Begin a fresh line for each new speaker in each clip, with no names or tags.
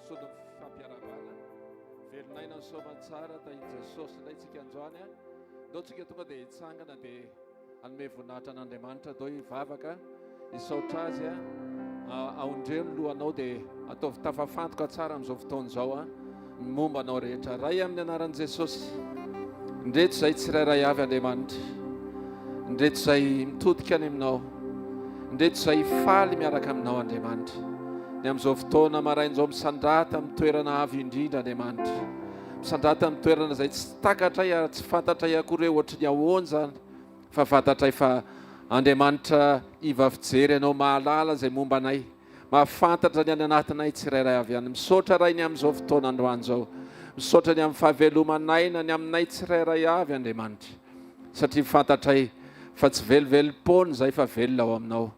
tontolo fampiarabana velonaina ny soamantsara tahiny Jesosy indray tsika androany a ndao tsika tonga dia hitsangana dia hanome voninahitra an'Andriamanitra atao hoe vavaka hisaotra azy aondreo ny lohanao dia ataovy tafafantoka tsara amin'izao fotoana izao a momba anao rehetra ray amin'ny anaran'i Jesosy. Ndreto izay tsirairay avy Andriamanitra, ndreto izay mitodika any aminao, ndreto izay faly miaraka aminao Andriamanitra. Ny amin'izao fotoana marain'izao misandrata amin'ny toerana avy indrindra Andriamanitra, misandrata amin'ny toerana izay tsy takatray ary tsy fantatray akory hoe ohatry ny ahoana fa fantatray fa Andriamanitra iva fijery ianao mahalala izay momba anay, mahafantatra ny any anatinay tsirairay avy ihany. Misaotra ray ny amin'izao fotoana androany izao, misaotra ny amin'ny fahavelomanay na ny aminay tsirairay avy Andriamanitra, satria fantatray fa tsy velovelom-pony izay fa velona ao aminao.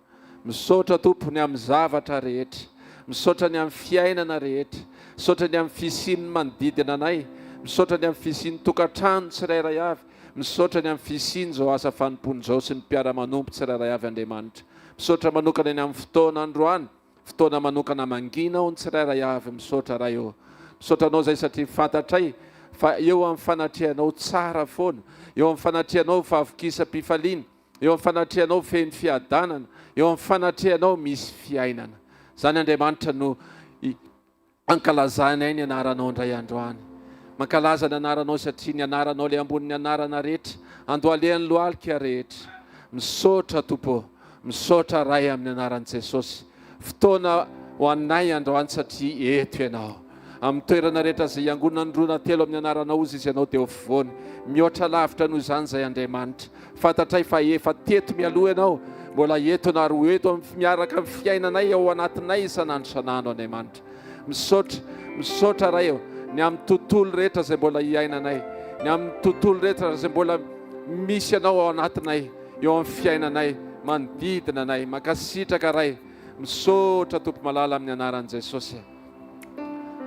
Misaotra Tompo ny amin'ny zavatra rehetra, misaotra ny amin'ny fiainana rehetra, misaotra ny amin'ny fisiany manodidina anay, misaotra ny amin'ny fisiany tokantrano tsirairay avy, misaotra ny amin'ny fisiany izao asa fanompony izao sy ny mpiara-manompo tsirairay avy Andriamanitra. Misaotra manokana ny amin'ny fotoana androany, fotoana manokana manginao ny tsirairay avy. Misaotra ray eo, misaotra anao izay satria fantatray fa eo amin'ny fanatrianao tsara foana, eo amin'ny fanatrianao favokisa-pifaliana, eo amin'ny fanatrianao feno fiadanana, eo amin'ny fanatrianao misy fiainana. Zany Andriamanitra no ankalazanay ny anaranao indray androany, mankalaza ny anaranao satria ny anaranao le ambonin'ny anarana rehetra, andoalehan'ny lohalika rehetra. Misaotra Tompo, misaotra ray amin'ny anaran'i Jesosy. Fotoana ho anay androany satria eto ianao amin'ny toerana rehetra izay iangonana ny roa na telo amin'ny anaranao izy ianao dia ofovoany, mihoatra lavitra noho izany izay Andriamanitra. Fantatray fa efa teto mialoha ianao, mbola eto na roa eto miaraka amin'ny fiainanay ao anatinay isan'andro isan'andro Andriamanitra. Misaotra ray eo ny amin'ny tontolo rehetra izay mbola hiainanay, ny amin'ny tontolo rehetra izay mbola misy ianao ao anatinay, eo amin'ny fiainanay manodidina anay. Mankasitraka ray, misaotra Tompo malala amin'ny anaran'i Jesosy.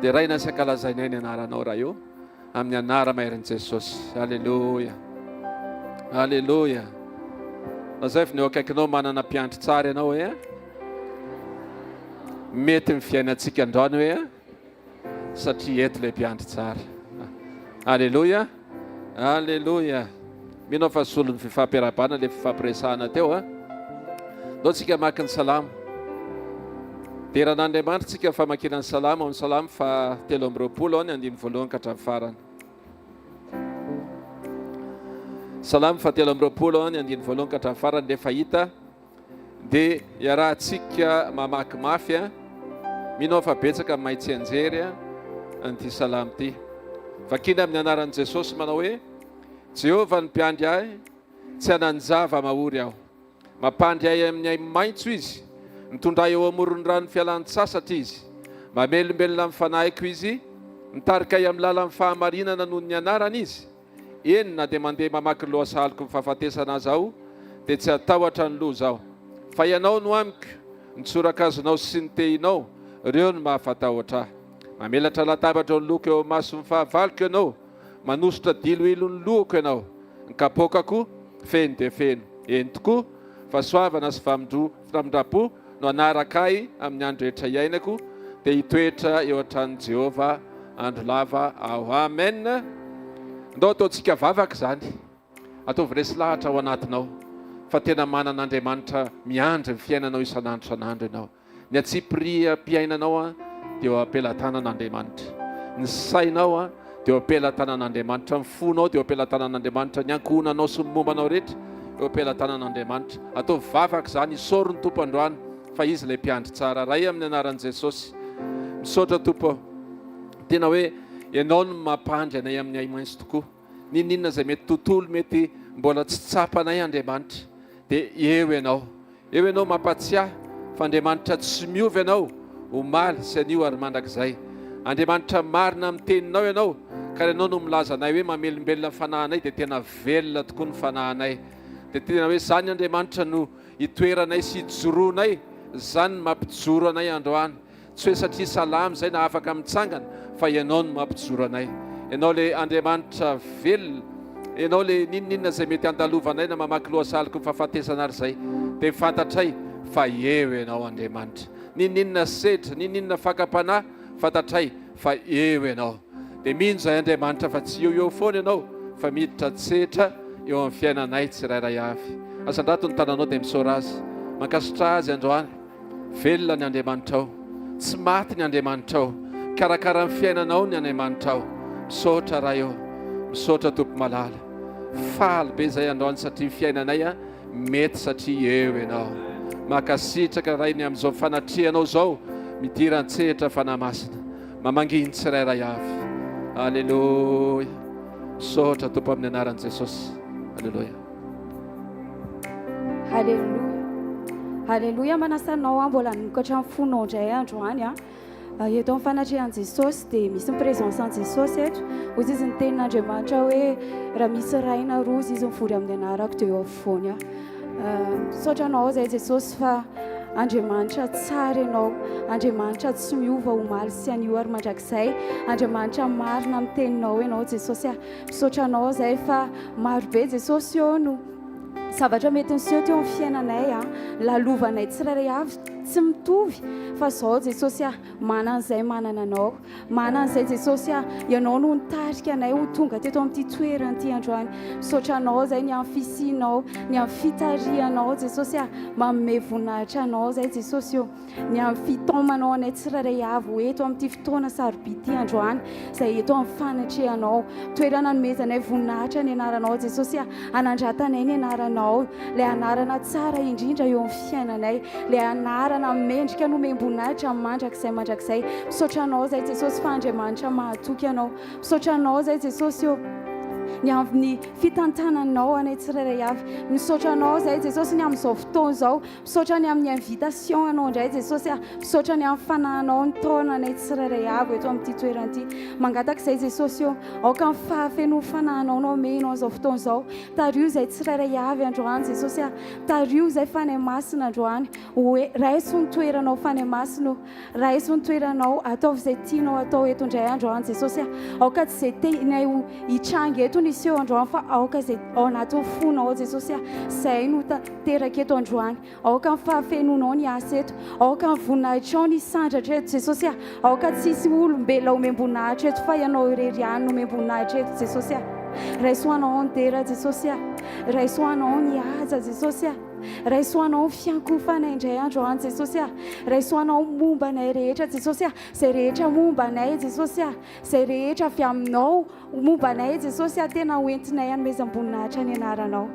Dia raina sy ankalazainay ny anaranao raha io amin'ny anara maherin'i Jesosy. Alleluia, alleluia. Mazay fa ny eo akaikinao manana mpiandry tsara ianao hoe mety ny fiainantsika androany hoe satria eto ilay mpiandry tsara. Alleluia, alleluia. Minao fa solon'ny fifampiarabana ilay fifampiresahana teo ndao tsika maki ny salamo. Dia ran'Andriamanitra tsika famakina ny salamo amin'ny salamo fa 320 ny 1 ka hatramin'ny farany. Salamo fa 320 ny 1 ka hatramin'ny farany dia fahita dia iarahantsika mamaky mafy minao fa betsaka mahay tsy anjery an'ity salamo ity. Vakina amin'ny anaran'i Jesosy manao hoe: Jehovah ny mpiandry ahy, tsy hananjava mahory aho. Mampandry ahy amin'ny ay maitso izy, mitondra eo amoron'ny rano fialan-tsasatra izy. Mamelombelona amin'ny fanahiko izy, mitarika ahy amin'ny lalan'ny fahamarinana noho ny anarana izy. Eny na dia mandeha mamaky lohasaliko mifahafatesana azy aho, dia tsy hatahotra ny loza aho. Fa ianao no amiko, ny tsorakazonao sy ny tehinao, ireo no mahafatahotra ahy. Mamelatra latabatra ny loko eo amin'ny mason'ny fahavaloko ianao, manositra diloilo ny lohako ianao. Ny kapokako feno dia feno. Eny tokoa fahasoavana sy famindrapo no anaraka ahy amin'ny andro rehetra iainako, dia hitoetra eo an-tran'i Jehovah andro lava aho. Amen. Ndao ataontsika vavaka izany, ataovy resy lahatra ao anatinao fa tena manan'Andriamanitra miandry ny fiainanao isan'andro isan'andro ianao. Ny atsipiriam-piainanao dia eo ampelantanan'Andriamanitra. Ny sainao dia eo ampelantanan'Andriamanitra. Ny fonao dia eo ampelantanan'Andriamanitra. Ny ankohonanao sy ny mombanao rehetra eo ampelantanan'Andriamanitra. Ataovy vavaka izany, isorony Tompo androany fa izy ilay mpiandry tsara. Ray amin'ny anaran'i Jesosy. Misaotra Tompo, tena hoe ianao no mampandry anay amin'ny ay maitso tokoa. Ninona izay mety tontolo mety mbola tsy tsapanay Andriamanitra, dia eo ianao mampatsiahy fa Andriamanitra tsy miovy ianao omaly sy anio ary mandrakizay. Andriamanitra marina amin'ny teninao ianao, ka ianao no milaza anay hoe mamelombelona ny fanahinay, dia tena velona tokoa ny fanahinay. Dia tena hoe zany Andriamanitra no hitoeranay sy hijoroanay, zany mampijoro anay androany. Tsy hoe satria salamy izay na afaka mitsangana, fa ianao no mampijoro anay. Ianao le Andriamanitra velona, ianao le ninona izay mety andalovanay na mamaky lohasaliko mifahafatesana ary izay, dia fantatray fa eo ianao Andriamanitra. Ninona sedra, ninona fakapanahy fantatray fa eo ianao. Dia mino izay Andriamanitra fa tsy eo foana ianao fa miditra tsetra eo amin'ny fiainanay tsirairay avy. Asan-drato ny tananao dia misaora azy, mankasitra azy androany. Velona ny Andriamanitra ao, tsy maty ny Andriamanitra ao, karakara ny fiainanao ny Andriamanitra ao. Misaotra raha eo, misaotra Tompo malala. Faly be izay androany satria fiainanay mety satria eo ianao. Makasitraka raha iny amin'izao fanatrianao izao midiran-tsehatra fanamasina, mamanginy tsirairay avy. Alleluia. Misaotra Tompo amin'ny anaran'i Jesosy. Alleluia.
Halleluia. Halleluia. Manasanao mbola nikatra amin'ny fonao indray androany eto amin'ny fanatrehan'i Jesosy dia misy ny présence an Jesosy eto. Hozy izy ny tenin'Andriamanitra hoe raha misy raina roa izy mivory amin'ny anarako dia eo afovoany. Misaotra anao izay Jesosy fa Andriamanitra tsara ianao, Andriamanitra tsy miova omaly sy anio ary mandrakizay, Andriamanitra marina amin'ny teninao ianao Jesosy. Misaotra anao izay fa marobe Jesosy eo no zavatra mety niseho teo amin'ny fiainanay, lalovanay tsirairay avy tsy mitovy fa izao Jesosy manan'izay manana anao, manan'izay Jesosy ianao no nitarika anay ho tonga teto amin'ity toerana ity androany. Misaotra anao izay ny amin'ny fisianao, ny amin'ny fitarianao Jesosy, manome voninahitra anao izay Jesosy eo, ny amin'ny fitaomanao anay tsirairay avy ho eto amin'ity fotoana sarobidy ity androany izay eto amin'ny fanatrehanao. Toerana nomezanay voninahitra ny anaranao Jesosy, anandratanay ny anaranao, ilay anarana tsara indrindra eo amin'ny fiainanay, ilay anarana mendrika nomem-boninahitra mandrakizay. Misaotra anao izay Jesosy fa Andriamanitra mahatoky anao. Misaotra anao izay Jesosy eo ny amin'ny fitantananao anay tsirairay avy. Misaotra anao izay Jesosy ny amin'izao fotoana izao, misaotra ny amin'ny invitation anao indray Jesosy, misaotra ny amin'ny fanahinao ny taona anay tsirairay avy eto amin'ity toerana ity. Mangataka izay Jesosy eo, aoka ny fahafeno fanahinao no omenao amin'izao fotoana izao. Tario izay tsirairay avy androany Jesosy, tario izay fanay masina androany, hoe raiso ny toeranao fanay masina, raiso ny toeranao, ataovy izay tianao atao eto indray androany Jesosy. Aoka tsy izay tenay ho hitrangy eto ny iseo androany fa aoka izay ao anaty fonao Jesosy, izay no teraka eto androany. Aoka ny fahafenonao ny asa eto, aoka ny voninahitrao ny sandratra eto Jesosy, aoka tsisy olombelona omem-boninahitra eto fa ianao irery ihany no omem-boninahitra eto Jesosy. Raisoanao ny tera Jesosy, raisoanao ny haja Jesosy, raisoanao ny fiankofanay indray androany Jesosy, raisoanao mombanay rehetra Jesosy, izay rehetra mombanay Jesosy, izay rehetra avy aminao mombanay Jesosy, tena hoentinay hanomezam-boninahitra ny anaranao.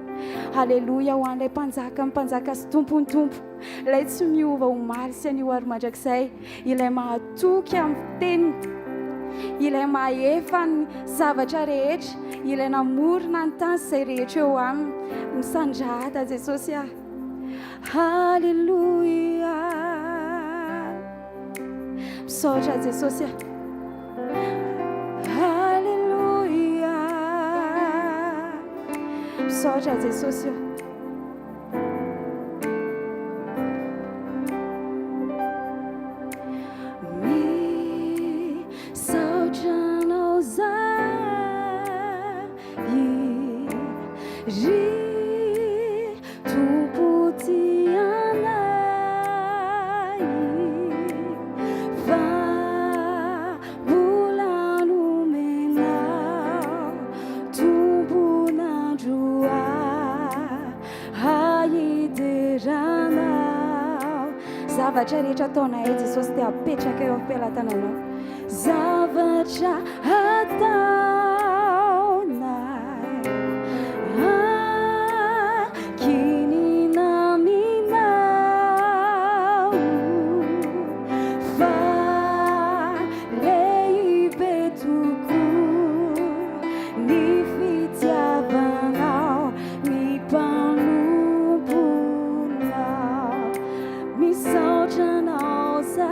Halleluia ho an'ilay mpanjaka sy tompony tompo, ilay tsy miova omaly sy anio ary mandrakizay, ilay mahatoky amin'ny teniny, ilay mahefa ny zavatra rehetra, ilay namorona ny tany izay rehetra eo aminy, misandrata Jesosy. Halleluia. Misaotra Jesosy. Halleluia. Misaotra Jesosy. Zavatra rehetra ataonay Jesosy dia apetraka eo am-pelatananao. Zavatra ataonay kinina minao, fa lehibe tokoa ny fitiavanao, ny mpanomponao. Misaotra anao zay,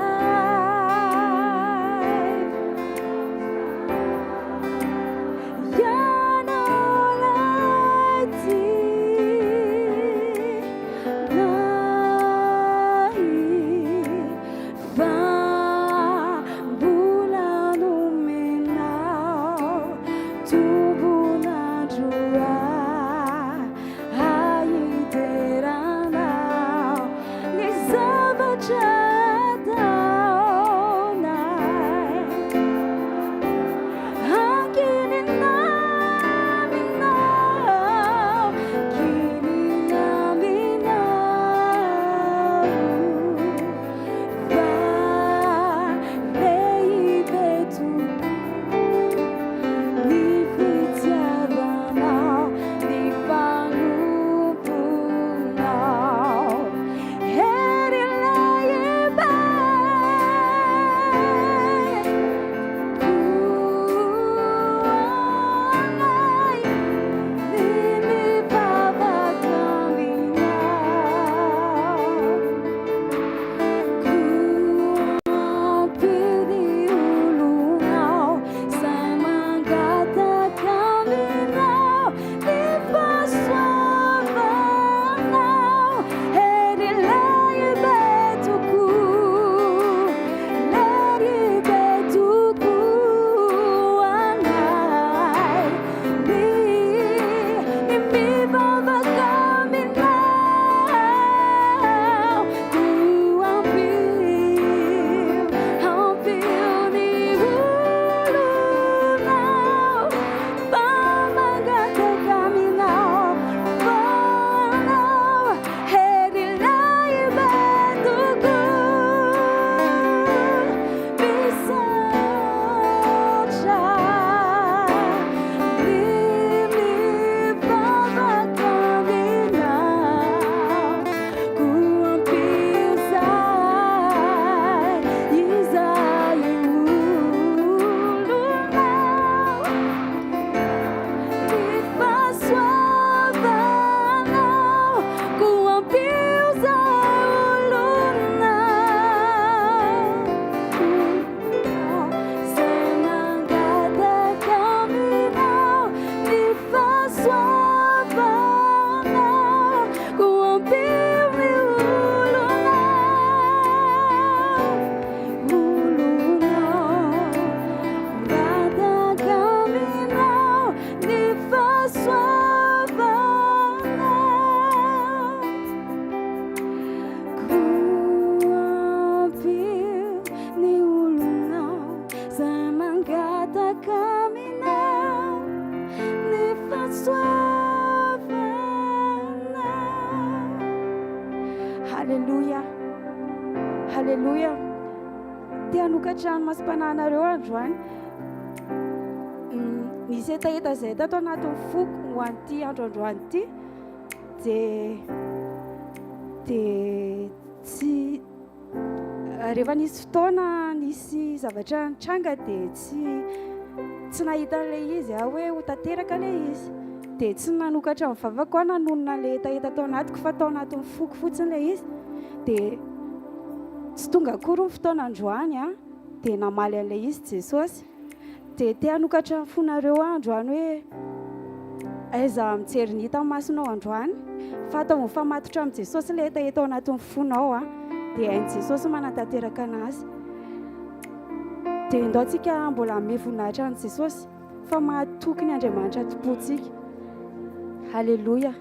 Halleluja. Tia hanokatrano masim-pananareo androany. Nisy hetaheta izay tato anatin'ny foko ho an'ity androandroany ity dia tsy rehefa nisy fotoana nisy zavatra nitranga dia tsy nahita an'ilay izy hoe ho tanteraka ilay izy dia tsy nanokatra amin'ny vavaka nanonona ilay hetaheta tao anatiko fa tao anatin'ny foko fotsiny ilay izy dia tsy tonga akory ny fotoana androany dia namaly an'ilay izy Jesosy dia te hanokatra ny fonareo androany hoe aiza mijery ny hita masinao androany fa atao mifamatotra amin'ny Jesosy ilay hetaheta ao anatin'ny fonao dia hain'i Jesosy manatanteraka anazy dia indao tsika mbola hanome voninahitra an'i Jesosy fa mahatoky ny Andriamanitra topontsika. Halleluja.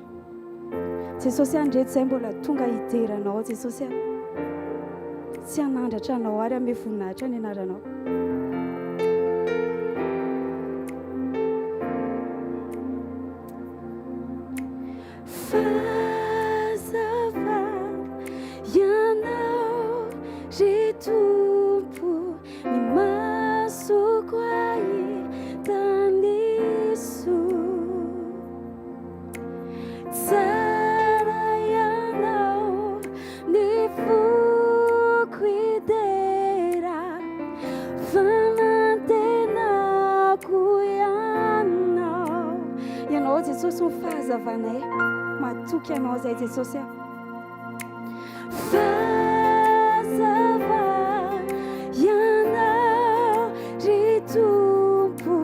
Jesosy andreto izay mbola tonga hideranao Jesosy tsy hanandratra anao ary hanome voninahitra ny anaranao. Jesosy ny fahazavanay matoky ianao zay Jesosy fahazava ianao ry tompo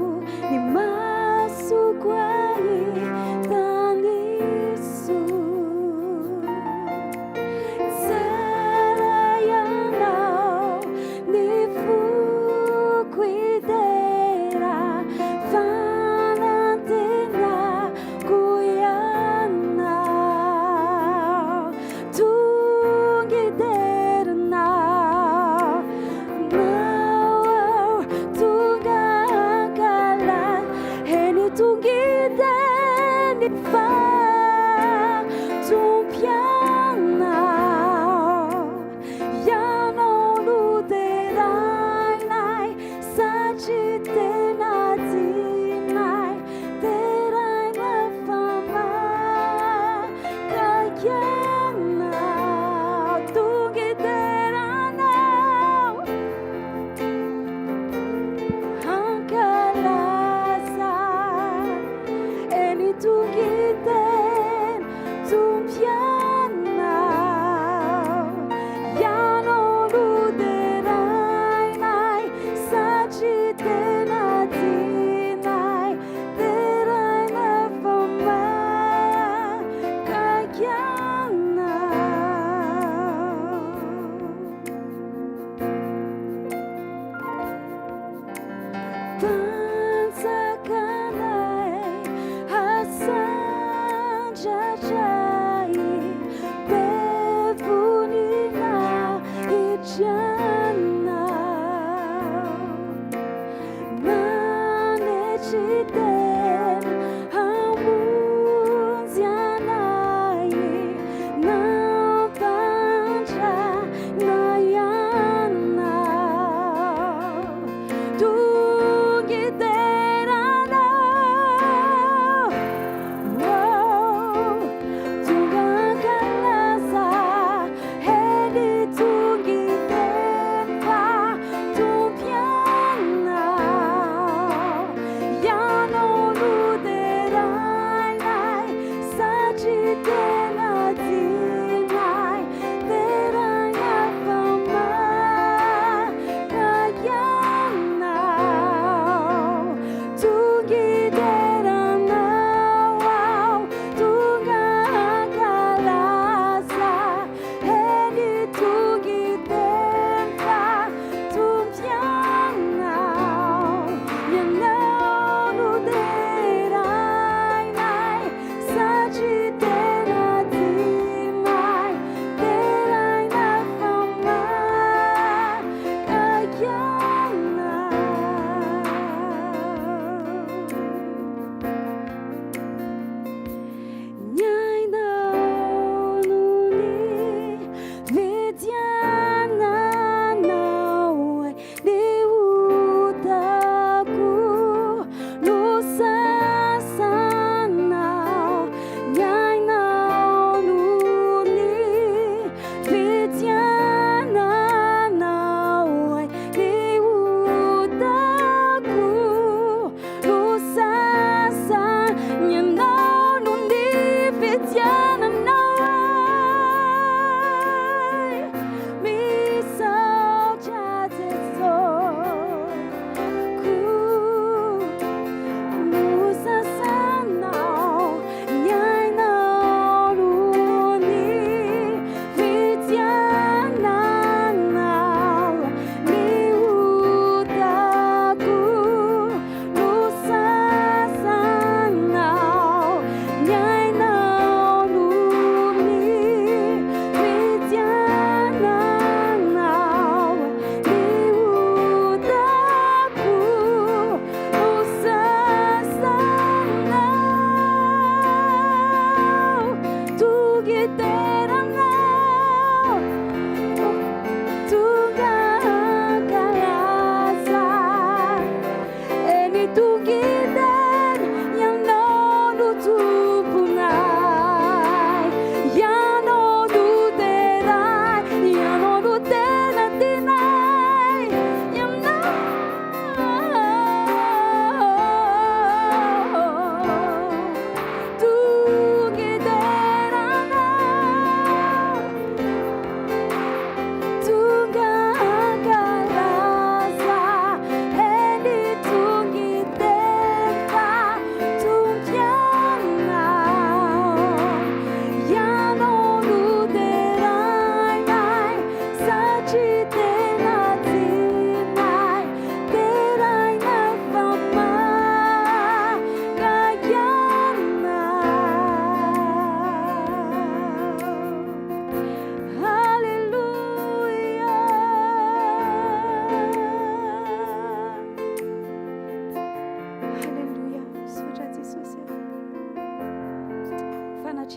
ny masoko ahitaniso tsara ianao ny foko idera fanantena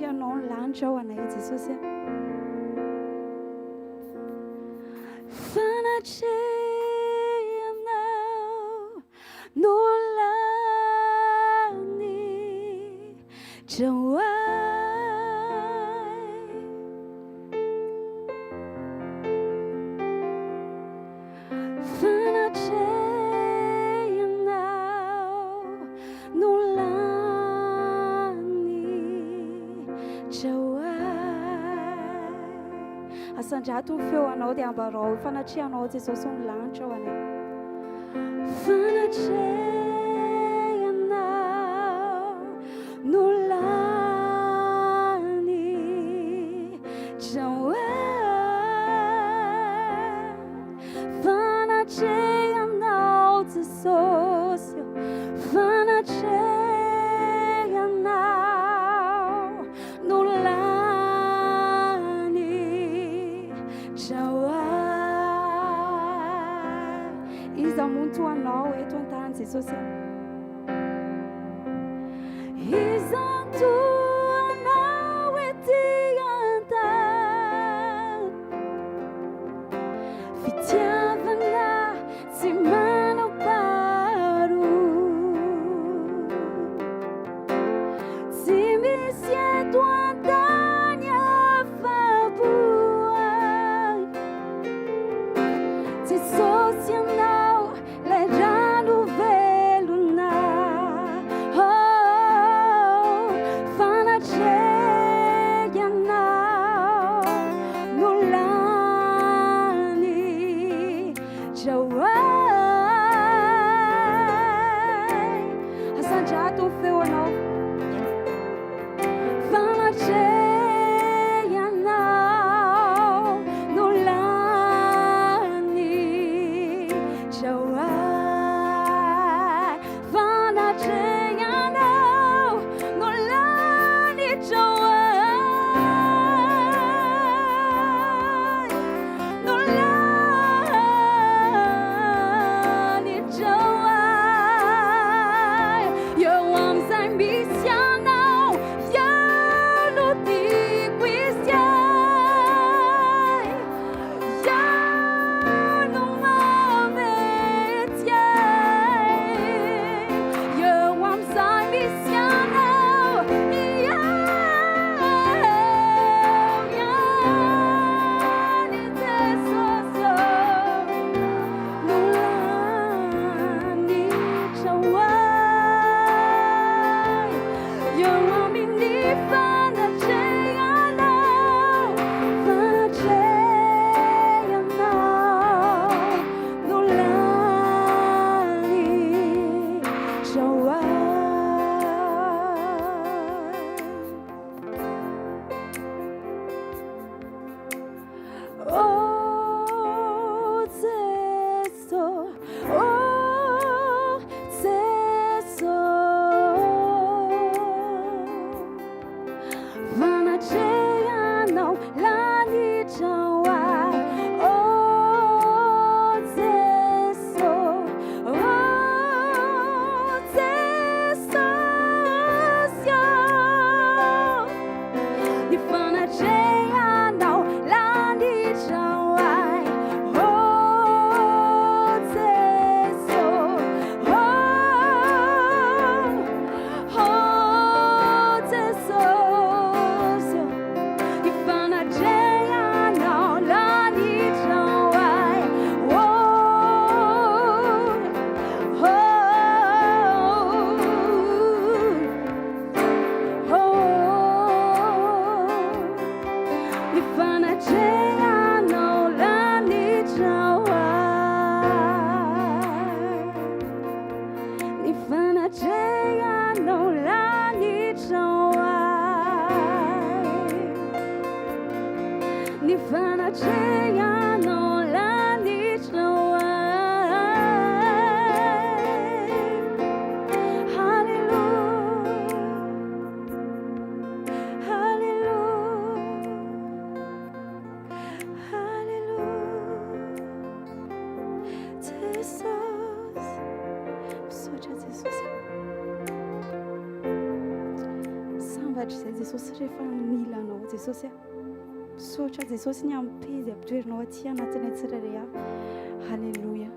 fanatrehanao ny lanitra ho anay Jesosy. Fanatrehanao no lanitra ho anay. Asandrato ny feoanao dia ambarao fanatrehanao Jesosy ny lanitra ho anay. Fanatrehanao no lanitra ho anay. Fanatrehanao Jesosy, fanatrehanao no iza montoanao eto an-tany Jesosy. Iza montoanao ety an-tany. Fitiavana tsy manam-paharoa. Tsy misy eto an-tany afa-boay. Jesosy anao lay rano velona. fantatry izay Jesosy rehefa mila anao Jesosy misaotra Jesosy ny ampizy ampitoerinao aty anatin'ny tsirairay avy. Halleluja.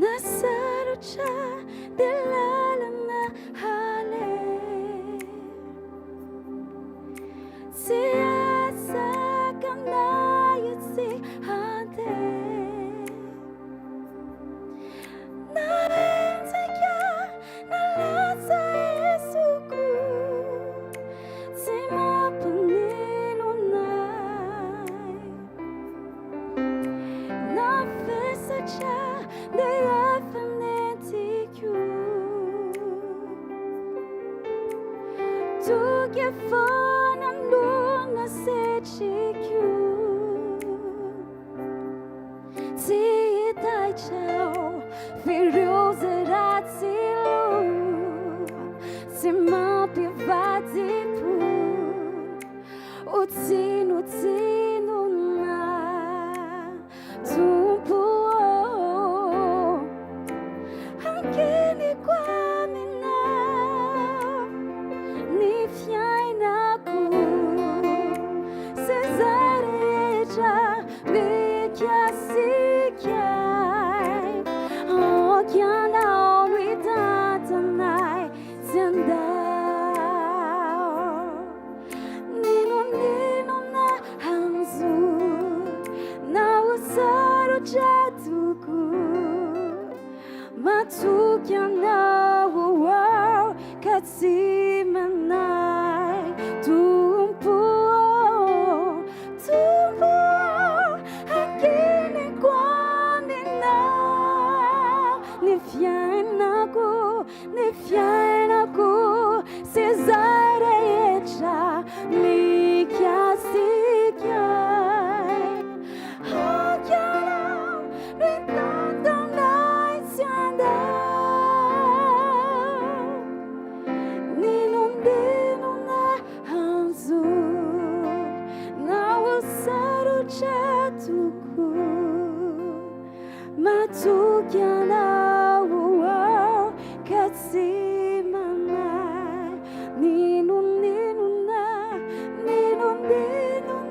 Nasarotra dia lalana hale tsy asakanahy tsy handeha narenjaka nalatsa Jesoko tsy mampanino anay nafesatra dia fanetico tu che fona luna secico si dai ciao furiosa razzilo si ma pivati pu uzzino na tu Kini kwa mina ni fiainaku Cesareja ni kiasikiai Oh kiana nuitatanai zendao Nino na hanzu na usaru jatuku Matukiana wow katsimanai tumpu hakini kwamina ni fiainaku Cesareja mikiasikiai Hakiana nuitatanai Ninundino na hanzu na usaru chatuku matukiana wow katsimana ninundino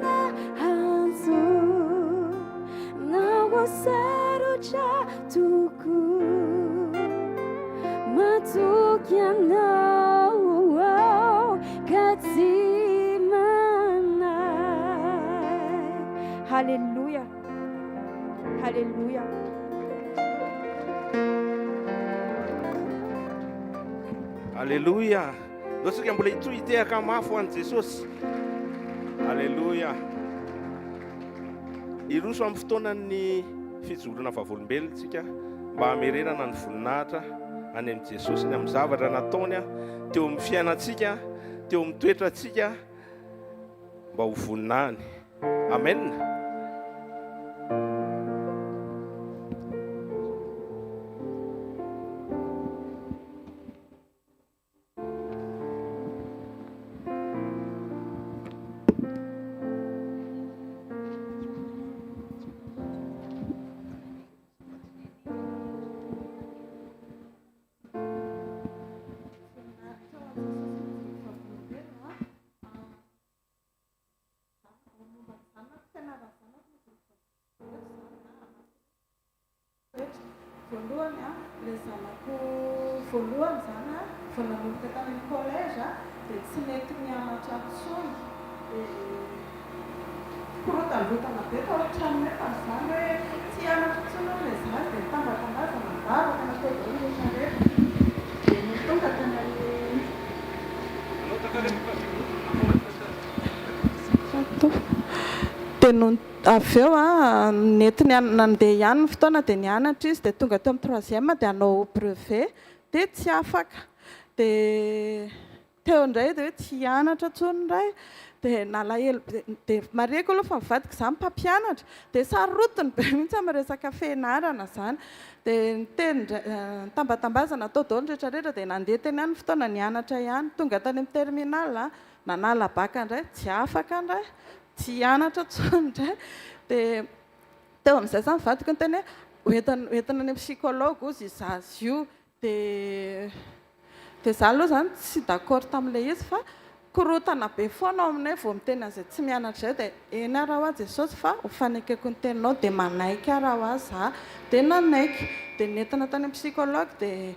na hanzu na usaru chatuku matukiana Halleluja. Halleluja.
Halleluja. Losika mbola itsohitehaka mafy ho an'i Jesosy. Halleluja. Iroso amin'ny fotoanan'ny fijorona vavolombelontsika mba hamererana ny voninahitra any amin'ny Jesosy ny amin'ny zavatra nataony teo amin'ny fiainantsika, teo amin'ny toetrantsika mba ho voninahiny. Amen.
voalohany le zanako voalohany zany vao nanomboka tany amin'ny collège dia tsy mety mianatra intsony korotalotana be tao an-trano nefa zany hoe tsy hianatra intsony le zany dia tambakanazy mandavaka natao daholo rehetra rehetra dia nitonga tany avy eo nentiny nandeha ihany ny fotoana dia nianatra izy dia tonga teo amin'ny troisième dia hanao brevet dia tsy afaka dia teo indray dia hoe tsy hianatra intsony indray dia nalahelo dia mareko aloha fa mivadika izany mpampianatra dia sarotiny be mihitsy amin'ny resaka fianarana izany dia niteny tambatambazana atao daholo rehetrarehetra dia nandeha teny any fotoana nianatra ihany tonga tany amin'ny terminal nanala baka indray tsy afaka indray tsy hianatra intsony indray dia teo amin'izay izany mivadika ny teny hoe hoentina any psychologue ozy izazy io dia izaho aloha izany tsy d'accord tamin'ilay izy fa korotana be foana ao aminay vao miteny an'izay tsy mianatra izay dia eny ara ho azy Jesosy fa ho fanekeko ny teninao dia manaiky ara ho azy za dia nanaiky dia nentina tany amin'ny psychologue dia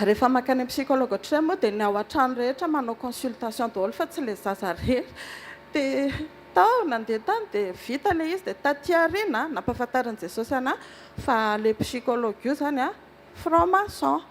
rehefa makany amin'ny psychologue ohatray moa dia ny ao an-trano rehetra manao consultation daholo fa tsy ilay zaza rehetra dia tao nandeha tany dia vita ilay izy dia taty aoriana nampahafantarin'i Jesosy anahy fa ilay psychologue io izany franc-maçon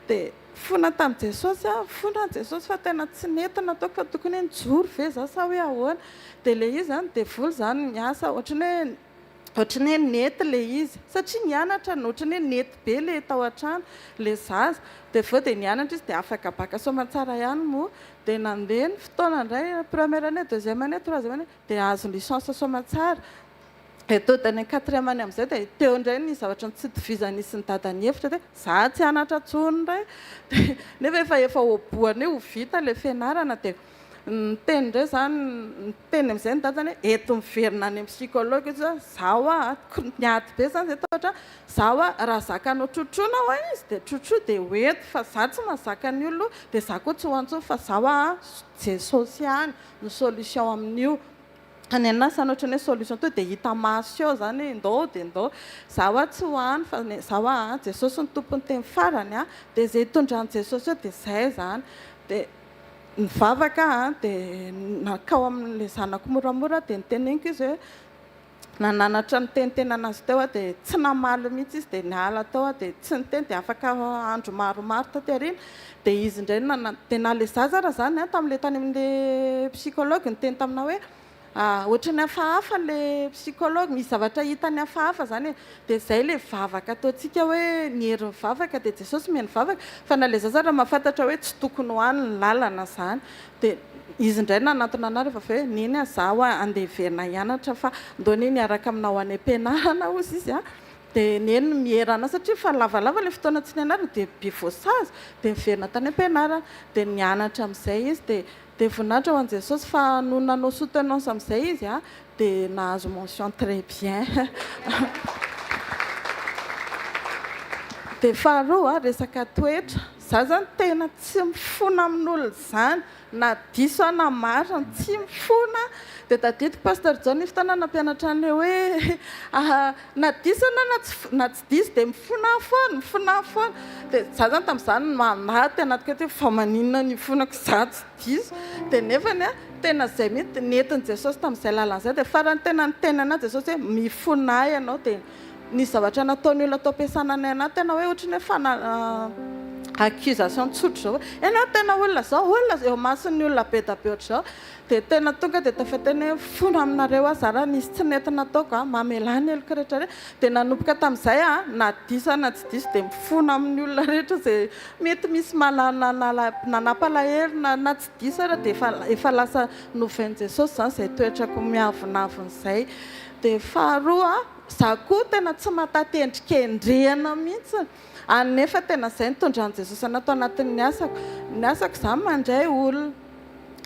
dia fona tamin'i Jesosy fona Jesosy fa tena tsy nentina ataoko fa tokony nijoro ve za sa hoe ahoana dia ilay izy zany dia voly zany miasa ohatran'ny hoe nety ilay izy satria nianatra ny ohatran'ny hoe nety be ilay tao an-trano ilay zaza dia vao dia nianatra izy dia afaka baka somatsara ihany moa dia nandeha ny fotoana indray première année deuxième année troisième année dia azo licence somatsara to da ny quatrième année amin'izay dia teo indray ny zavatra tsy tovizany sy ny dadany hevitra dia za tsy anatra tsony indray dia nefa efa oboany ho vita ilay fianarana dia niteny indray izany niteny amin'izay ny dadany hoe eto miverina any amin'ny psychologue izy zaho niady be izany zay ohatra zaho raha zakanao trotroana ho izy dia trotro dia hoeto fa za tsy mahazaka ny olo dia za koa tsy ho antsoa fa zaho Jesosy ihany ny solution amin'io any anasany ohatrany hoe solution to dia hita maso eo zany ndao dia ndao zaho tsy hoany fa zaho Jesosy ny tompony teny farany dia izay tondrany Jesosy eo dia izay zany dia nivavaka dia nakao amin'ilay zanako moramora dia niteneniko izy hoe nananatra ny teniteny anazy teo dia tsy namaly mihitsy izy dia niala tao dia tsy niteny dia afaka andro maromaro taty aoriana dia izy indray dia na ilay zaza raha zany tamin'ilay tany amin'ilay psychologue niteny tamina hoe ohatrany hafahafa ilay psychologue misy zavatra hitany hafahafa zany dia izay ilay vavaka ataontsika hoe ny herin'ny vavaka dia Jesosy miheny vavaka fa na ilay zaza raha mahafantatra hoe tsy tokony hoany ny lalana izany dia izy indray nanatona anareo fa hoe neny zaho andeha hiverina hianatra fa ndony niaraka aminao any am-pianarana ozy izy dia neny miherana satria fa lavalava ilay fotoana tsy nianarana dia be voasazy dia miverina tany am-pianarana dia nianatra amin'izay izy dia voninahitra ho an'i Jesosy fa no nanao soutenance amin'izay izy dia nahazo mention très bien dia faharoa resaka toetra za zany tena tsy mifona amin'olona izany na diso na marina tsy mifona dia tadidiko pasteur John fotoana nampianatra an'ilay hoe na diso na tsy diso dia mifona foana dia za zany tamin'izany manaty anatiko hoe fa maninona ny fonako za tsy diso dia nefany tena izay mihitsy nentin'i Jesosy tamin'izay lalan'izay dia farany tena niteny anazy Jesosy hoe mifonay ianao dia ny zavatra nataony olona atao ampiasana anay anaty tena hoe ohatrany hoe accusation tsotra zao ianao tena olona zao olona eo mason'ny olona be da be ohatr'izao dia tena tonga dia tafeteny hoe fona aminareo za raha nisy tsy nentina ataoko mamelany eloko rehetra dia nanomboka tamin'izay na diso na tsy diso dia mifona amin'ny olona rehetra izay mety misy nanapalahelo na tsy diso ara dia efa lasa novain'i Jesosy zany izay toetrako miavonavon'izay dia faharoa za koa tena tsy mahataty endrikendrehana mihitsy nefa tena izay nitondran'i Jesosy anatao anatin'ny asako izany mandray olona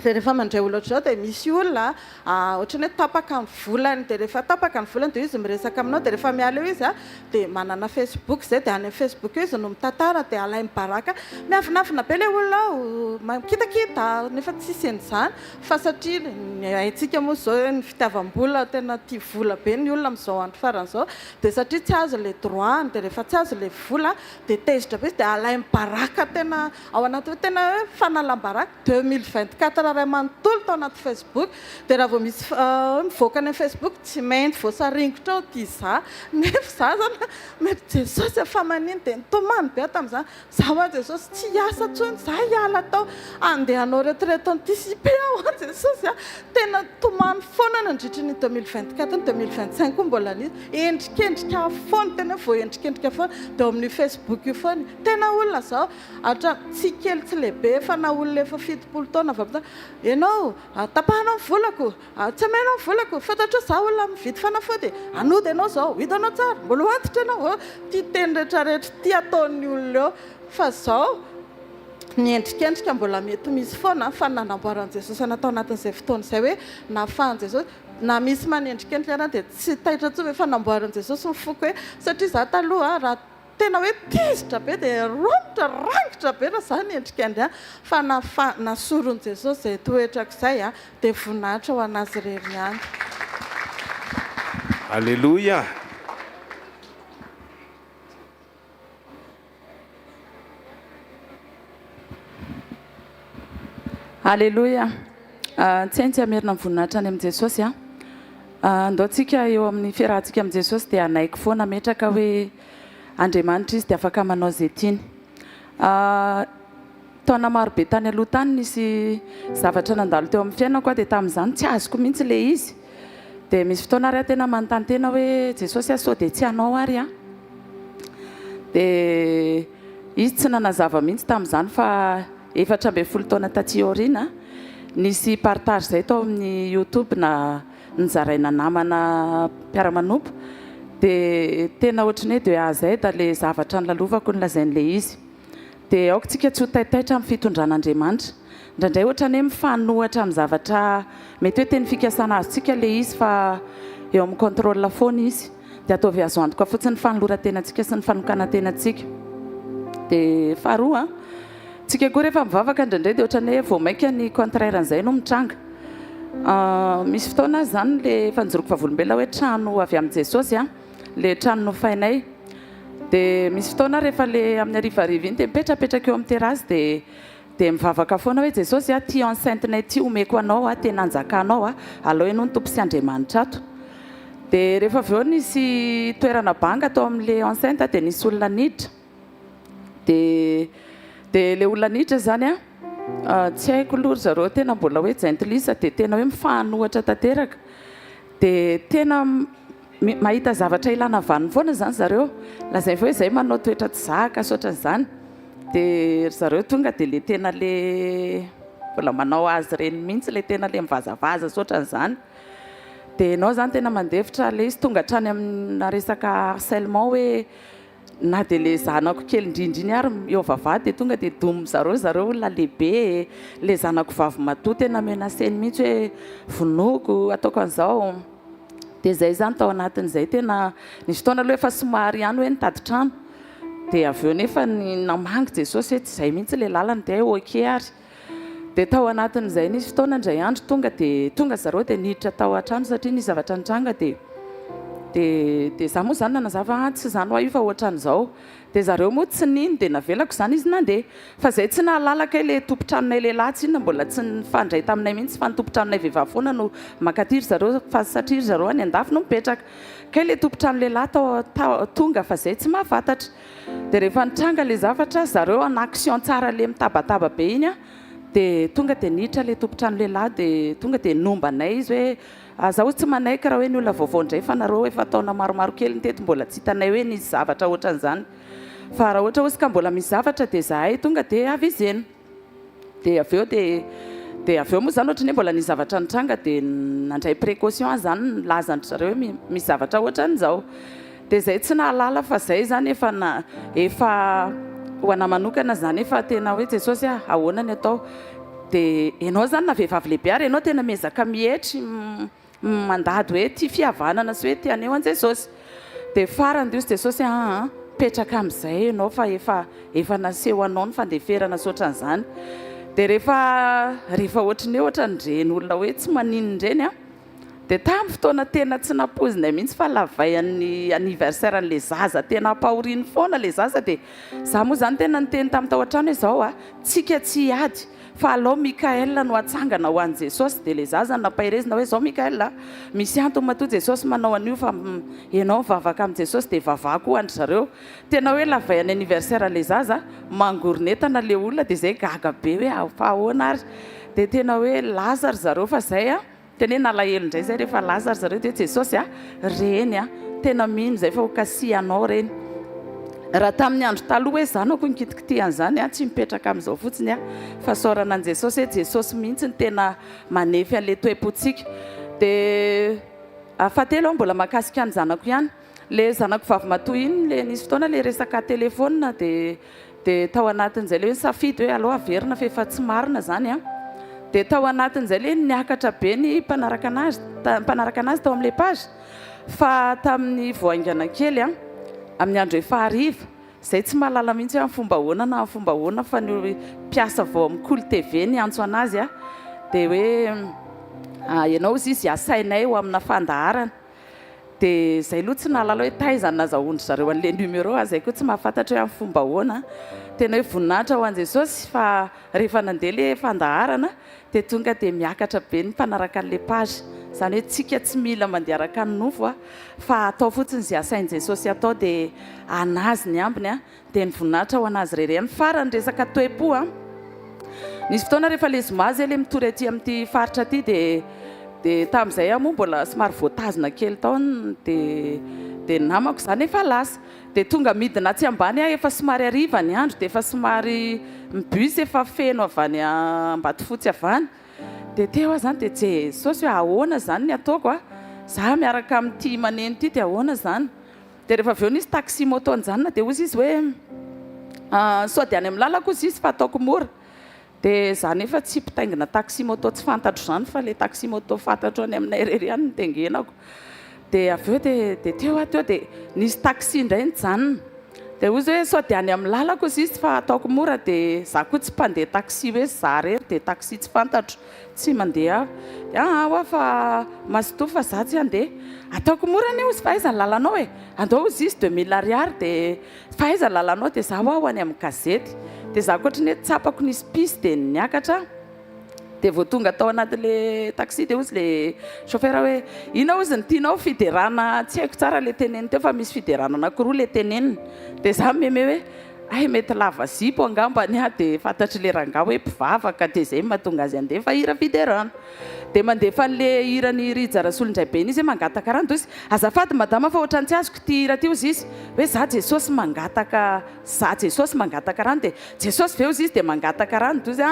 dia rehefa mandray olona ohatr'izao dia misy olona ohatrany hoe tapaka ny volany dia rehefa tapaka ny volany dia izy miresaka aminao dia rehefa miala eo izy dia manana Facebook izay dia any amin'ny Facebook eo izy no mitantara dia alay mibaraka miavinavina be ilay olona ao makitakita nefa tsisy an'izany fa satria haintsika moa izao ny fitiavam-bola tena tia vola be ny olona amin'izao andro faran'izao dia satria tsy azo ilay droit dia rehefa tsy azo ilay vola dia tezitra be izy dia alay mibaraka tena ao anaty hoe tena hoe fanalam-baraka 2024 raha manontolo tao anaty Facebook dia raha vao misy mivoaka ny Facebook tsy mainty voasaringotra ao tia za nefa za zany mety Jesosy efa maniny dia nitomany be tamin'izany za hoa Jesosy tsy hiasa tsony za hiala tao andeha hanao retraite anticipé ao Jesosy tena tomany foana nandritra ny 2024 ny 2025 koa mbola nisy endrikendrika foana tena vao endrikendrika foana dia amin'ny Facebook io foana tena olona zao atra tsy kely tsy lehibe fa na olona efa 70 taona ianao tapahanao ny volako, tsy amainao ny volako, fantatra zaho olona mividy fanafody, anody ianao zao, hitanao tsara, mbola antitra ianao, tia teny rehetrarehetra tia ataon'ny olona eo. Fa zao niendrikendrika mbola mety misy foana fa nanamboaran'i Jesosy natao anatin'izay fotoana izay hoe nahafahan'i Jesosy na misy manendrikendrika ana dia tsy taitra tsoa hoe fanamboaran'i Jesosy ny foko hoe satria za taloha raha tena hoe tizitra be dia romitra rangitra be raha za niendrikendry fa nasoron'i Jesosy izay toetrako izay dia voninahitra ho anazy irery ihany.
Alleluia.
Alleluia. Tsy haintsy hamerina voninahitra any amin'i Jesosy andao tsika eo amin'ny fiarahantsika amin'i Jesosy dia anaiky foana metraka hoe Andriamanitra izy dia afaka manao izay tiany. Taona maro be tany aloha tany nisy zavatra nandalo teo amin'ny fiainako dia tamin'izany tsy azoko mihitsy ilay izy. Dia misy fotoana ary tena manontany tena hoe Jesosy sao dia tsy anao ary dia izy tsy nanazava mihitsy tamin'izany fa 14 taona taty aoriana nisy partage zay tao amin'ny YouTube na nizaraina namana mpiara-manompo dia tena ohatrany hoe dia zay da le zavatra nylalovako nolazain'le izy dia aoko tsika tsy ho taitaitra amin'ny fitondran'Andriamanitra indraindray ohatrany hoe mifanohatra amin'ny zavatra mety hoe teny fikasana azy tsika le izy fa eo amin'ny contrôle foana izy dia ataovy azo antoka fotsiny fanoloran-tenantsika sy ny fanokana-tenantsika. Dia faharoa tsika koa rehefa mivavaka indraindray dia ohatrany hoe vao maika ny contraire an'izay no mitranga. Misy fotoana zany le fanjoroko vavolombelona hoe trano avy amin'i Jesosy le trano nofainay dia misy fotoana rehefa le amin'ny arivariva iny dia mipetrapetraka eo amin'ny terasy dia mivavaka foana hoe Jesosy ty enceinte-nay ty omeko anao tena anjakanao alao ianao ny tompo sy Andriamanitra ato. Dia rehefa avy eo nisy toerana banga atao amin'le enceinte dia nisy olona niditra dia le olona niditra zany tsy haiko lory zareo tena mbola hoe gentilisa dia tena hoe mifanohatra tanteraka dia tena mahita zavatra ilana vaniny foana zany zareo lazay fa hoe izay manao toetra tsy zaka soatran'izany dia zareo tonga dia le tena le mbola manao azy reny mihitsy le tena le mivazavaza soatran'izany dia ianao zany tena mandevitra le izy tonga hatrany amina resaka harcèlement hoe na dia le zanako kely indrindriny ary eo vavady dia tonga dia domo zareo olona lehibe le zanako vavy matoa tena menaseny mihitsy hoe vonoko ataoko an'izao dia izay zany tao anatin'izay tena nisy fotoana aloha efa somary ihany hoe nitady trano dia avy eo nefa namangy Jesosy hoe tsy izay mihitsy le lalana dia oke ary dia tao anatin'izay nisy fotoana indray andro tonga zareo dia niditra tao an-trano satria nisy zavatra nitranga dia za moa zany nanazava tsy zany io fa ohatran'izao dia zareo moa tsy niny dia navelako zany izy nandeha fa izay tsy nahalalaka le tompon-tranonay lehilahy tsy inona mbola tsy nifandray taminay mihitsy fa ny tompon-tranonay vehivavy foana no makatiry zareo fa satria zareo any andafy no mipetraka kay le tompon-trano lehilahy tonga fa izay tsy mahafantatra dia rehefa nitranga le zavatra zareo en action tsara le mitabataba be iny dia tonga dia niditra le tompon-trano lehilahy dia tonga dia nombanay izy hoe zaho tsy manaiky raha hoe ny olona vaovao indray fa nareo efa taona maromaro kely niteto mbola tsy hitanay hoe nisy zavatra ohatran'izany fa raha ohatra ozy ka mbola misy zavatra dia zahay tonga dia avezena dia avy eo moa zany ohatrany hoe mbola nisy zavatra nitranga dia nandray précaution zany nilazandry zareo hoe misy zavatra ohatran'izao dia izay tsy nahalala fa izay zany efa ho ana manokana zany efa tena hoe Jesosy ahoana ny atao dia ianao zany na vehivavy lehibe ary ianao tena miezaka mihetry mandady hoe tia fihavanana sy hoe tia aneo an Jesosy dia farany diosy Jesosy petraka amin'izay ianao fa efa naseho anao ny fandeferana soatran'izany dia rehefa ohatrany hoe ohatran'ireny olona hoe tsy maninindreny dia tamin'ny fotoana tena tsy napozinay mihitsy fa lavaian'ny anniversaire n'le zaza tena ampahoriny foana le zaza dia za moa zany tena niteny tamin'ny tao an-trano hoe zao tsika tsy hiady fa alao Mikael no atsangana ho an'i Jesosy dia le zaza nampahirezina hoe zao Mikael misy antony matoa Jesosy manao an'io fa ianao vavaka amin'i Jesosy dia vavaka ho andry zareo tena hoe lavaian'ny anniversaire le zaza mangoronetana le olona dia izay gaga be hoe fa ahoana ary dia tena hoe Lazare zareo fa izay tena hoe nalahelo indray zay rehefa Lazare zareo dia Jesosy reny tena mino zay fa ho kasianao reny raha tamin'ny andro taloha hoe zanako nikitikitian'izany a tsy mipetraka amin'izao fotsiny a fa saorana an' jesosy hoe jesosy mihitsy ny tena manefy an'le toe-pontsika dia afatelo aho mbola mahakasika ny zanako ihany le zanako vavy matoa iny le nisy fotoana le resaka telefona dia tao anatin'izay le hoe safidy hoe aloha averina fa efa tsy marina zany a dia tao anatin'izay le niakatra be ny mpanaraka anazy tao amin'le page fa tamin'ny voaingana kely a amin'ny andro efa hariva izay tsy mahalala mihitsy hoe amin'ny fomba hoana na amin'ny fomba hoana fa ny mpiasa vao amin'ny kolo TV ny antso anazy a dia hoe ianao izy izy asainay ho amina fandaharana dia izay aloha tsy nahalala hoe taizany nazahoandry zareo an'le numéro azay koa tsy mahafantatra hoe amin'ny fomba hoana tena hoe voninahitra ho an' Jesosy fa rehefa nandeha le fandaharana dia tonga dia miakatra be ny mpanaraka an'le page izany hoe tsika tsy mila mandeha araka ny nofo a fa atao fotsiny izay asain'i Jesosy atao dia anazy ny ambiny a dia ny voninahitra ho anazy rereny farany resaka toe-po a nisy fotoana rehefa le zomazy le mitory aty amin'ity faritra aty dia tamin'izay moa mbola somary voatazona kely tao dia namako izany efa lasa dia tonga midina tsy ambany efa somary hariva ny andro dia efa somary mibus efa feno avy any Ambatofotsy avany dia teo zany dia Jesosy hoe ahoana zany ny ataoko a za miaraka amin'ity maneno ity dia ahoana zany dia rehefa avy eo nisy taxi moto nijanona dia ozy izy hoe sody any amin'ny lalako izy fa ataoko mora dia za nefa tsy mpitaingina taxi moto tsy fantatro zany fa le taxi moto fantatro any aminay rery ihany ny tengenako dia avy eo dia teo dia nisy taxi indray nijanona dia ozy hoe sody any amin'ny lalako izy fa ataoko mora dia za koa tsy mpandeha taxi hoe za rery dia taxi tsy fantatro tsy mandeha aho fa mazoto fa za tsy andeha ataoko mora ny ozy fa aiza ny lalanao e andao izy izy 2000 ariary dia fa aiza ny lalanao dia za ho any amin'ny gazety dia za koatra ny hoe tsapako nisy pisy dia niakatra dia vao tonga tao anatin'le taxi dia ozy le chauffeur hoe ina ozy ny tianao fiderana tsy haiko tsara le teneny teo fa misy fiderana anankiroa le teneniny dia za meme hoe ay mety lava zipo angambany a dia fantatry le rangah hoe mpivavaka dia izay mahatonga azy andeha fa hira fiderana dia mandefa an'le hirany rijarasolondray be izy hoe mangataka rano izy azafady madama fa ohatrany tsy azoko ty hira ty ozy izy hoe za Jesosy mangataka rano dia Jesosy veo izy dia mangataka rano izy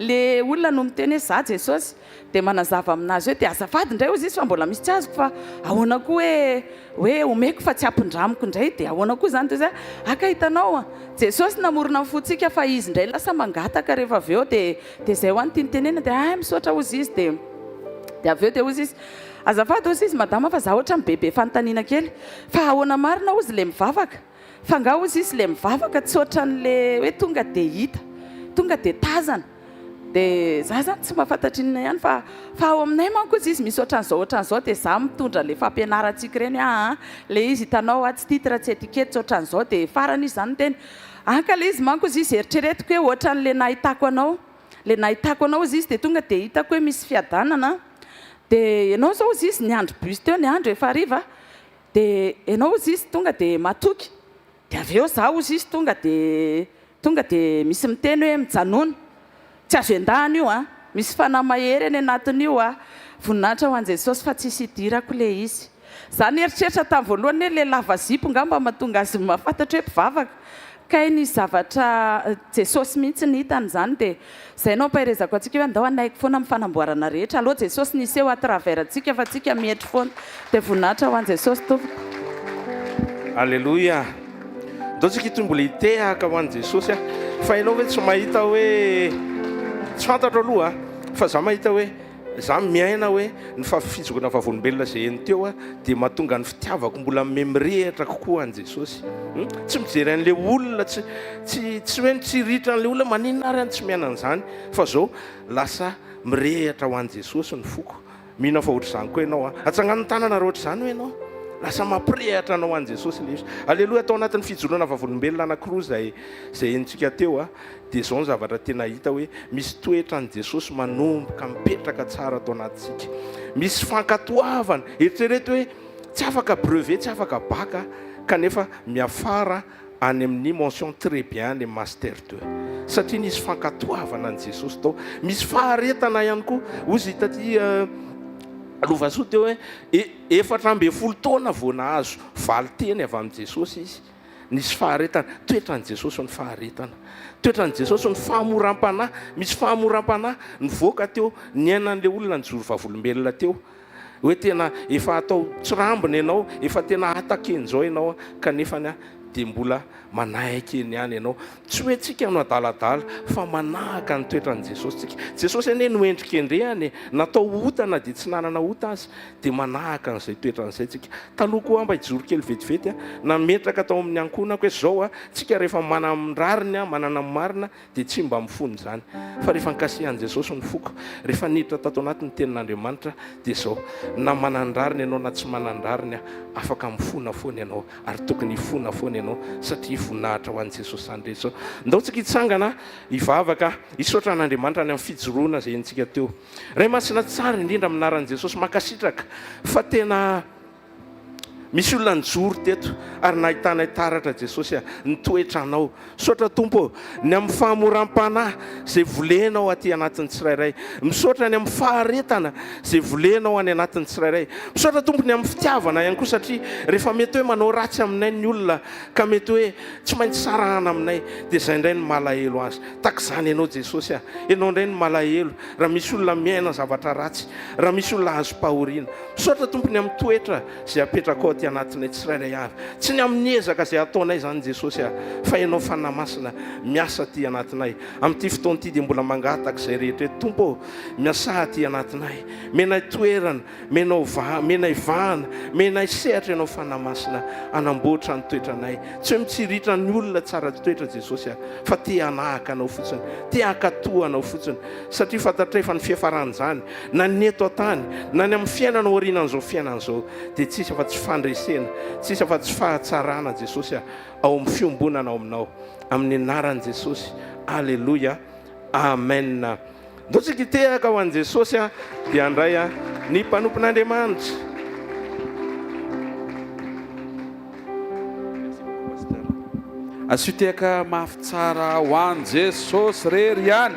le olona no miteny hoe za Jesosy dia manazava aminazy hoe dia azafady indray ozy izy fa mbola misy tsy azoko fa ahoana koa hoe omeko fa tsy ampindramiko indray dia ahoana koa zany izy aka hitanao Jesosy namorona ny fotsika fa izy indray lasa mangataka rehefa avy eo dia izay ho any tia nitenena dia misaotra ozy izy dia avy eo dia ozy izy azafady ozy izy madama fa za ohatra bebe fanontaniana kely fa ahoana marina ozy le mivavaka fa nga ozy izy le mivavaka tsy ohatran'le hoe tonga dia hita tonga dia tazana dia za zany tsy mahafantatra inona ihany fa ao aminay manko izy misy ohatran'izao dia za mitondra le fampianarantsika ireny le izy hitanao tsy titre tsy etikety tsy ohatran'izao dia farany izy zany teny anka le izy manko izy eritreretiko hoe ohatran'le nahitako anao izy izy dia tonga dia hitako hoe misy fiadanana dia ianao zao izy izy niandro bus teo ny andro efa hariva dia ianao izy izy tonga dia matoky dia avy eo za ozy izy tonga dia misy miteny hoe mijanona tsy azo endahana io misy fanahy mahery any anatin'io voninahitra ho an' Jesosy fa tsisy hidirako le izy za nieritreritra tamin'ny voalohany hoe le lava zipo ngamba mahatonga azy mahafantatra hoe mpivavaka kay ny zavatra Jesosy mihitsy ny hitany zany dia zay nao mpaherezako atsika hoe andao anaiko foana amin'ny fanamboarana rehetra aloha Jesosy nisy eo atravers atsika fa atsika mihetry foana dia voninahitra ho an' Jesosy tompoko
alleloia ndao tsika ito mbola hitehaka ho an' Jesosy fa ianao hoe tsy mahita hoe tsy fantatro aloha fa za mahita hoe za miaina hoe ny fifizokana vavolombelona izay eny teo dia mahatonga ny fitiavako mbola memorehatra kokoa an' Jesosy tsy mijery an'le olona tsy hoe nitsiritra an'le olona maninona ary any tsy miaina an'izany fa zao lasa mirehatra ho an' Jesosy ny foko mihina fa ohatra izany koa ianao atsangano ny tanana raha ohatra izany hoe ianao lasa mampirehatra anao an' Jesosy le izy alleloia atao anatin'ny fijorona vavolombelona anankiroa izay entsika teo dia zao ny zavatra tena hita hoe misy toetra an' Jesosy manomboka mipetraka tsara atao anatsika misy fankatoavana eritrereto hoe tsy afaka brevet tsy afaka baka kanefa miafara any amin'ny mention très bien le master 2 satria nisy fankatoavana an' Jesosy tao misy faharetana ihany koa ozy hitaty lovasoa teo hoe 4 ambin'ny 10 taona vao nahazo valiteny avy amin'i Jesosy izy nisy faharetana. Toetran' Jesosy ny faharetana, toetran' Jesosy ny fahamoram-panahy. Misy fahamoram-panahy nivoaka teo ny ainan'ilay olona ny joro vavolombelona teo, hoe tena efa atao tsirambina ianao, efa tena ataken'izao ianao, kanefany dia mbola manaiky eny ihany ianao. Tsy hoe tsika no adaladala fa manahaka ny toetran' Jesosy tsika. Jesosy anie no endrika endrehany, natao otana dia tsy nanana ota azy, dia manahaka n'izay toetran'izay tsika. Taloha koa mba hijoro kely vetivety na metraka atao amin'ny ankonako hoe zao tsika rehefa manamrariny manana marina dia tsy mba mifony izany, fa rehefa nikasihan'i Jesosy ny foko, rehefa niditra tato anatin'ny tenin'Andriamanitra dia zao, na manandrariny ianao na tsy manandrariny afaka mifona foana ianao, ary tokony hifona foana ianao satria voninahitra ho an'i Jesosy izany rehetra zao. Ndao tsika hitsangana hivavaka hisaotra an'Andriamanitra any amin'ny fijoroana izay entsika teo. Ray masina tsara indrindra aminaran'i Jesosy, mankasitraka fa tena misy olona nijoro teto ary nahitana taratra Jesosy nitoetranao. Misaotra Tompo ny amin'ny fahamoram-panahy izay volenao aty anatin'ny tsirairay, misaotra ny amin'ny faharetana izay volenao any anatin'ny tsirairay. Misaotra Tompo ny amin'ny fitiavana ihany koa, satria rehefa mety hoe manao ratsy aminay ny olona ka mety hoe tsy maintsy sarahana aminay, dia izay indray ny malahelo azy. Takizany ianao Jesosy, ianao indray ny malahelo raha misy olona miaina zavatra ratsy, raha misy olona azo pahoriana. Misaotra Tompo ny amin'ny toetra izay apetrakao aty anatinay tsirairay avy, tsy ny amin'ny ezaka izay ataonay zany Jesosy, fa ianao fanahy masina miasa aty anatinay. Amin'ity fotoana ity dia mbola mangataka izay rehetra. Tompo, miasa aty anatinay, menay toerana, menay vahana, menay sehatra ianao fanahy masina, anamboatra ny toetranay. Tsy hoe mitsiritra ny olona tsara toetra Jesosy, fa te hanahaka anao fotsiny, te hakatoa anao fotsiny, satria fantatray fa ny fiafaran'izany na ny eto an-tany na ny amin'ny fiainanao aorianan'izao fiainan'izao dia tsisy afa-tsy fandresena, tsisy afa-tsy fahatsarana Jesosy ao amin'ny fiombonana ao aminao, amin'ny anaran'i Jesosy. Alleluia, amen. Ndao tsika hitehaka ho an'i Jesosy dia andray ny mpanompon'Andriamanitra.
Asitehaka mafy tsara ho an'i Jesosy rery ihany.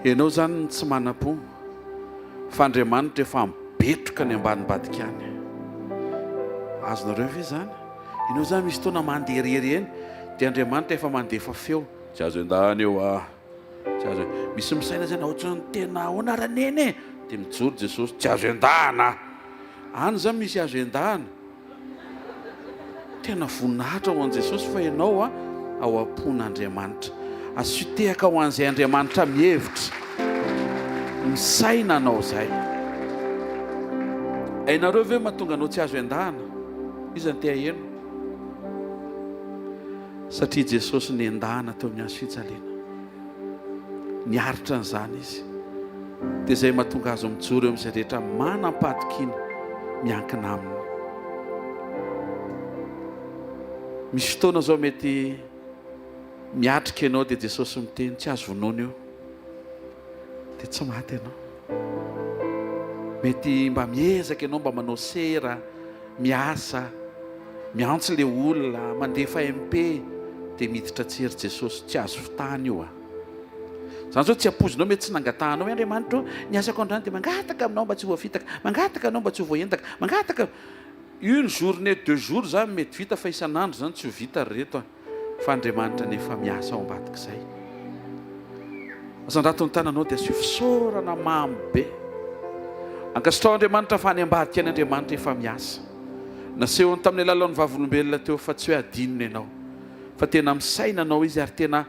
Ianao zany tsy manam-po fa Andriamanitra efa mibetroka ny ambanimbadika any. Azonareo ve zany? Ianao zany misy fotoana mandeha rery eny dia Andriamanitra efa mandefa feo, tsy azo endahana eo tsy azo. Misy misaina zany ohatrany tena honaraneny dia mijoro Jesosy, tsy azo endahana. Any zany misy azo endahana. Tena voninahitra ho an'i Jesosy fa ianao ao am-pon'Andriamanitra. Asitehaka ho an'izay Andriamanitra mihevitra, misaina anao zay. Ainareo ve mahatonga anao tsy azo endahana? Izy ny te aheno, satria Jesosy ny endahana tao amin'ny hazo fijaliana, niaritra n'izany izy, dia izay mahatonga azo mijoro eo amin'izay rehetra manam-pahatokina miankina aminy. Misy fotoana zao mety miatrika ianao dia Jesosy miteny tsy azo vonoana io, dia tsy maty ianao. Mety mba miezaka ianao mba manao sera, miasa, miantso ilay olona, mandefa MP, dia miditra tsery Jesosy, tsy azo fitahana io Zany zao tsy apozinao mety tsy nangatahanao hoe Andriamanitra ny asako androany dia mangataka aminao mba tsy voafitaka, mangataka anao mba tsy voaentaka, mangataka. Une journée, 2 jours zany mety vita, fa isan'andro zany tsy ho vita reto. Fa Andriamanitra nefa miasa ao ambadika izay. Azandrato ny tananao dia asio fisaorana mamy be. Ankasitrao Andriamanitra fa any ambadika any Andriamanitra efa miasa. Nasehony tamin'ny alalan'ny vavolombelona teo fa tsy hoe adinona ianao, fa tena misaina anao izy ary tena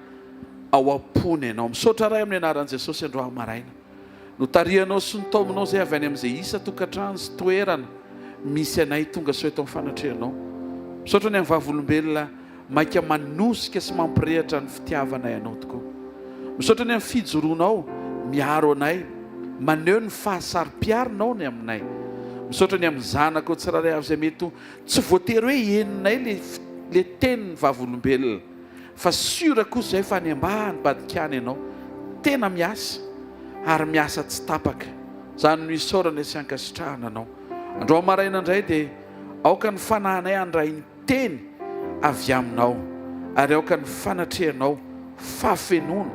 ao am-pony ianao. Misaotra ray amin'ny anaran'i Jesosy androany maraina. Notarianao sy nitaominao izay avy any amin'izay isa tokantrano sy toerana misy anay tonga sao eto amin'ny fanatrehanao. Misaotra ny amin'ny vavolombelona maika manosika sy mampirehatra ny fitiavanay anao tokoa. Misaotra ny amin'ny fijoroanao miaro anay, maneho ny fahasari-piarinao ny aminay. Misaotra ny amin'ny zanako tsiraray avy izay mety tsy voatery hoe eninay le tenin'ny vavolombelona, fa sura kosa izay fa any ambany badikany ianao tena miasa ary miasa tsy tapaka. Zany no isaorana sy ankasitrahana anao. Androany maraina indray dia aoka ny fanahinay andray ny teny avy aminao, ary aoka ny fanatrehanao fahafenona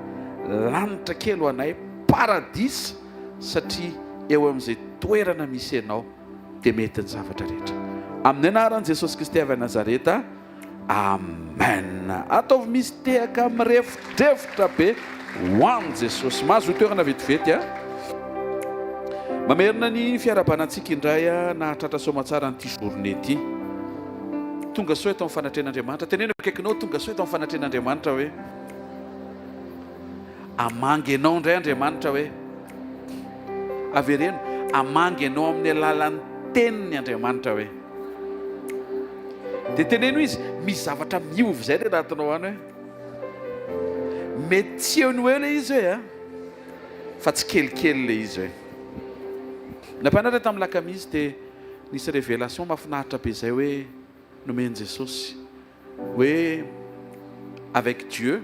lanitra kely ho anay, paradisa, satria eo amin'izay toerana misy ianao dia mety ny zavatra rehetra.
amin'ny anaran'i Jesosy Kristy avy a Nazareta, amen. Ataovy misy tehaka mirefitrefitra be ho an'i Jesosy. Mahazo toerana vetivety a. Mamerina ny fiarabanantsika indray a nahatratra somatsara n'ity journée ity. Tonga soa eto amin'ny fanatren'Andriamanitra. Teneno akaikinao tonga soa eto amin'ny fanatren'Andriamanitra hoe amangy anao indray Andriamanitra hoe avereno amangy anao amin'ny alalan'ny teniny Andriamanitra hoe. Dia teneno izy misy zavatra miovy izay le anatinao any hoe mety tsy eo ny hoe le izy hoe a fa tsy kelikely le izy hoe. Nampianatra tamin'ny lakamisy dia nisy révélation mahafinaritra be izay hoe nomeny Jesosy hoe avec Dieu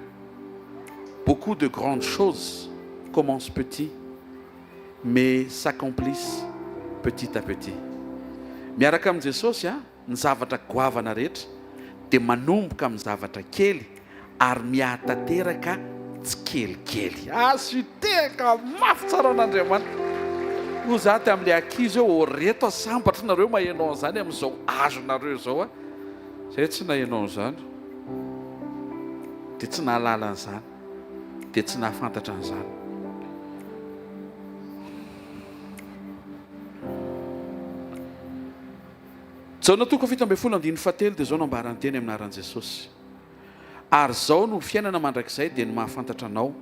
beaucoup de grandes choses commencent petit mais s'accomplissent petit à petit. Miaraka amin'ny Jesosy a ny zavatra goavana rehetra dia manomboka amin'ny zavatra kely ary miatateraka tsy kelikely. Asitehaka mafy tsara an'Andriamanitra. Ho zaty amin'ilay ankizy hoe reto sambatra nareo mahainao an'izany amin'izao azonareo izao a. Zay tsy nahainao an'izany dia tsy nahalala an'izany dia tsy nahafantatra an'izany. Zao natoko 7:17 dia zao no ambarany teny amin'ny anaran'i Jesosy. Ary zao no fiainana mandrakizay dia ny mahafantatra anao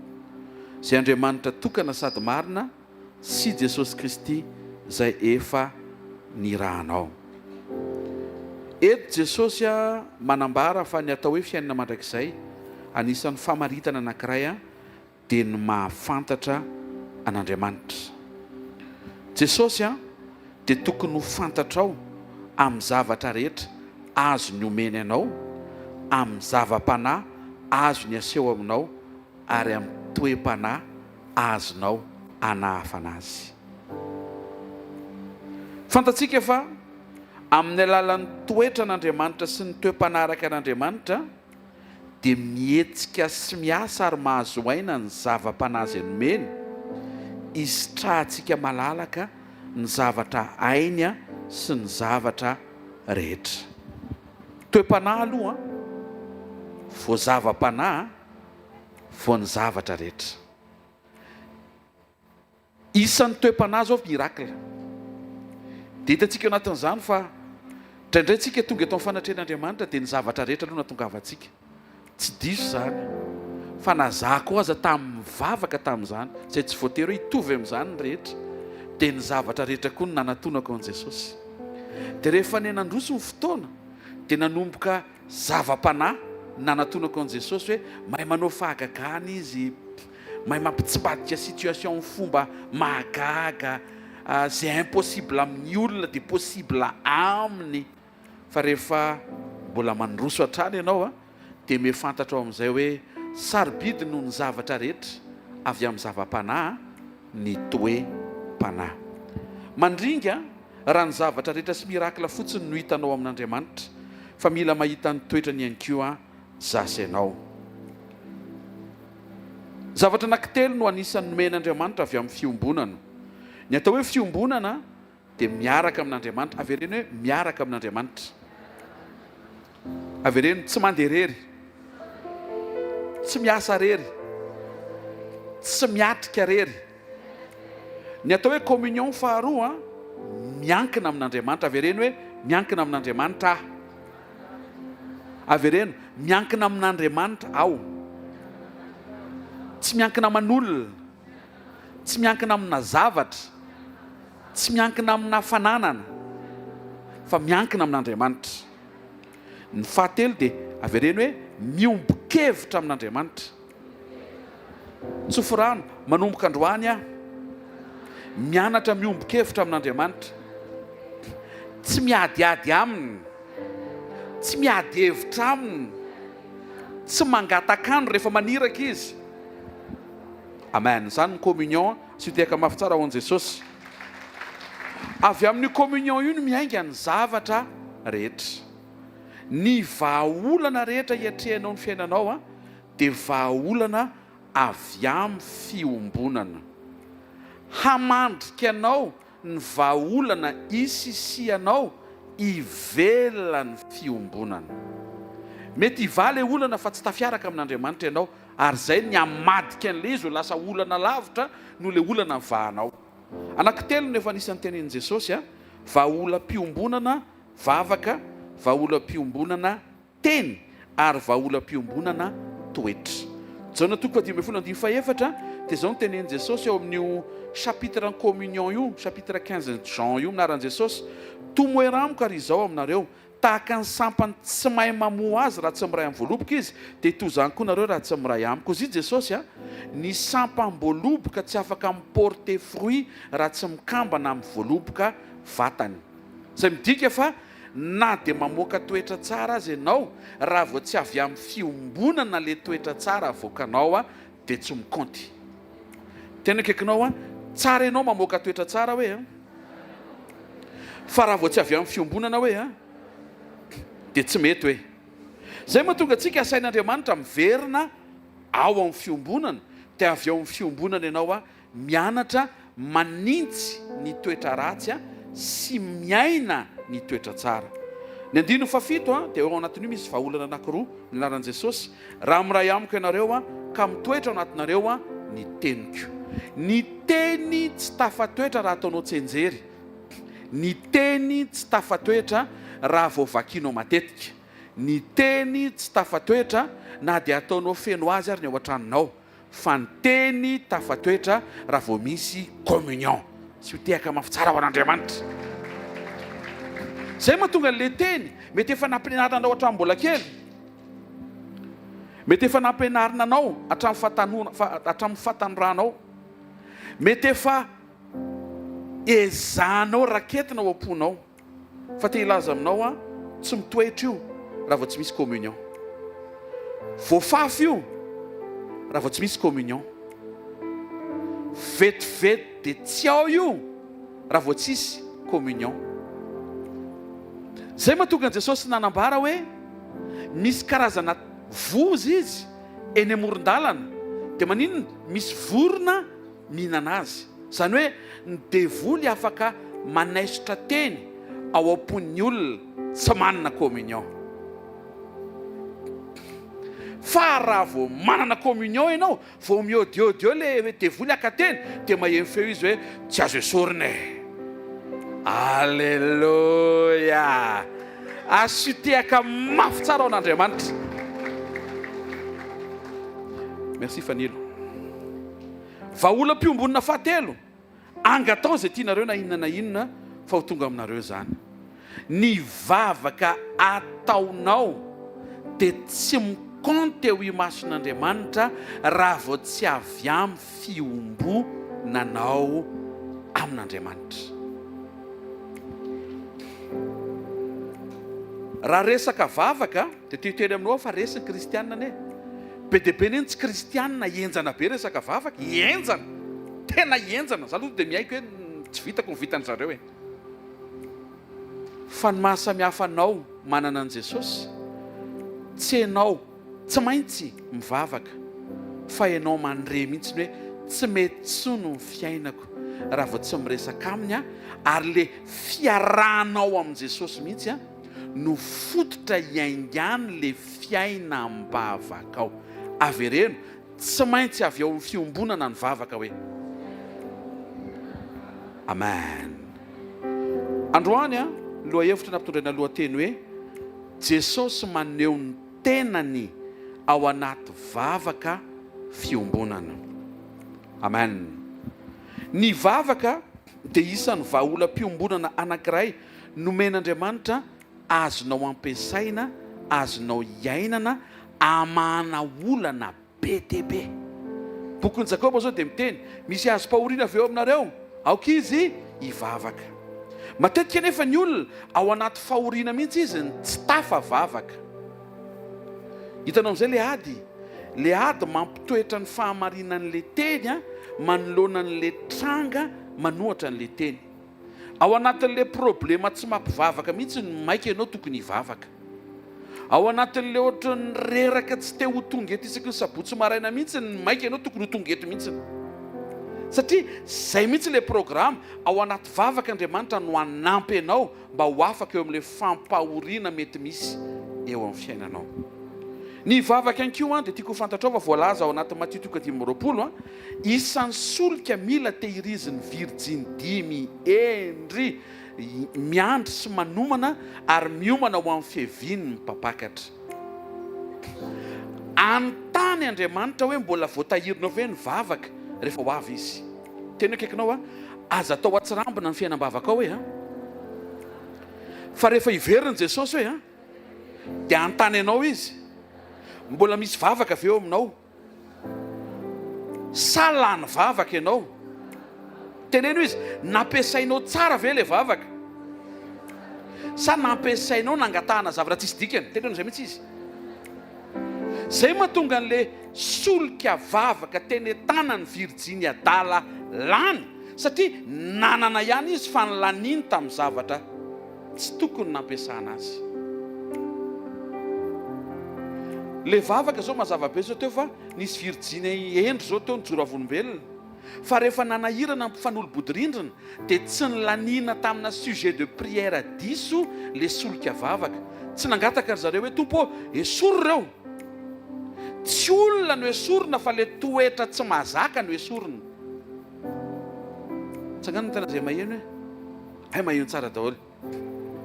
izay Andriamanitra tokana sady marina sy Jesosy Kristy izay efa nirahanao. Eto Jesosy a manambara fa ny atao hoe fiainana mandrakizay anisan'ny famaritana anankiray a dia ny mahafantatra an'Andriamanitra. Jesosy a dia tokony ho fantatrao amin'ny zavatra rehetra azo ny omeny anao, amin'ny zava-panahy azo ny aseho aminao ary amin'ny toe-panahy azonao anahafana azy. Fantatsika fa amin'ny alalan'ny toetra an'Andriamanitra sy ny toe-panaraka an'Andriamanitra dia mihetsika sy miasa ary mahazo aina ny zava-panazy nomeny isitrahantsika malalaka ny zavatra ainy sy ny zavatra rehetra. Toe-panahy aloha vao zava-panahy vao ny zavatra rehetra. Isan'ny toe-panahy zao miracle. Dia hitantsika anatin'izany fa indraindray tonga eto amin'ny fanatren'Andriamanitra dia ny zavatra rehetra aloha natongavantsika. Tsy diso izany fa nazako aza tamin'ny vavaka tamin'izany izay tsy voatery hoe hitovy amin'izany ny rehetra dia ny zavatra rehetra koa ny nanatonako an'i Jesosy. Dia rehefa ny nandroso ny fotoana dia nanomboka zava-panahy nanatonako an'i Jesosy hoe mahay manao fahagagana izy, mahay mampitsipadika situation amin'ny fomba mahagaga, zay impossible amin'ny olona dia possible aminy. Fa rehefa mbola mandroso hatrany ianao dia mefantatra ao amin'izay hoe sarobidy noho ny zavatra rehetra avy amin'ny zava-panahy ny toe-panahy. Mandringa raha ny zavatra rehetra sy mirakla fotsiny no hitanao amin'Andriamanitra fa mila mahita ny toetrany ihany koa zasy ianao. Zavatra anankitelo no anisan'ny nomen'Andriamanitra avy amin'ny fiombonana. Ny atao hoe fiombonana dia miaraka amin'Andriamanitra. Avereno hoe miaraka amin'Andriamanitra. Avereno tsy mandeha rery, tsy miasa rery, tsy miatrika rery. Ny atao hoe communion faharoa miankina amin'Andriamanitra. Avereno hoe miankina amin'Andriamanitra. Avereno miankina amin'Andriamanitra aho. Tsy miankina aman'olona, tsy miankina amina zavatra, tsy miankina amina fananana, fa miankina amin'Andriamanitra. Ny fahatelo dia avereno hoe miombon-kevitra amin'Andriamanitra. Tsofirano manomboka androany aho mianatra miombon-kevitra amin'Andriamanitra. Tsy miadiady aminy, tsy miady hevitra aminy, tsy mangatakandro rehefa maniraka izy. Amen. Izany ny communion sy tehaka mafy tsara ho an'i Jesosy. Avy amin'ny communion io no miainga ny zavatra rehetra. Ny vahaolana rehetra hiatrehanao ny fiainanao dia vahaolana avy amin'ny fiombonana. Hamandrika anao ny vahaolana isisianao ivelany fiombonana. Mety hivaly olana fa tsy tafiaraka amin'Andriamanitra ianao, ary zay ny amadika an'le izy ho lasa olana lavitra no le olana mivahanao. Anankitelo no efa anisan'ny tenenin Jesosy vaolam-piombonana vavaka, vaolam-piombonana teny, ary vaolam-piombonana toetra. Jaona toko 10:14 dia zao no tenenin Jesosy eo amin'io chapitre communion io, chapitre 15 Jean io, minaran'i Jesosy: tomoeramiko ary izao aminareo, tahaka ny sampany tsy mahay mamoa azy raha tsy miray amin'ny voaloboka izy, dia toy izany koa nareo raha tsy miray amiko. Izy Jesosy ny sampam-boaloboka tsy afaka miporte fruit raha tsy mikambana amin'ny voaloboka vatany. Izay midika fa na dia mamoaka toetra tsara azy ianao, raha vao tsy avy amin'ny fiombonana le toetra tsara avoakanao dia tsy mikonty. Tena kekinao tsara ianao mamoaka toetra tsara hoe fa raha vao tsy avy amin'ny fiombonana hoe dia tsy mety hoe. Zay mahatonga antsika asain'Andriamanitra miverina ao amin'ny fiombonana, dia avy ao amin'ny fiombonana ianao mianatra manintsy ny toetra ratsy sy miaina ny toetra tsara. Ny 17 dia eo anatin'io misy vahaolana anankiroa minaran'i Jesosy: raha miray amiko ianareo ka mitoetra ao anatinareo ny teniko. Ny teny tsy tafatoetra raha ataonao tsenjery. Ny teny tsy tafatoetra raha vao vakianao matetika. Ny teny tsy tafatoetra na dia ataonao feno azy ary ny ao an-tranonao, fa ny teny tafatoetra raha vao misy communion. Sy ho tehaka mafy tsara ho an'Andriamanitra. Zay mahatonga an'le teny mety efa nampianaranao hatramin'ny mbola kely, mety efa nampianarina anao hatramin'ny fatanranao, mety efa ezanao raketina ao am-ponao, fa te hilaza aminao tsy mitoetra io raha vao tsy misy communion. Voafafy io raha vao tsy misy communion. Vetivety dia tsy ao io raha vao tsisy communion. Zay mahatonga an'i Jesosy nanambara hoe misy karazana vozy izy eny amoron-dalana, dia maninona? Misy vorona mihinana azy. Zany hoe ny devoly afaka manaisitra teny ao am-pon'ny olona tsy manana communion. Fa raha vao manana communion ianao, vao miodiodio le devoly aka-teny, dia maheno feo izy hoe tsy azo esorina. Alleluia! Asitehaka mafy tsara ao an'Andriamanitra. Merci Fanilo. Vaolam-piombonana fahatelo, angatao izay tianareo na inona fa ho tonga aminareo zany. Ny vavaka ataonao dia tsy mikonty eo imason'Andriamanitra raha vao tsy avy amin'ny fiombonanao amin'Andriamanitra. Raha resaka vavaka dia titely aminao fa resaka kristianina ne. Be dia be neny tsy kristianina enjana be resaka vavaka, enjana, tena enjana. Za aloha dia mihaiko hoe tsy vitako ny vitan'ny zareo e. Fa ny mahasamihafa anao manana an'i Jesosy, tsy ianao tsy maintsy mivavaka, fa ianao mandre mihitsy hoe tsy mety tsono ny fiainako raha vao tsy miresaka aminy, ary le fiarahanao amin'i Jesosy mihitsy no fototra iaingany le fiaina am-bavaka ao. Avereno, tsy maintsy avy ao amin'ny fiombonana ny vavaka hoe. Amen. Androany loha hevitra nampitondraina lohateny hoe Jesosy maneho ny tenany ao anaty vavaka fiombonana. Amen. Ny vavaka dia isan'ny vaolam-piombonana anankiray nomen'Andriamanitra azonao ampiasaina, azonao iainana amana olana be dia be. Bokin'i Jakoba zao dia miteny misy azo mpahoriana avy eo aminareo, aoka izy hivavaka. Matetika nefa ny olona ao anaty fahoriana mihitsy izy ny tsy tafavavaka. Hitanao amin'izay le ady mampitoetra ny fahamarinan'le teny manoloana n'le tranga manohatra n'le teny. Ao anatin'le problema tsy mampivavaka mihitsy ny maika ianao tokony hivavaka. Ao anatin'le ohatra ny reraka tsy te ho tonga eto isaky ny sabotsy maraina mihitsy ny maika ianao tokony ho tonga eto mihitsy. satria zay mihitsy le programa ao anaty vavaka Andriamanitra no anampy anao mba ho afaka eo amin'ilay fampahoriana mety misy eo amin'ny fiainanao. Ny vavaka ihany koa dia tiako fantatrao fa voalaza ao anaty Matthieu 5:20 isan'ny solika mila tehiriziny virjiny 5 endry miandry sy manomana ary miomana ho amin'ny fiheviany mipapakatra. Antany Andriamanitra hoe mbola voatahirinao ve ny vavaka rehefa ho avy izy. Tena akaikinao aza atao atsirambina ny fiainam-bavaka hoe fa rehefa iveriny Jesosy hoe dia antany anao izy mbola misy vavaka avy eo aminao, sa lany vavaka ianao. Teneno izy nampiasainao tsara ve le vavaka sa nampiasainao nangatahana zavatra tsisy dikany. Teneno zay mihitsy izy. Zay mahatonga an'le solika vavaka teny tanany virjiny adala lany satria nanana ihany izy fa nylaniny tamin'ny zavatra tsy tokony nampiasana azy. Le vavaka zao mazava-be zao teo fa nisy virjiny endry zao teo nijoro avolombelona, fa rehefa nanahirana mpifanolo-bodorindrina dia tsy nylanina tamina sujet de prière diso le solika vavaka. Tsy nangataka ry zareo hoe tompo esory reo. Tsy olona no esorina fa le toetra tsy mazaka no esorina. Tsangana tena zay maheno hoe ay maheno tsara daholo.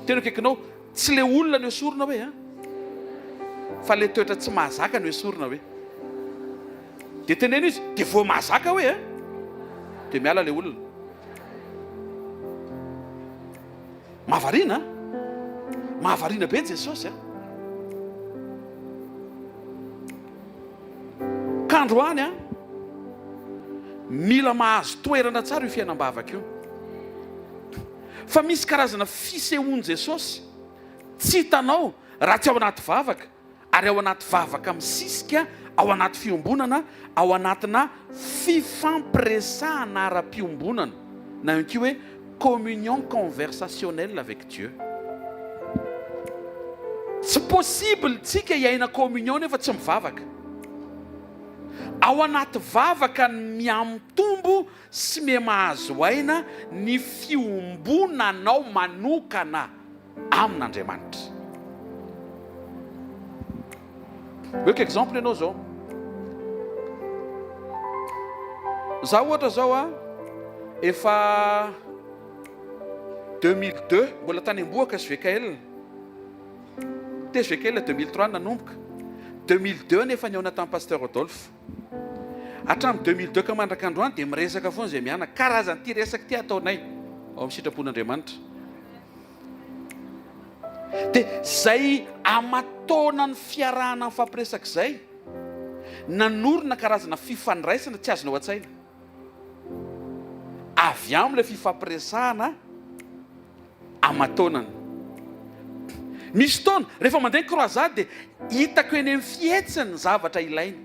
Tena akaikinao tsy le olona no esorina hoe fa le toetra tsy mazaka no esorina hoe. Dia teneno izy dia vao mazaka hoe dia miala le olona. Mahavariana be Jesosy kandroany mila mahazo toerana tsara io fiainam-bavaka io. Fa misy karazana fisehoany Jesosy tsy hitanao raha tsy ao anaty vavaka, ary ao anaty vavaka misisika, ao anaty fiombonana, ao anatina fifampiresahana ara-piombonana, na ihany koa hoe communion conversationnelle avec Dieu. Tsy possible tsika hiaina communion nefa tsy mivavaka. Ao anaty vavaka ny miamitombo sy miamahazo aina ny fiombonanao manokana amin'Andriamanitra. Hoe exemple ianao zao, za ohatra zao efa 2002 mbola tany amboaka hvkl, te hvkl 2003 nanomboka, 2002 nefa niaona tamin'ny pasteur Rodolphe. Hatramin'ny 2002 ka mandrak'androany dia miresaka foana zay miana karazany ty resaka ty ataonay ao amin'ny sitrapon'Andriamanitra. Dia zay amatona ny fiarahana ny fampiresaka izay nanorina karazana fifandraisana tsy azonao an-tsaina avy amin'ilay fifampiresahana amatonana. Misy taona rehefa mandeha croisade dia hitako eny amin'ny fihetsiny ny zavatra ilaina,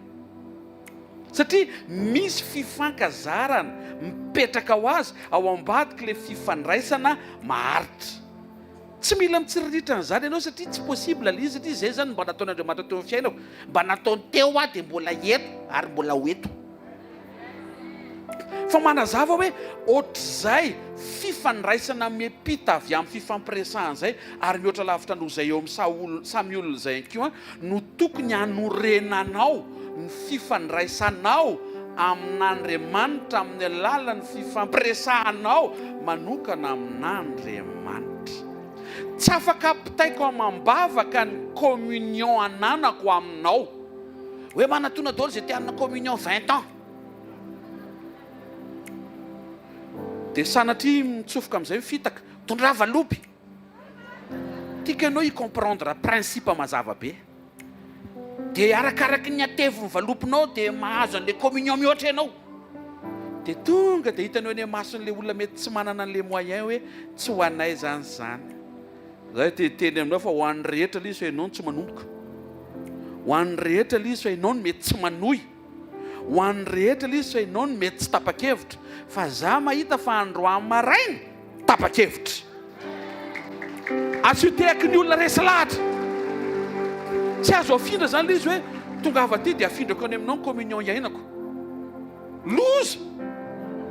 satria misy fifankazarana mipetraka ho azy ao ambadika ilay fifandraisana maharitra. Tsy mila mitsiriritrana izany ianao satria tsy possible le izy, satria izay zany mba nataon'Andriamanitra teo amin'ny fiainako, mba nataony teo dia mbola eto ary mbola hoeto. Fa manazava hoe ohatr'izay fifandraisana miampita avy amin'ny fifampiresahana izay ary mihoatra lavitra noho izay eo amin'ny samy olona izay koa no tokony hanorenanao ny fifandraisanao amin'Andriamanitra amin'ny alalan'ny fifampiresahanao manokana amin'Andriamanitra. Tsy afaka apitaiko amam-bavaka ny communion ananako aminao hoe manatona daholo zay tianina communion 20 ans. Dia sanatria mitsofoka amin'izay mifitaka tondra valopy tiaka ianao hicomprendre principe mazava be, dia arakaraky ny ateviny valopinao dia mahazo an'ilay communion mihoatra ianao. Dia tonga dia hitanao eny mason'ilay olona mety tsy manana an'ilay moyen hoe tsy ho anay zany zany. Zay teny aminao fa ho an'ny rehetra ilay izy fa ianao no tsy manomboka, ho an'ny rehetra ilay izy fa ianao no mety tsy manohy, ho an'ny rehetra ilay izy fa ianao no mety tsy tapa-kevitra, fa za mahita fa androany maraina tapa-kevitra. Asotehako ny olona resy lahatra. Tsy azo afindra zany ilay izy hoe tonga avaty dia afindrako any aminao ny communion iainako. Loza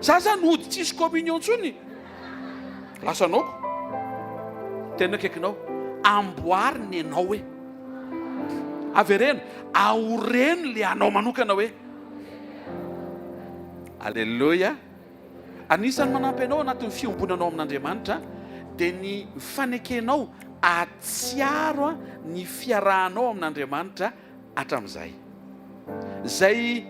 za zany ody tsisy communion ntsony lasanaoko tena akaikinao amboariny ianao hoe avereno aoreno le anao manokana hoe alleloia. Anisan'ny manampy anao anatin'ny fiombonanao amin'Andriamanitra dia ny fanekenao atsiaro ny fiarahanao amin'Andriamanitra hatramin'izay zay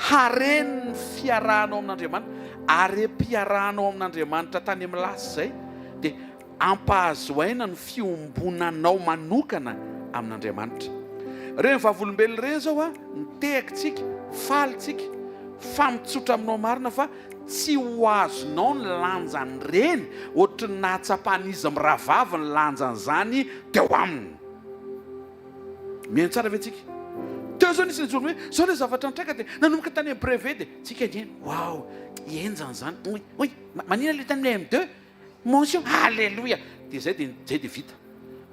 hareny fiarahanao amin'Andriamanitra ary mpiarahanao amin'Andriamanitra tany amin'ny lasy zay dia ampahazoaina ny fiombonanao manokana amin'Andriamanitra. Reny vavolombelona reny zao nitehakitsika falitsika fa mitsotra aminao marina fa tsy ho azonao ny lanjany reny ohatry ny nahatsapahanizy miravavy ny lanjan'izany teo aminy. Mihaino tsara ve tsika? Teo zao nisy nyjoro hoe zao le zavatra nitraika dia nanomboka tany amin'ny brevet dia tsika nieny wow enjany zany oy manina le tany M2 mention alléluia dia zay dia vita.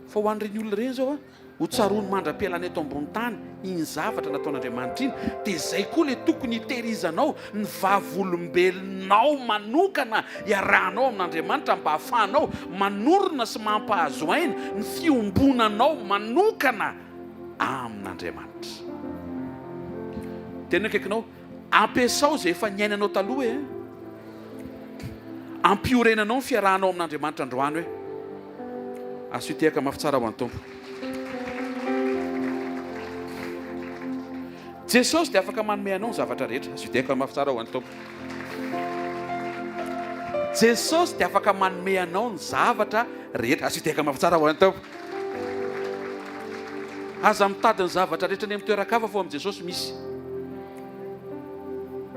Fa ho an'ireny olona reny zao ho tsarony mandra-pialana eto ambony tany iny zavatra nataon'Andriamanitra iny dia zay koa le tokony hitehirizanao ny vavolombelonao manokana iarahanao amin'Andriamanitra mba hahafahanao manorona sy mampahazo aina ny fiombonanao manokana amin'Andriamanitra. Tena akaikinao ampiasao zay efa niainanao taloha ampiorenanao ny fiarahanao amin'Andriamanitra androany hoe azo hitehaka mafy tsara ho an'ny Tompo. Jesosy dia afaka manome anao ny zavatra rehetra. Azo hitehaka mafy tsara ho an'ny Tompo. Jesosy dia afaka manome anao ny zavatra rehetra. Azo hitehaka mafy tsara ho an'ny Tompo. Aza mitady ny zavatra rehetra ny amin'ny toeran-kafa fô amin'i Jesosy misy.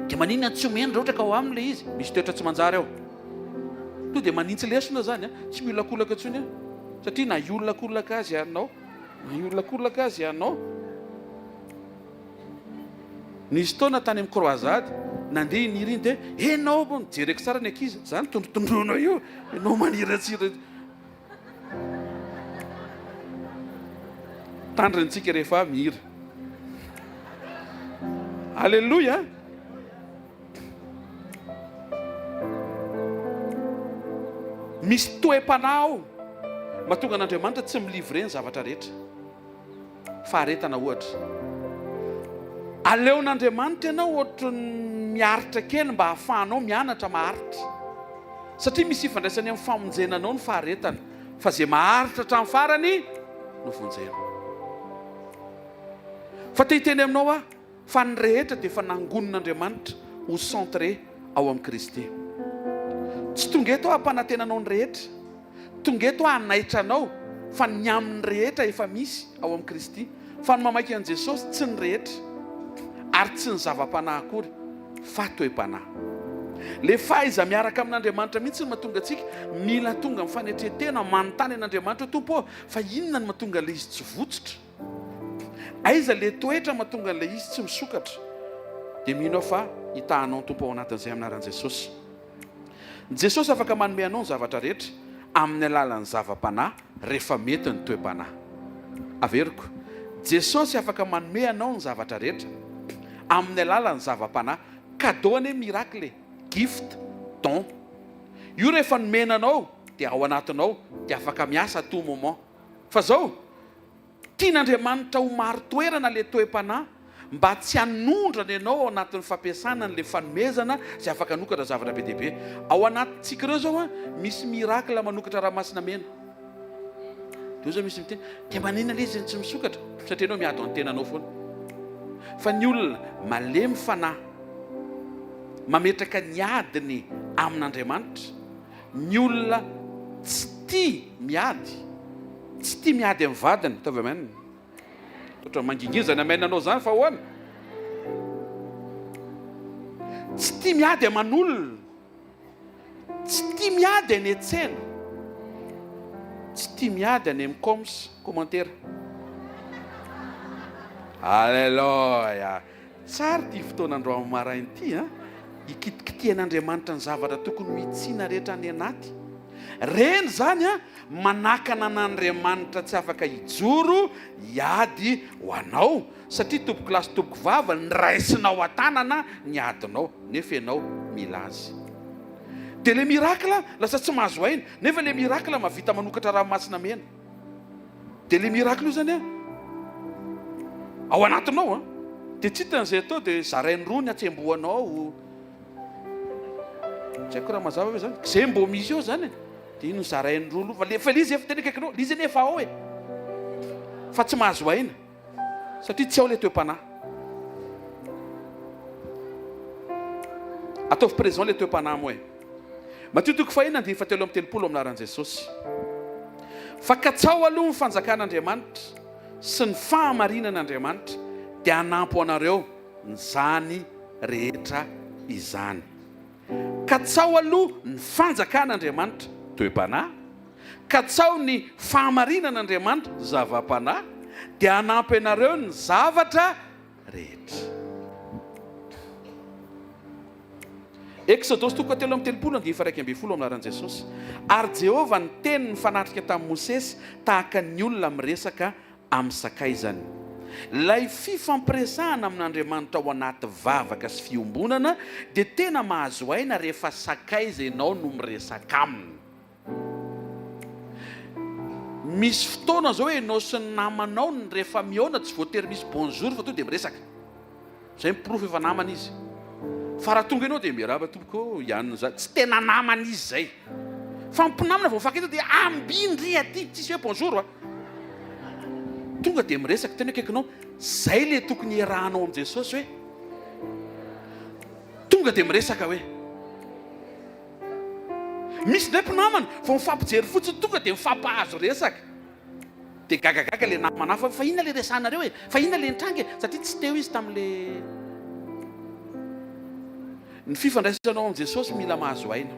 Dia maninona tsy omena raha ohatra ka ao aminy le izy misy toetra tsy manjary ao. To dia manintsy lesona zany tsy miolakolaka intsony satria na iolakolaka azy ianao na iolakolaka azy ianao. Nisy taona tany amin'ny croisade nandeha iniry iny dia enao mijereko tsara ny ankizy zany tondrotondronao io enao maniratsira tandrintsika rehefa mihira. Alleluia. Misy toe-panao mahatonga an'Andriamanitra tsy milivre ny zavatra rehetra fa aretana ohatra aleon'Andriamanitra ianao ohatra miaritra kely mba hahafahanao mianatra maharitra satria misy ifandraisany amin'ny famonjenanao ny faharetana fa zay maharitra hatramin'ny farany no vonjena. Fa te-hiteny aminao fa ny rehetra dia efa nangonon'Andriamanitra ho centré ao amin'ny Kristy. Tsy tonga eto hampanantenanao ny rehetra, tonga eto hanaitra anao fa ny amin'ny rehetra efa misy ao amin'ny Kristy. Fa ny mamaky an'i Jesosy tsy ny rehetra ary tsy ny zava-panahy akory fa toe-panahy. Le fahaiza miaraka amin'Andriamanitra mihitsy ny mahatonga antsika mila tonga amin'ny fanetretena manontany an'Andriamanitra Tompo fa inona ny mahatonga le izy tsy votsotra, aiza le toetra mahatonga le izy tsy misokatra. Dia mino fa hitahanao ny Tompo ao anatin'izay aminaran'i Jesosy. Jesosy afaka manome anao ny zavatra rehetra amin'ny alalan'ny zava-panahy rehefa mety ny toe-panahy. Averiko, Jesosy afaka manome anao ny zavatra rehetra amin'ny alalan'ny zava-panahy cadeau ane miracle gift don. Io rehefa nomenanao dia ao anatinao dia afaka miasa tout moment. Fa zao tian'Andriamanitra ho maro toerana le toe-panahy mba tsy hanondrana ianao ao anatin'ny fampiasana n'le fanomezana sy afaka hanokatra zavatra be dehibe. Ao anatintsika ireo zao misy miracle manokatra ranomasina mena. Deo zao misy miteny dia maninona le izy tsy misokatra satria ianao miady ny tenanao foana. Fa ny olona malemy fanahy mametraka ny adiny amin'Andriamanitra, ny olona tsy tia miady, tsy tia miady amin'ny vadiny. Tavy amena otra mangingizana amenanao zany fa hoana tsy tia miady aman'olona, tsy tia miady any an-tsena, tsy tia miady any amin'ny commentaire. Alleluia. Tsara ty fotoanandro amin'ny maraina ity ikitikitian'Andriamanitra ny zavatra tokony mitsina rehetra any anaty reny zany a manakana an'Andriamanitra tsy afaka hijoro hiady ho anao satria tompoko lasy tompoko vava nyraisinao an-tanana ny adinao nefa ianao mila azy. Dia le mirakla lasa tsy mahazo aina nefa le mirakla mavita manokatra ranomasina mena. Dia le mirakla io zany a ao anatinao a dia tsy hitan'izay atao dia zarainy roa ny atsembohanao tsy haiko raha mazava hoe zany zay mbo misy eo zany dia ino zarainy roa fa le izy efa tena kaikinao le izy eny efa ao fa tsy mahazo aina satria tsy ao le toepanahy. ataovy présent le toepanahy mo Matio toko fahina andiny fatelo amby telopolo aminaran'i Jesosy. Fa katsao aloha ny fanjakan'Andriamanitra sy ny fahamarinan'Andriamanitra dia hanampo anareo nyzany rehetra izany. Katsao aloha ny fanjakan'Andriamanitra toe-panahy, katsao ny fahamarinan'Andriamanitra zava-panahy dia hanampy anareo ny zavatra rehetra. Exodus toko telo amby telopolo andiny faraiky amby folo aminaran'i Jesosy. Ary Jehova ny teniny fanatrika tamin'i Mosesy tahaka ny olona miresaka amin'ny sakaizany. Ilay fifampiresahana amin'Andriamanitra ao anaty vavaka sy fiombonana dia tena mahazo aina rehefa sakaiza ianao no miresaka aminy. Misy fotoana zao hoe ianao sy ny namanao ny rehefa mihaona tsy voatery misy bonjour fa to dia miresaka. Zay miprofo efa namana izy. Fa raha tonga ianao dia miarahaba tompoko ihany za tsy tena namana izy zay. Fa mpinamana vao fakita dia ambindry aty tsisy hoe bonjour a. Tonga dia miresaka tena akaikinao zay le tokony iarahanao amin'i Jesosy hoe tonga dia miresaka hoe misy ndray mpinamana vao mifampijery fotsiny tonga dia mifampahazo resaka dia gagagaga le namana hafa fa inona le resahanareo fa inona le nitrangy satria tsy teo izy tamin'le ny fifandraisanao amin'i Jesosy mila mahazo aina.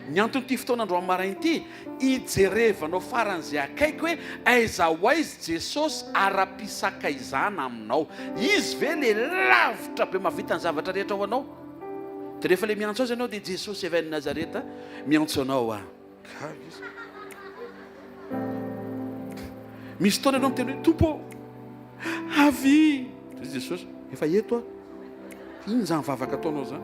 Ny antony ty fotoanandroany marainy ity hijerevanao faran'izay akaiky hoe aiza ho aiza Jesosy ara-pisakaizana aminao. Izy ve le lavitra be mavita ny zavatra rehetra ho anao. Dia rehefa le miantso azy ianao dia Jesosy avy any Nazareta miantso anao misy fotoana ianao miteny hoe tompo avy Jesosy efa eto iny zany vavaka ataonao zany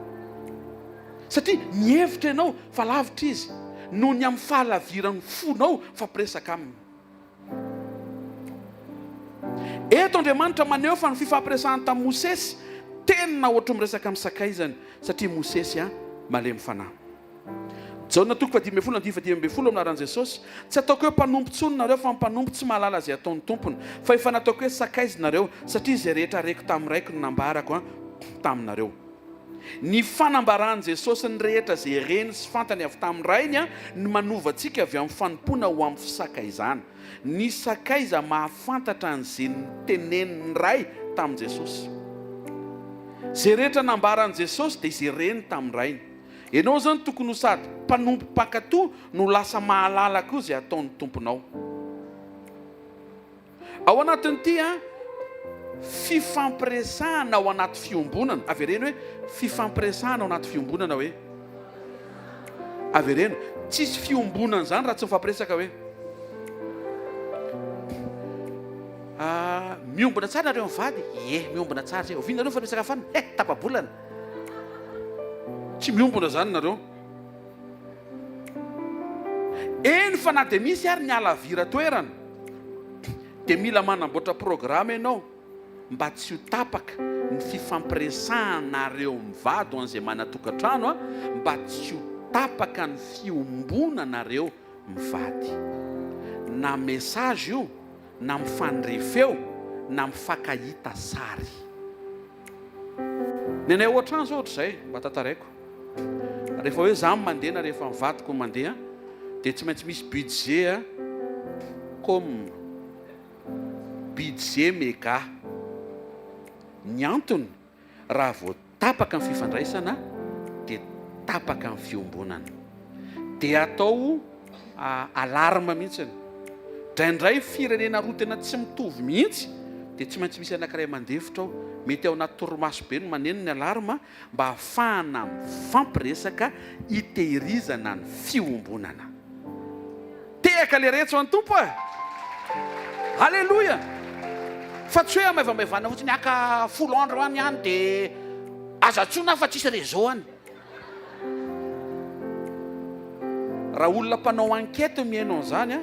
satria mihevitra ianao fa lavitra izy noho ny amin'ny fahalavirany fonao fampiresaka aminy. Eto Andriamanitra maneho fa ny fifampiresahany tamin'i Mosesy tena ohatry miresaka amin'ny sakaizany satria Mosesy malemy fanahy. Jaona toko fadimy ambin'ny folo andiny fadimy ambin'ny folo aminaran'i Jesosy. Tsy ataoko hoe mpanompo tsony nareo fa mpanompo tsy mahalala izay ataon'ny tompony fa efa nataoko hoe sakaizy nareo satria izay rehetra reko tamin'ny raiko no nambarako taminareo. Ny fanambarany Jesosy ny rehetra izay reny sy fantany avy tamin'ny rainy no manova antsika avy amin'ny fanompona ho amin'ny fisakaizana. Ny sakaiza mahafantatra an'izay niteneniny ray tamin'i Jesosy. Izay rehetra nambarany Jesosy dia izay reny tamin'ny rainy. Ianao zany tokony ho sady mpanompo mpankatoa no lasa mahalala koa izay ataon'ny tomponao. Ao anatin'ity fifampiresahana ao anaty fiombonana. Avereno hoe fifampiresahana ao anaty fiombonana hoe avereno tsisy fiombonana zany raha tsy mifampiresaka hoe miombona tsara nareo mivady miombona tsara zay oviana nareo fampiresaka fana tapabolana tsy miombona zany nareo. Eny fa na dia misy ary ny alavira toerana dia mila manamboatra programa ianao mba tsy ho tapaka ny fifampiresahanareo mivady ho an'izay manatokantrano mba tsy ho tapaka ny fiombonanareo mivady. Na mesazy io na mifandrefeo na mifakahita sary. Nenay ohatrany zao ohatra izay mba tantaraiko. Rehefa hoe zaho mandeha na rehefa mivadiko mandeha dia tsy maintsy misy budget comme budget méga. Ny antony raha vao tapaka ny fifandraisana dia tapaka ny fiombonana. Dia atao alarma mihitsy. Draindray firenena roa tena tsy mitovy mihitsy dia tsy maintsy misy anankiray mandefitra ao. Mety ao anaty torimaso be no maneno ny alarma mba ahafahana mifampiresaka hitehirizana ny fiombonana. miaraka le retso any tompo e. Halleloja. Fa tsy hoe maivamaivana fotsiny aka 10 andro any any dia azatsona fa tsisy réseau any. Raha olona mpanao enquête mihainao an'izany a,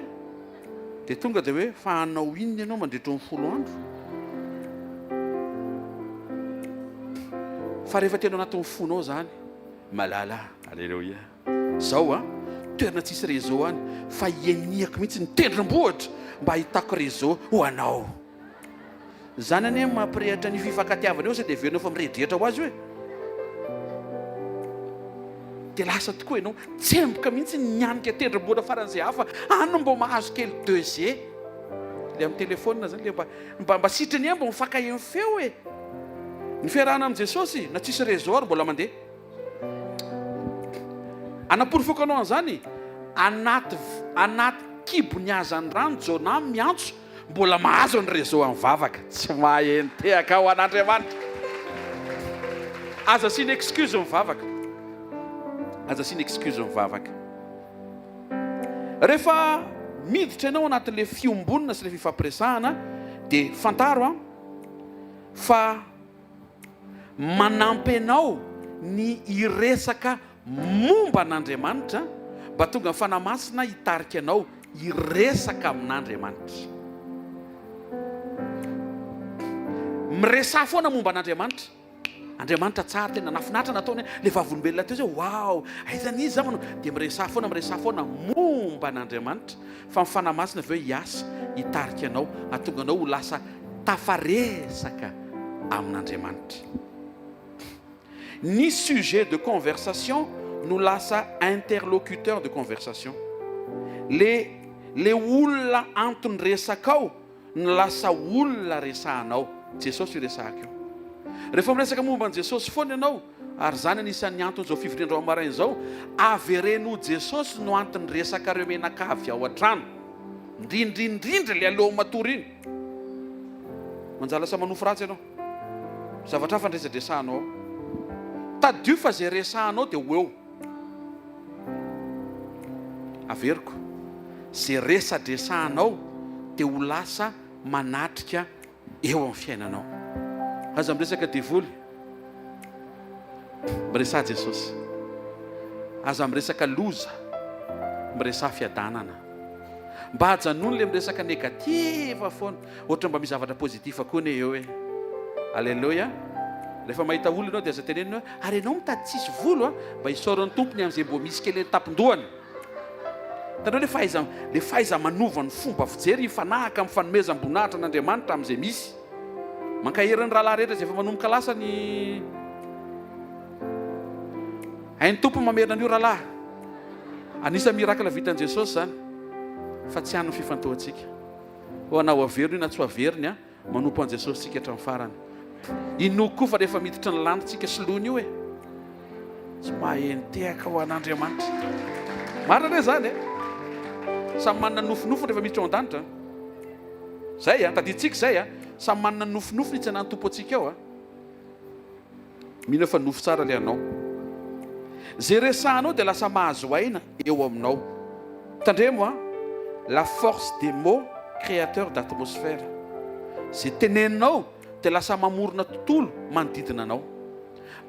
dia tonga dia hoe fa hanao inona ianao mandritra ny 10 andro. Fa rehefa tena anatin'ny fonao zany malala. Halleloja. Zao a toerana tsisy réseau any, fa ianiako mihitsy ny tendrombohitra mba hitako réseau ho anao. Zany anie mampirehitra ny fifankatiavana eo sy dia verina fa miredrehitra ho azy hoe. Dia lasa tokoa ianao tsemboka mihitsy nianika tendrombohitra faran'izay hafa, ano mba mahazo kely 2G le amin'ny telefônina zany le mba sitrany mba mifankahy feo e. Ny fiarahana amin'i Jesosy na tsisy réseau ary mbola mandeha. Anaporofokanao an'izany anaty kibony azan'ny rano jona miantso mbola mahazo ny réseau amin'ny vavaka. Tsy mahentehaka ho an'Andriamanitra. Aza siny excuse amin'ny vavaka. Aza siny excuse amin'ny vavaka. Rehefa miditra ianao anatin'ilay fiombonana sy ilay fifampiresahana dia fantaro fa manampy anao ny iresaka momba an'Andriamanitra mba tonga ny fanahy masina hitarika anao iresaka amin'Andriamanitra. Miresaha foana momba an'Andriamanitra. Andriamanitra tsara tena nafinatra nataony le vavolombelona teo zay wow aizany izy zamano dia miresaha foana momba an'Andriamanitra fa ny fanahy masina avy eo hiasa hitarika anao atonga anao ho lasa tafaresaka amin'Andriamanitra. Ni sujet de conversation nous lasa interlocuteur de conversation. Le olona antony resakao no lasa olona resahanao. Jesosy resahaka eo. Rehefa miresaka momba an Jesosy foana ianao ary zany anisan'ny antony zao fivoriana maraina zao, avereno Jesosy no antony resaka reo menakavy ao an-trano. Indrindrindrindra le aloha matory iny. Manjala sa manofo ratsy ianao. Zavatra hafa ndresadresahanao. Tadio fa zay resahanao dia ho eo. Averiko. Zay resadresahanao dia ho lasa manatrika eo amin'ny fiainanao. Aza miresaka devoly, miresaha Jesosy. Aza miresaka loza, miresaha fiadanana. Mba hajanony le miresaka negativa foana, ohatra mba misy zavatra pozitiva koa ne eo e. Alleluia. Rehefa mahita olona ianao dia aza tenenina hoe ary ianao mitady tsisy volo mba hisaoran'ny tompony amin'izay mbo misy kely tapon-dohany. Tanao le faiza manova ny fomba fijery hifanahaka amin'ny fanomezam-boninahitra an'Andriamanitra amin'izay misy. Mankaheran'ny rahalahy rehetra izay efa manomboka lasa ny hain'ny tompo mamerina an'io rahalahy. Anisan'ny mirakla vitan'i Jesosy zany fa tsy han'ny fifantohantsika. Ho anao averiny na tsy averiny manompo an Jesosy tsika hatramin'ny farany. Inoko koa fa rehefa miditra ny lanitsika soloany io e. Tsy mahentehaka ho an'Andriamanitra. Marina zany e. Samy manana nofinofo rehefa miditra ao an-danitra. Zay taditsika zay samy manana nofinofo ny tsy anan'ny tompo antsika ao mino fa nofo tsara le anao. Zay resahanao dia lasa mahazo aina eo aminao. Tandremo la force des mots créateur d'atmosphère. Zay teneninao dia lasa mamorona tontolo manodidina anao.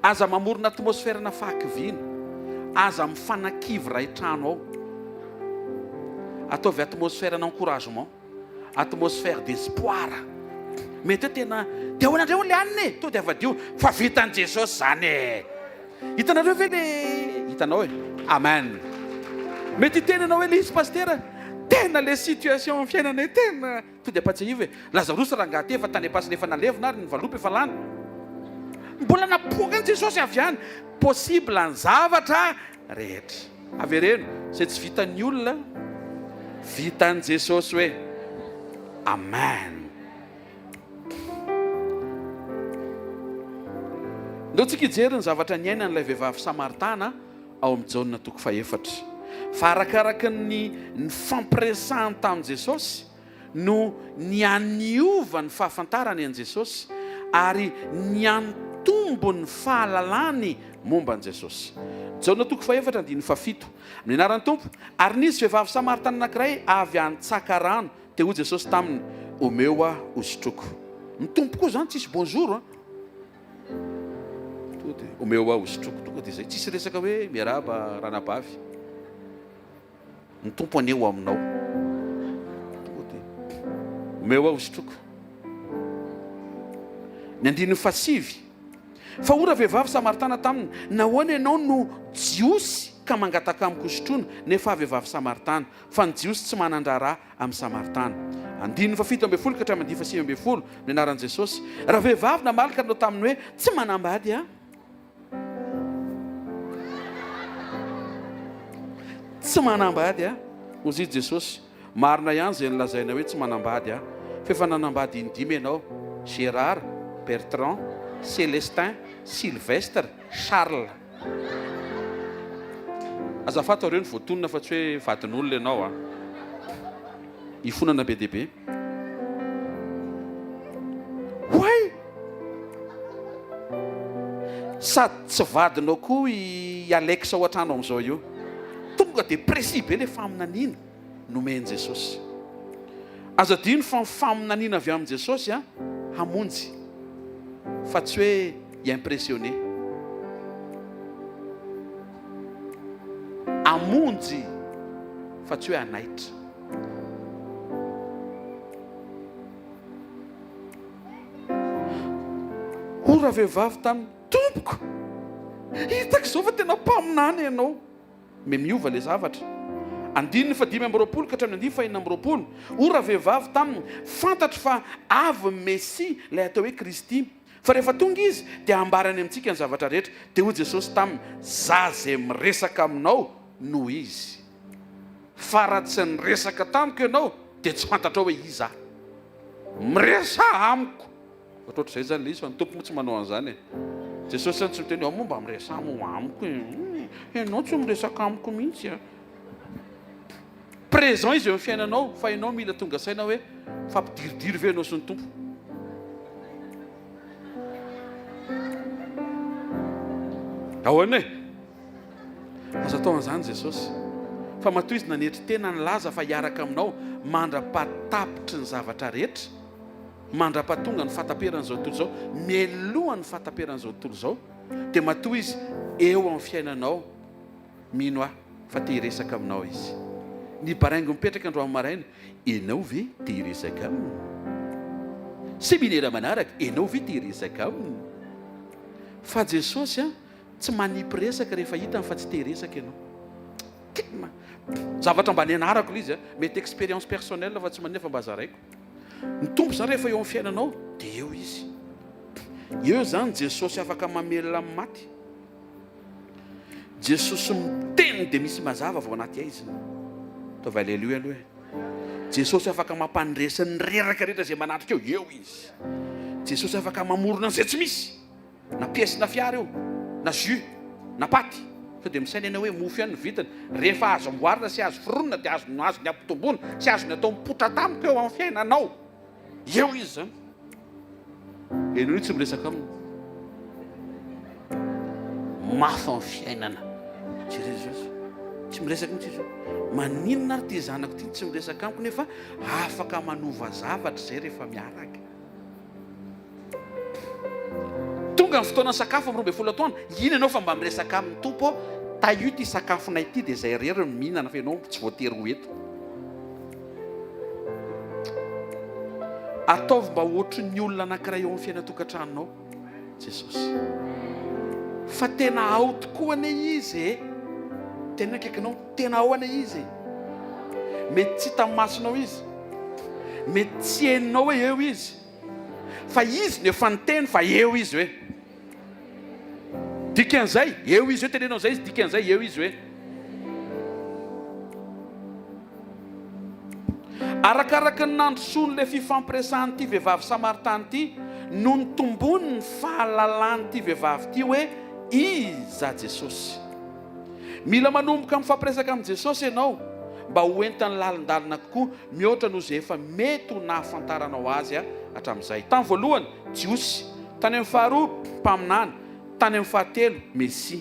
Aza mamorona atmosfera na fahakiviana. Aza mifanakivy raha hitrano ao. Ataovy atmosfera d'encouragement, atmosfera d'espoir. Mety tena dia hoanareo le aniny to dia avadio fa vitan'i Jesosy zany e. Hitanareo ve le hitanao e? Amen. Mety tenanao hoe le izy pasteur tena le situation amin'ny fiainana tena to dia patsiaiva e. Lazarosy rangahy ty fa tany pasina efa nalevina ary ny valopy efa lany. Mbola napoaka an'i Jesosy avy any. Possible ny zavatra rehetra. Avereno, se tsy vitan'ny olona, vitan'i Jesosy hoe amen. Ndao tsika hijery ny zavatra niaina n'ilay vehivavy Samaritana ao amin'ny Jaona 4. Fa arakaraka ny fampiresahany tamin'i Jesosy no nianiova ny fahafantarany an' Jesosy ary niantombo ny fahalalany momba an' Jesosy. Jaona toko faefatra andiny fafito amin'ny anaran'ny tompo. Ary nisy vehivavy Samaritana anankiray avy an-tsaka rano te ho Jesosy taminy, omeo aho hosotroko. Ny tompo koa zany tsisy bonjour omeo aho hosotroko, tonga dia zay tsisy resaka hoe miaraba ranabavy. Ny tompo aneo aminao, omeo aho hosotroko. Ny andiny fasivy, fa ora vehivavy Samaritana taminy, nahoana ianao no jiosy ka mangataka amiko hosotroana nefa vehivavy Samaritana, fa ny jiosy tsy manandrara amin'ny Samaritana. Andiny fafito ambin'ny folo ka hatramin'ny andiny fasivy ambin'ny folo ny anaran'i Jesosy. Raha vehivavy namalaka anao taminy hoe tsy manambady tsy manambady hozy Jesosy, marina ihany zay nilazaina hoe tsy manambady fa efa nanambady indimy ianao: Gérard, Bertrand, Célestin, Sylvestre, Charles. Azafady ireo ny voatonona fa tsy hoe vadin'olona ianao ifonana be dia be. Hoay, sady tsy vadinao koa i Alex ao an-trano amin'izao io. Tonga dia précis be ilay faminaniana nomeny Jesosy. Azo adino fa faminaniana avy amin'i Jesosy hamonjy, fa tsy hoe impressionné. Hamonjy fa tsy hoe hanaitra. Ora vehivavy tamin'ny tompoko, hitako izao fa tena mpaminany ianao. Miova ilay zavatra. Andiny fadimy amby roapolo ka hatramin'ny andiny fahenina amby roapolo. Ora vehivavy taminy, fantatro fa avy Mesia ilay atao hoe Kristy. Fa rehefa tonga izy dia ambarany amintsika ny zavatra rehetra. Dia hoy Jesosy taminy: za zay miresaka aminao no izy. Fa raha tsy niresaka tamiko ianao dia tsy fantatrao hoe iza. Miresa amiko. Ohatroatra izay zany ilay izy fa ny tompo tsy manao an'izany. Jesosy zany tsy miteny ao momba miresa amiko. Ianao tsy miresaka amiko mihitsy. Présent izy eo amin'ny fiainanao, fa ianao mila tonga saina hoe fampidiridiry ve ianao sy ny tompo. Ahoana azo atao an'izany Jesosy, fa matoa izy nanetry tena nilaza fa hiaraka aminao mandra-patapitry ny zavatra rehetra, mandra-patonga ny fataperan'izao tontolo izao, mialohan'ny fataperan'izao tontolo izao. Dia matoa izy eo amin'ny fiainanao, mino fa te hiresaka aminao izy. Ny baraingo mipetraka andro amin'ny maraina, ianao ve te hiresaka aminy? Seminera manaraka, ianao ve te hiresaka aminy? Fa Jesosy tsy manipy-resaka rehefa hitany fa tsy te hiresaka ianao. Zavatra mba nianarako ilay izy, mety expérience personnelle fa tsy manefa mba zaraiko. Ny tompo zany rehefa eo amin'ny fiainanao dia eo izy. Eo zany Jesosy afaka mamelona amin'ny maty. Jesosy miteny dia misy mazava vao anaty izy. Ataovy aleluia aloha. Jesosy afaka mampandresa ny reraka rehetra izay manatrika eo izy. Jesosy afaka mamorona an'izay tsy misy, na pièce na fiara eo, na jus na paty. Fa dia misaina ianao hoe mofo ihany ny vitany. Rehefa azo amboarina sy azo foronina dia azo ny ampitomboana sy azo ny atao mipotra tamiko eo amin'ny fiainanao. Eo izy zany. Ianao tsy miresaka aminy. Mafy amin'ny fiainana. Tsy miresaka mihitsy. Maninona ary ty zanako ty tsy miresaka amiko nefa afaka manova zavatra zay rehefa miaraka. Tonga ny fotoana sakafo amin'ny 12 taona, iny ianao fa mba miresaka amin'ny tompo, taio ty sakafonay ity dia zay rery mihinana fa ianao tsy voatery ho eto. Ataovy mba ohatry ny olona anankiray eo amin'ny fiainatokantranonao Jesosy. Fa tena ao tokoa ane izy tena akaikinao, tena ao ane izy. Mety tsy hita masonao izy, mety tsy heninao hoe eo izy, fa izy no efa niteny fa eo izy hoe. Dikan'izay eo izy hoe, tenenao zay izy, dikan'izay eo izy hoe. Arakaraka ny nandrosoany ilay fifampiresahan'ity vehivavy Samaritana ity no nitombony ny fahalalàn'ity vehivavy ity hoe iza Jesosy. Mila manomboka amin'ny fampiresaka amin'ny Jesosy ianao mba ho entany lalindalina kokoa mihoatra noho izay efa mety ho nahafantaranao azy hatramin'izay. Tany voalohany Jiosy, tany amin'ny faharoa mpaminany, tany amin'ny fahatelo Mesia.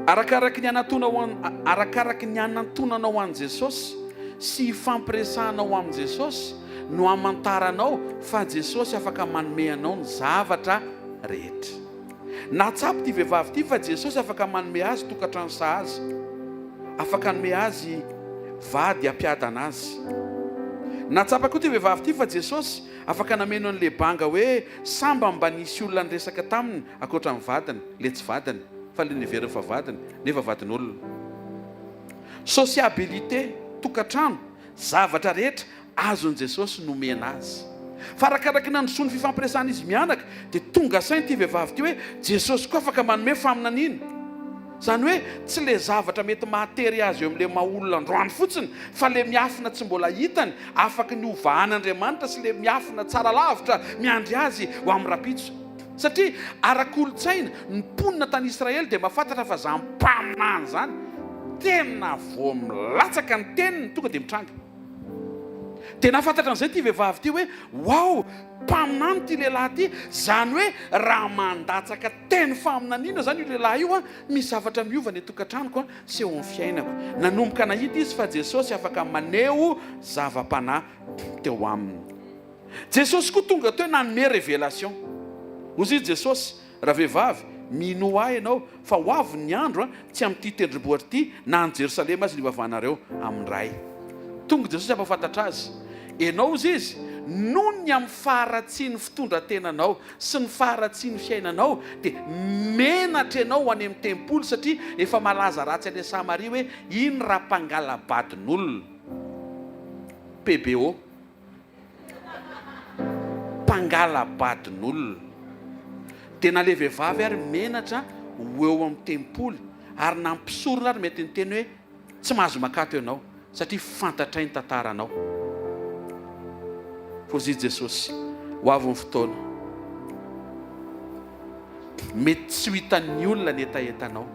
Arakaraky ny anantonanao an Jesosy sy fampiresanao am Jesosy no amantaranao fa Jesosy afaka manome anao ny zavatra rehetra. Natsapy ty vehivavy ty fa Jesosy afaka manome azy tokatrano sahazy, afaka manome azy vady ampiady anazy. Natsapa koa ty vehivavy ty fa Jesosy afaka nameno an'le banga hoe samba mba nisy olona niresaka taminy akoatra ny vadiny, le tsy vadiny fa le niveriny fa vadiny nefa vadin'olona. Sociabilité, tokatrano, zavatra rehetra azon'i Jesosy nomena azy. Fa arakaraky nandrosoa ny fifampiresana izy mianaka dia tonga sainy ty vehivavy ty hoe Jesosy koa afaka manome faminaniny. Zany hoe tsy le zavatra mety mahatery azy eo amin'le maha-olona androany fotsiny, fa le miafina tsy mbola hitany afaka ny ovahan'Andriamanitra sy le miafina tsara lavitra miandry azy ho amin'ny rapitso. Satria arak'olotsaina ny mponina tany Israely dia mahafantatra fa zany mpaminany zany tena vo milatsaka ny teniny tonga dia mitranga. Dia nahafantatra an'izay ty vehivavy ty hoe wow, mpaminany ty lehilahy ty, zany hoe raha mandatsaka teny faminaniana zany io lehilahy io misy zavatra miova ny tokantranoko sy eo amin'ny fiainako. Nanomboka nahita izy fa Jesosy afaka maneho zava-panahy teo aminy. Jesosy koa tonga teo nanome révélation. Ozy Jesosy, raha vehivavy mino ahy ianao fa ho avy ny andro tsy amin'ity tendrombohitra ity na any Jerosalema azy nivavanareo amin'ny ray. Tonga Jesosy ampafantatra azy, ianao ozy izy noho ny amin'ny faharatsiany fitondrantenanao sy ny faharatsiany fiainanao dia menatra ianao any amin'ny tempolo satria efa malaza ratsy any Samaria hoe iny raha mpangalabadin'olona. PBO, mpangalabadin'olona. Tena le vehivavy ary menatra ho eo amin'ny tempoly ary nampisorona ary mety ny teny hoe tsy mahazo makato ianao satria fantatray ny tantaranao. Fozy Jesosy ho avy ny fotoana mety tsy ho hitan'ny olona ny etaetanao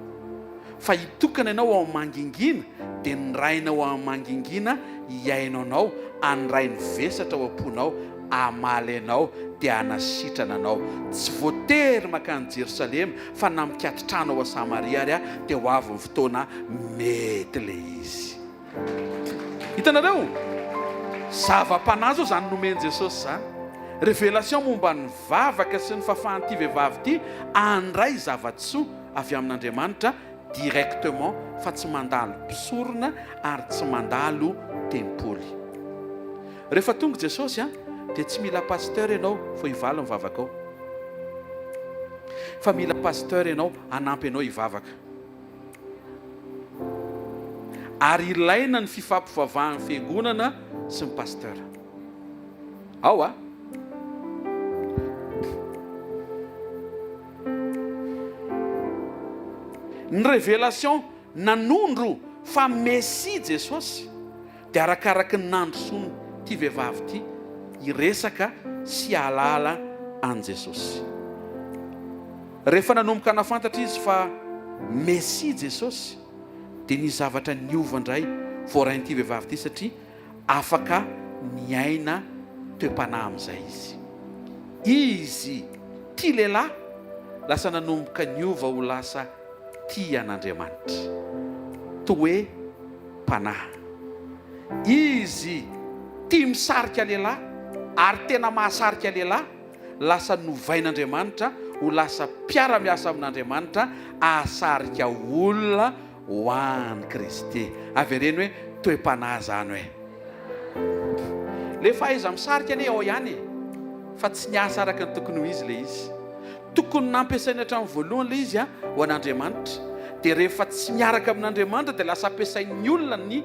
fa hitokana ianao ao amin'ny mangingina dia ny rainao ao amin'ny mangingina hiainao anao, anyray ny vesatra ao am-ponao, amaly anao dia anasitrana anao. Tsy voatery makany Jerosalema fa namikatitrana ao a Samaria ary dia ho avy ny fotoana mety le izy. Hitanareo, zava-panahy zao zany nomeny Jesosy zany. Révélation momba ny vavaka sy ny fahafahan'ity vehivavy ity andray zavatsoa avy amin'Andriamanitra directement fa tsy mandalo mpisorona ary tsy mandalo tempoly. Rehefa tonga Jesosy dia tsy mila pasteur ianao fa hivalo mivavaka ao, fa mila pasteur ianao hanampy ianao hivavaka. Ary ilaina ny fifampivavahan'ny fiangonana sy ny pasteur. Ao ny révélation nanondro fa Messie Jesosy dia arakaraky ny nandrosoany ty vehivavy ty hiresaka sy halala an Jesosy. Rehefa nanomboka nafantatra izy fa Messie Jesosy dia ny zavatra niova indray voarain'ity vehivavy ty satria afaka miaina toe-panahy amin'izay izy. Izy ty lehilahy lasa nanomboka niova ho lasa tia an'Andriamanitra, toe-panahy. Izy tia misarika lehilahy ary tena mahasarika lehilahy lasa novain'Andriamanitra ho lasa mpiara-miasa amin'Andriamanitra ahasarika olona ho an'i Kristy. Avy reny hoe toe-panahy zany hoe. Le fahaiza misarika ane ao ihany fa tsy niasa araka ny tokony ho izy le izy. Tokony nampiasaina hatramin'ny voalohany le izy ho an'Andriamanitra. Dia rehefa tsy miaraka amin'Andriamanitra dia lasa ampiasain'ny olona ny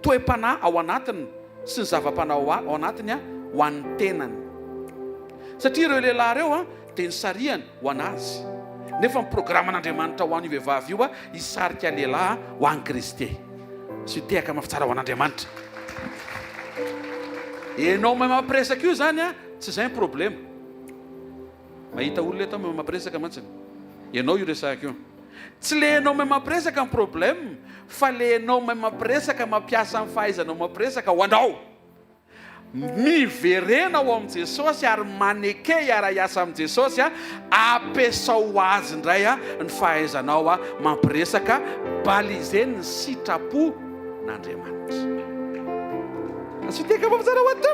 toe-panahy ao anatiny sy ny zava-panahy ao anatiny ho an'ny tenany. Satria ireo lehilahy ireo dia ny sariany ho anazy. Nefa ny programan'Andriamanitra ho an'io vehivavy io hisarika lehilahy ho an'i Kristy. Sy tehaka mafitsara ho an'Andriamanitra. Ianao mahay mampiresaka io zany tsy izay ny problema. Mahita olona eto mahay mampiresaka mantsiny. Ianao io resaka io. Tsy le ianao mahay mampiresaka ny problema, fa le ianao mahay mampiresaka mampiasa ny fahaizanao mampiresaka ho anao. miverena ao amin'i Jesosy ary maneke hiara-iasa amin'i Jesosy ampiasao azy indray ny fahaizanao mampiresaka balize ny sitrapo n'Andriamanitra. Asiteka mampitsara ho ato.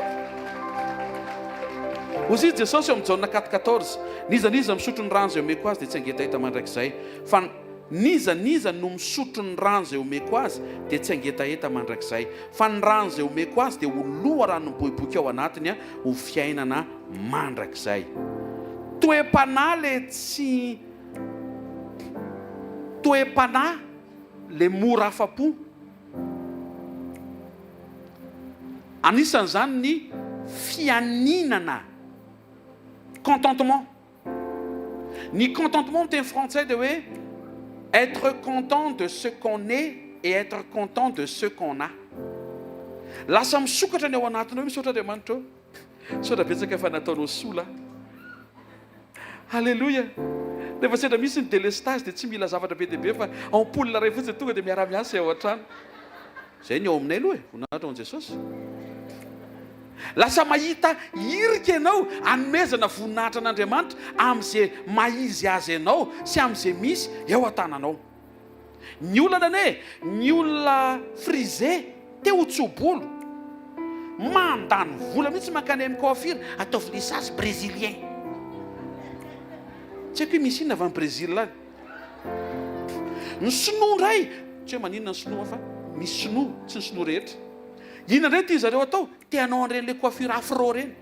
Ozy Jesosy eo amin'ny Jaona 4:14 nizaniza misotro ny rano izay omeko azy dia tsy hangetahita mandrakizay fa nizaniza no misotro ny rano izay omeko azy dia tsy hangetaheta mandrakizay fa ny rano izay omeko azy dia ho loha rano miboiboika ao anatiny ho fiainana mandrakizay. Toe-panahy le tsy toe-panahy le mora afa-po. Anisan'izany ny fianinana, contentement. Ni contentement en français de être content de ce qu'on est et être content de ce qu'on a. Lasa misokatra ny ao anatiny misaotra Andriamanitra saotra betsaka efa nataonao sola. Alléluia. Rehefa sedra misy ny délestage dia tsy mila zavatra be deabe fa ampoule ray fotsiny tonga dia miara-miasa ao an-trano. Zay ny ao aminay aloha voninahitra ao Jesosy. Lasa mahita irika ianao anomezana voninahitra an'Andriamanitra amin'izay maizy azy ianao sy amin'izay misy eo an-tananao. Ny olana ny olona frisé te ho tsobolo mandany vola mihitsy mankany amin'ny coiffure ataovy lissage brésilien. Tsy haiko hoe misy inona avy amin'ny Brésil any. Ny sinoa ndray tsy hoe maninona ny sinoa fa misy sinoa tsy ny sinoa rehetra. Inona indray tia zareo atao te hanao an'ireny le coiffure afro reny.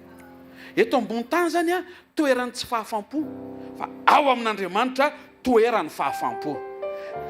Eto ambony tany zany toerany tsy fahafam-po fa ao amin'Andriamanitra toerany fahafam-po.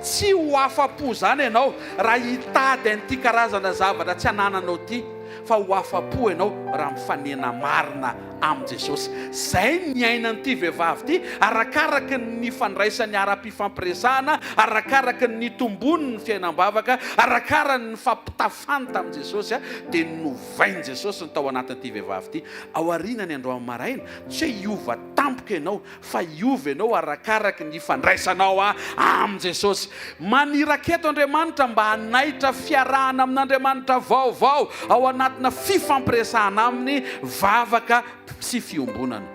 Tsy ho afa-po zany ianao raha hitady an'ity karazana zavatra tsy anananao ty fa ho afa-po ianao raha mifanena marina amin'i Jesosy. Zay ny ainan'ity vehivavy ty arakaraka ny fandraisany ara-pifampiresahana, arakaraka ny tombony ny fiainam-bavaka, arakaraka ny fampitafanta amin'i Jesosy dia novainy Jesosy ny tao anatin'ity vehivavy ty. Ao arinany androany maraina tsy hoe hiova tampoka ianao fa hiova ianao arakaraka ny fandraisanao amin'i Jesosy. Maniraketo Andriamanitra mba hanaitra fiarahana amin'Andriamanitra vaovao ao anatina fifampiresahana amin'ny vavaka sy fiombonana.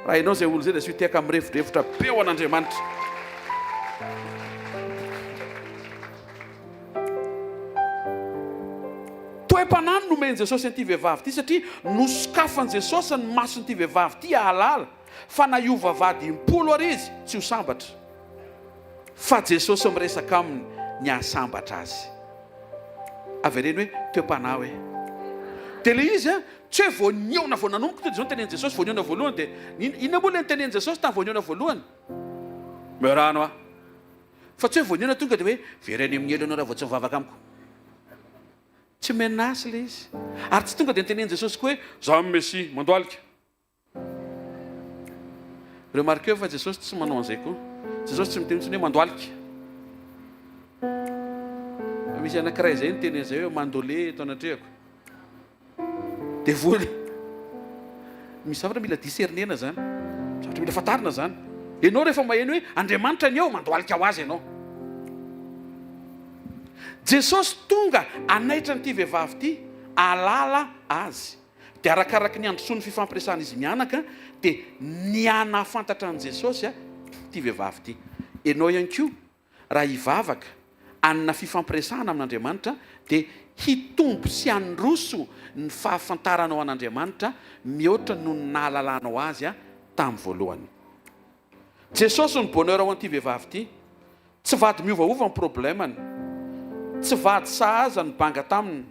Raha ianao zay olo zay dia sy tiaka mirevidrevitra be ao an'Andriamanitra. Toe-panahy nomeny Jesosy an'ity vehivavy ty satria nosokafany Jesosy ny mason'ity vehivavy ty ahalala fa na hiova vady 10 ary izy tsy ho sambatra fa Jesosy miresaka aminy ny ahasambatra azy. Avereny hoe toe-panahy hoe dia le izy tsy hoe voaniona vao nanomboka ty zao ny tenen'i Jesosy voaniona voalohany dia inona moa le ny tenen'i Jesosy tamin'ny voaniona voalohany? Merano fa tsy hoe voaniona tonga dia hoe vereny amin'ny elo ianao raha vao tsy mivavaka amiko. Tsy menasy le izy. Ary tsy tonga dia ny tenen'i Jesosy koa hoe zaho amin'ny Messia mandoalika. Remarquez fa Jesosy tsy manao an'izay koa. Jesosy tsy miteny hoe mandoalika. Misy anankiray izay ny teny izay hoe mandole tao anatrehako. Dia voly misy zavatra mila disernena zany, zavatra mila fantarina zany. Ianao rehefa maheno hoe Andriamanitra ny eo mandoalika ho azy ianao. Jesosy tonga anaitra n'ity vehivavy ty alala azy dia arakaraka ny androsoany fifampiresahana izy mianaka dia niana fantatra an' Jesosy ty vehivavy ty. Ianao ihany koa raha hivavaka anina fifampiresahana amin'Andriamanitra dia hitombo sy handroso ny fahafantaranao an'Andriamanitra mihoatra no nahalalanao azy tamin'ny voalohany. Jesosy ny bonheur ao an'ity vehivavy ty tsy vady miovaova ny problemany, tsy vady sahaza ny banga taminy,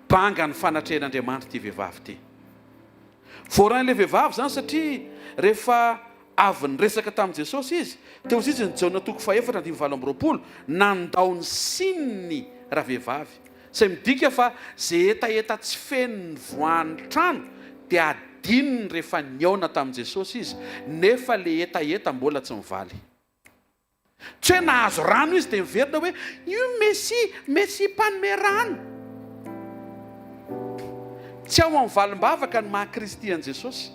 banga ny fanatrehan'Andriamanitra ty vehivavy ty. Voaran'ilay vehivavy zany satria rehefa avy nyresaka tamin'i Jesosy izy teo izy ny Jaona 4:7-20 nandao ny sininy raha vehivavy. Izay midika fa zay etaeta tsy feno ny voan'ny trano dia adininy rehefa niaona tamin'i Jesosy izy nefa le etaeta mbola tsy mivaly. Tsy hoe nahazo rano izy dia miverina hoe io Messia mpanome rano. Tsy ao amin'ny valim-bavaka ny maha-Kristy an'i Jesosy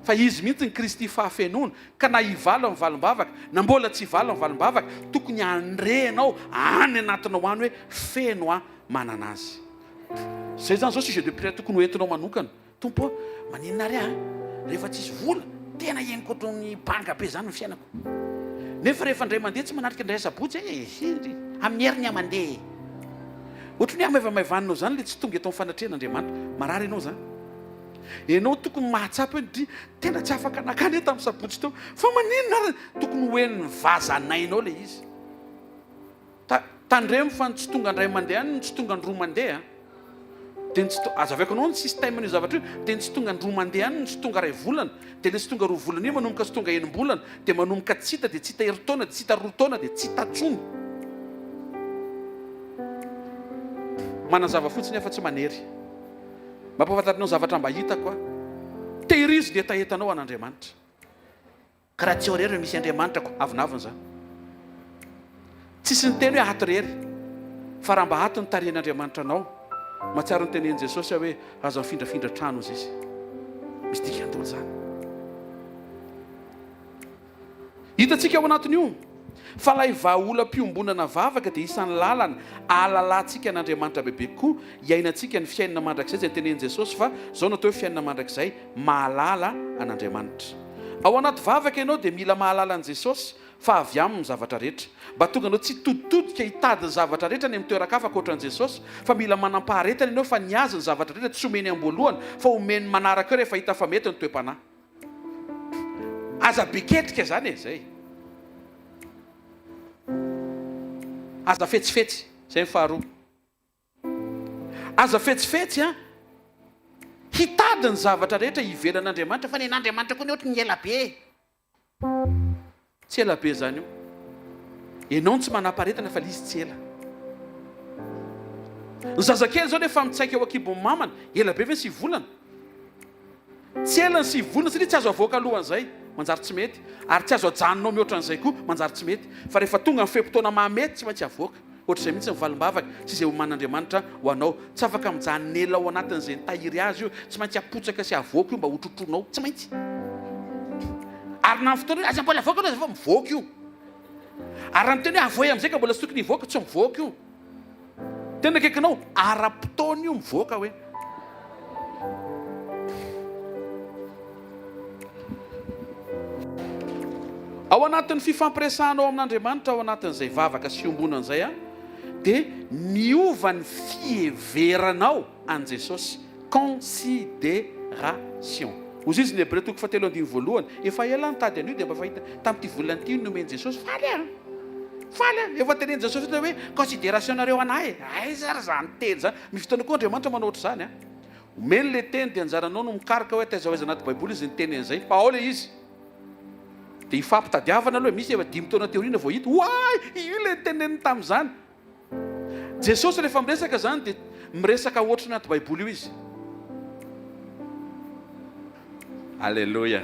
fa izy mihitsy ny Kristy fahafenoana ka na hivalo amin'ny valim-bavaka na mbola tsy hivalo amin'ny valim-bavaka tokony handrenao any anatinao any hoe feno manana azy. Zay zany zao sujet de prière tokony ho entinao manokana tompo maninona ary rehefa tsisy vola tena eniko otrony banga be zany ny fiainako nefa rehefa ndray mandeha tsy manatrika ndray sabotsy amin'ny heriny amandeha ohatrany maivamaivaninao zany le tsy tonga eto fanatrehan'Andriamanitra marary ianao zany ianao tokony mahatsapa hoe tena tsy afaka nakany tamin'ny sabotsy teo fa maninona ary tokony hoen'ny vazanainao le izy tandremo fa ny tsy tonga ndray mandeha ny tsy tonga ny roa mandeha dia azaveko anao ny système ny zavatra io dia ny tsy tonga ny roa mandeha ny tsy tonga ray volana dia le tsy tonga roa volana io manomboka tsy tonga enim-bolana dia manomboka tsy hita dia tsy hita herintaona dia tsy hita roa taona dia tsy hita tsony manazava fotsiny efa tsy manery mampafantarinao zavatra mba hitako a tehirizy dia tahetanao an'Andriamanitra ka raha tsy ao rery misy Andriamanitra ko avinavina zany tsisy ny teny hoe ato rery fa raha mba ato ny tarehan'Andriamanitra anao mahatsiaro ny tenen'i Jesosy hoe azo mifindrafindra trano izy izy misy dikandolo zany hitantsika ao anatin'io fa lay vaolam-piombonana vavaka dia isan'ny lalana ahalalantsika n'Andriamanitra bebe koa iainantsika ny fiainana mandrakizay zay tenen'i Jesosy fa zao natao hoe fiainana mandrakizay mahalala an'Andriamanitra ao anaty vavaka ianao dia mila mahalala an' Jesosy fa avy amin'ny zavatra rehetra mba tonga anao tsy toditodika hitady ny zavatra rehetra ny amin'ny toeran-kafa ankoatran'i Jesosy fa mila manam-paharetana ianao fa niazy ny zavatra rehetra tsy omeny amboalohany fa omeny manaraka eo rehefa hita fa mety ny toe-panahy aza beketrika zany e zay aza fetsifetsy zay ny faharoa aza fetsifetsy a hitady ny zavatra rehetra hivelan'Andriamanitra fa nen'Andriamanitra koa ny ohatry ny ela be tsy ela be zany io ianao tsy manam-paharetana fa lizy tsy ela ny zazakely zao nefa mitsaika eo akibon'ny mamana ela be ve ny sivolana tsy ela ny sivolana satria tsy azo avoaka alohan'izay manjary tsy mety ary tsy azo ajanonao mihoatran'izay koa manjary tsy mety fa rehefa tonga ny fempotoana mahamety tsy maintsy avoaka ohatr'izay mihitsy ny valimbavaka sy izay oman'Andriamanitra ho anao tsy afaka mijanonela ao anatin'izay nitahiry azy io tsy maintsy apotsaka sy avoaka io mba hotrotronao tsy maintsy ary na ny fotoana aza mbola avoaka anao fa mivoaka io ary raha miteny hoe avoy amin'izay ka mbola sy tokony hivoaka tsy mivoaka io tena akaikinao ara-potoana io mivoaka hoe ao anatin'ny fifampiresanao amin'Andriamanitra ao anatin'izay vavaka sy fiombonan'izay a dia miova ny fieveranao an' Jesosy considération ozy izy ny Hébreu 7:1 efa ela nitady an'io dia mba fahita tamin'ity volana ity nomeny Jesosy faly efa tenen'i Jesosy hoe considération nareo anahy ay zary zany teny zany misy fotoana koa Andriamanitra manao ohatry zany a omeny le teny dia anjaranao no mikarika hoe taiza hoaiza anaty baiboly izy ny teny an'izay Paoly izy dia ifampitadiavana aloha misy efa 5 taona teoriana vao hita hoay io le teneniny tamin'izany Jesosy rehefa miresaka zany dia miresaka ohatry anaty baiboly io izy alleluia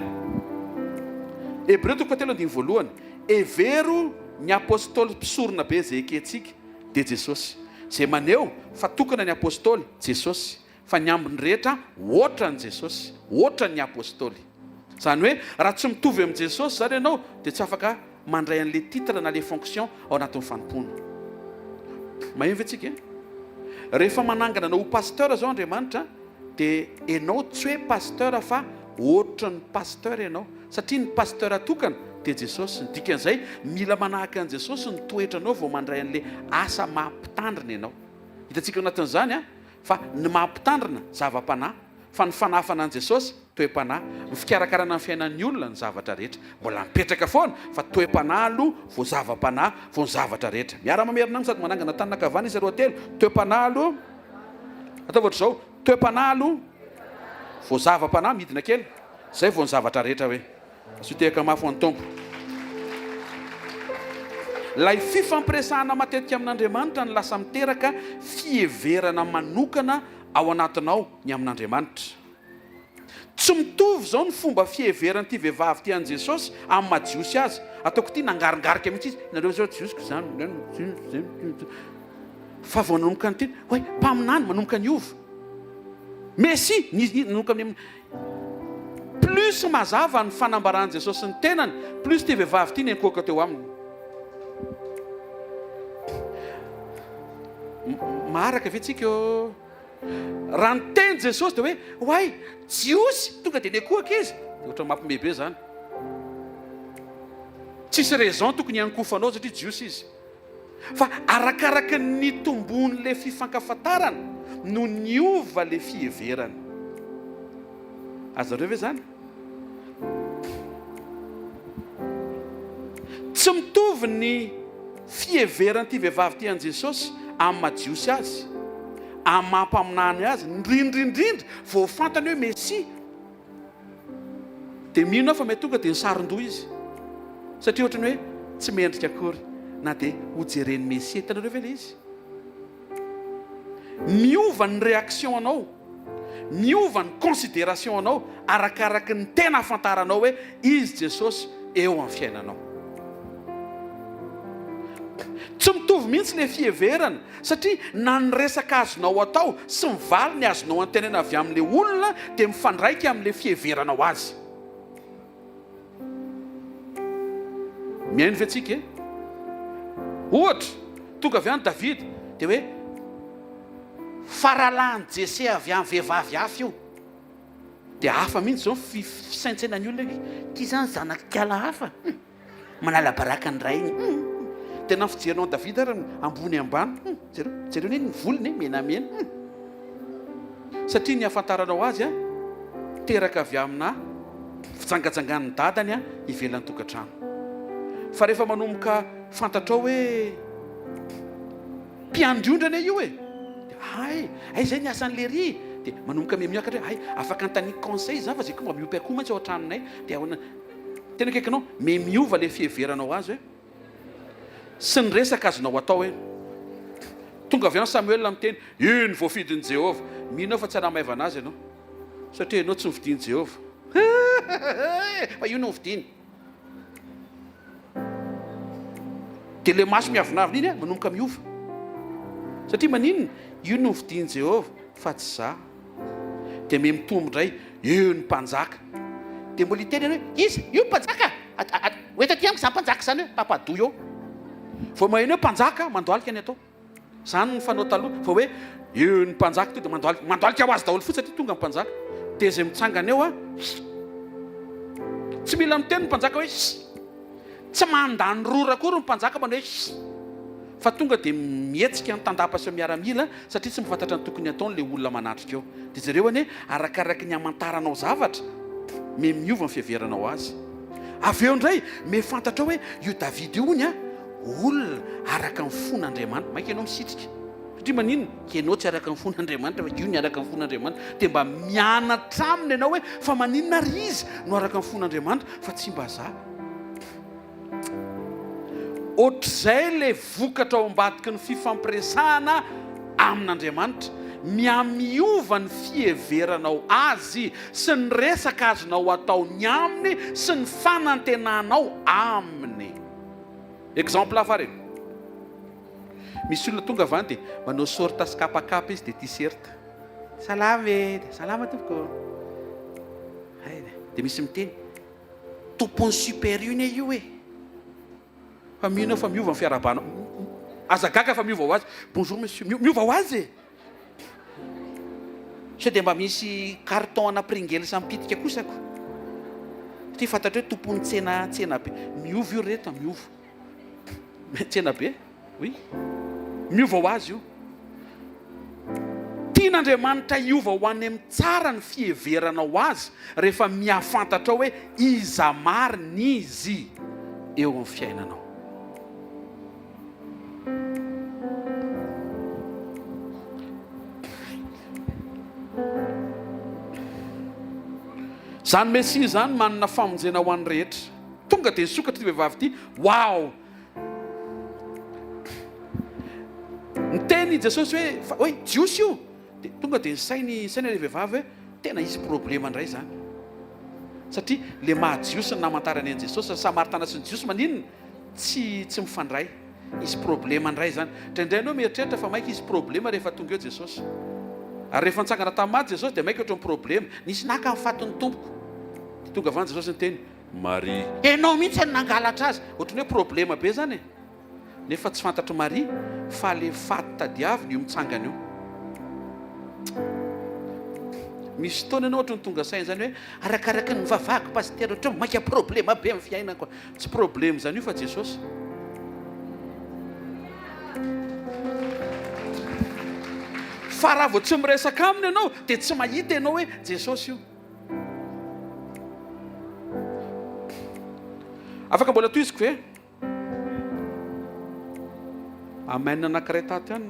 Hébreu 7:1 evero ny apôstôly mpisorona be zay ekentsika dia Jesosy zay maneho fa tokana ny apôstôly Jesosy fa ny ambiny rehetra ohatra ny Jesosy ohatra ny apôstôly zany hoe raha tsy mitovy amin'i Jesosy zany ianao dia tsy afaka mandray an'le titre na le fonction ao anatin'ny fanompoana maheno ve tsika rehefa manangana anao ho pasteur zao Andriamanitra dia ianao tsy hoe pasteur fa ohatra ny pasteur ianao satria ny pasteur atokana dia Jesosy ny dikan'izay mila manahaka an'i Jesosy ny toetranao vao mandray an'le asa mahampitandrina ianao hitantsika anatin'izany a fa ny mahampitandrina zava-panahy fa ny fanafana an' Jesosy toe-panahy ny fikarakarana ny fiainan'ny olona ny zavatra rehetra mbola mipetraka foana fa toe-panahy aloha vao zava-panahy vao ny zavatra rehetra miara-mamerina agny sady manangana tanynakavana izy roa telo toe-panahy aloha atao ohatra zao toe-panahy aloha vao zava-panahy midina kely zay vao ny zavatra rehetra hoe asotehaka mafy ho an'ny tompo lay fifampiresahana matetika amin'Andriamanitra ny lasa miteraka fieverana manokana ao anatinao ny amin'Andriamanitra tsy mitovy zao ny fomba fieveran'ity vehivavy ty an' Jesosy amin'ny majiosy azy ataoko ty nangaringarika mihitsy izy nareo zao jiosiko zany fa vao nanomboka ny teny hoe mpaminany manomboka ny ova mesy nanomboka amin'ny plus mazava ny fanambaran'i Jesosy ny tenany plus ty vehivavy ty nenkoaka teo aminy maharaka ve tsika eo raha ny teny Jesosy dia hoe hoay jiosy tonga dia niakohaka izy dia ohatra mampimebe zany. Tsisy raison tokony iankofanao satria jiosy izy, fa arakaraka ny tombon'le fifankafatarana no niova le fiheverana. Azareo ve zany? Tsy mitovy ny fiheveran'ity vehivavy ty an' Jesosy amin'ny majiosy azy, amin'ny mampaminany azy, indrindrindrindra vao fantany hoe Mesia dia mino fa mety tonga dia nisaron-doha izy, satria ohatrany hoe tsy mendrika akory na dia hojereny Mesia. Hitanareo ve le izy? Miova ny réaction anao, miova ny considération anao arakaraka ny tena afantaranao hoe izy Jesosy eo amin'ny fiainanao. Tsy mitovy mihitsy le fiheverana, satria na ny resaka azonao atao sy mivaly ny azonao antenena avy amin'le olona dia mifandraika amin'le fiheveranao azy. Mihaino ve tsika e? Ohatra tonga avy any David dia hoe faralany Jesse avy amin'ny vehivavy hafa io, dia hafa mihitsy zao fisaintsena ny olona ty zany zanak'ala hafa, manala baraka ny ray iny. Tena fijerinao David ary ambony ambany, jereo ny volony menamena, satria ny afantaranao azy teraka avy amina fijangajangany dadany ivelan'ny tokantrano. Fa rehefa manomboka fantatrao hoe mpiandrondrana io ay zay ny asan'le ry, dia manomboka miakatra hoe afaka antany conseil za fa zay koa mba miompy akoho mantsy ao an-tranonay, dia tena kaikanao miova le fiheveranao azy sy ny resaka azonao atao hoe tonga avy any Samuel miteny iny voafidin'i Jehova, mino fa tsy anamaivana azy ianao satria ianao tsy novidin'i Jehova. Fa io no novidiny. Dia le maso miavinavina iny manomboka miova, satria maninona io no novidin'i Jehova fa tsy za. Dia mitombo indray io ny mpanjaka, dia mbola iteny hoe izy io mpanjaka hoe taty amiko za mpanjaka zany hoe papadoy eo. Vao maheno hoe mpanjaka mandoalika ny atao, zany ny fanao taloha, fa hoe io ny mpanjaka to dia mandoalika ho azy daholo fotsy satria tonga ny mpanjaka. Dia zay mitsangana eo tsy mila miteny ny mpanjaka hoe tsy mandany rora akory ny mpanjaka manao hoe fa tonga dia mihetsika ny tandapa sy miaramila satria tsy mifantatra ny tokony ataon'le olona manatrika eo. Dia zareo hoe arakaraka ny amantaranao zavatra miova ny fiheveranao azy. Avy eo indray mefantatra hoe io David io ny olona araka ny fon'Andriamanitra. Maika ianao misitrika satria maninona ianao tsy araka ny fon'Andriamanitra fa io ny araka ny fon'Andriamanitra, dia mba mianatra aminy ianao hoe fa maninona ry izy no araka ny fon'Andriamanitra fa tsy mba za. Ohatr'izay le vokatra ao ambadiky ny fifampiresahana amin'Andriamanitra, miamiova ny fiheveranao azy sy ny resaka azonao atao ny aminy sy ny fanantenanao aminy. Exemple hafa reny, misy olona tonga avy any dia manao sorta sy kapakapa izy dia t-shirt salama tompoko, dia misy miteny tompony super io io fa mino fa miova ny fiarabanao, azagaga fa miova ho azy, bonjour monsieur, miova ho azy sao dia mba misy carton ana pringely sy mipitika kosako, ty fantatra hoe tompony tsena be, miova io reto, miova tsena be, oui, miova ho azy io. Tian'Andriamanitra iova ho any amin'ny tsara ny fiheveranao azy rehefa miafantatra hoe iza marina izy eo amin'ny fiainanao. Zany Mesia zany manana famonjena ho an'ny rehetra. Tonga dia nisokatra ty vehivavy ty, wow, niteny Jesosy hoe jiosy io, dia tonga dia nisainy le vehivavy hoe tena isy problema indray zany, satria le mahajiosy ny namantarany an'i Jesosy, Samaritana sy ny jiosy maninona tsy mifandray, isy problema indray zany. Indraindray ianao mieritreritra fa maika isy problema rehefa tonga eo Jesosy, ary rehefa nitsangana tamin'ny maty Jesosy dia maika ohatran'ny problema, nisy naka amin'ny fatin'ny tompoko. Tonga avy any Jesosy niteny Maria, ianao mihitsy ny nangalatra azy, ohatrany hoe problema be zany nefa tsy fantatry Maria fa le faty tadiaviny io mitsangana io. misy fotoana ianao ohatry ny tonga saina zany hoe arakaraka ny vavaka pastera ohatry maika problema be amin'ny fiainako. Tsy problema zany io fa Jesosy. Fa raha vao tsy miresaka aminy ianao dia tsy mahita ianao hoe Jesosy io. Afaka mbola toiziko ve? Amen anankiray tato ihany.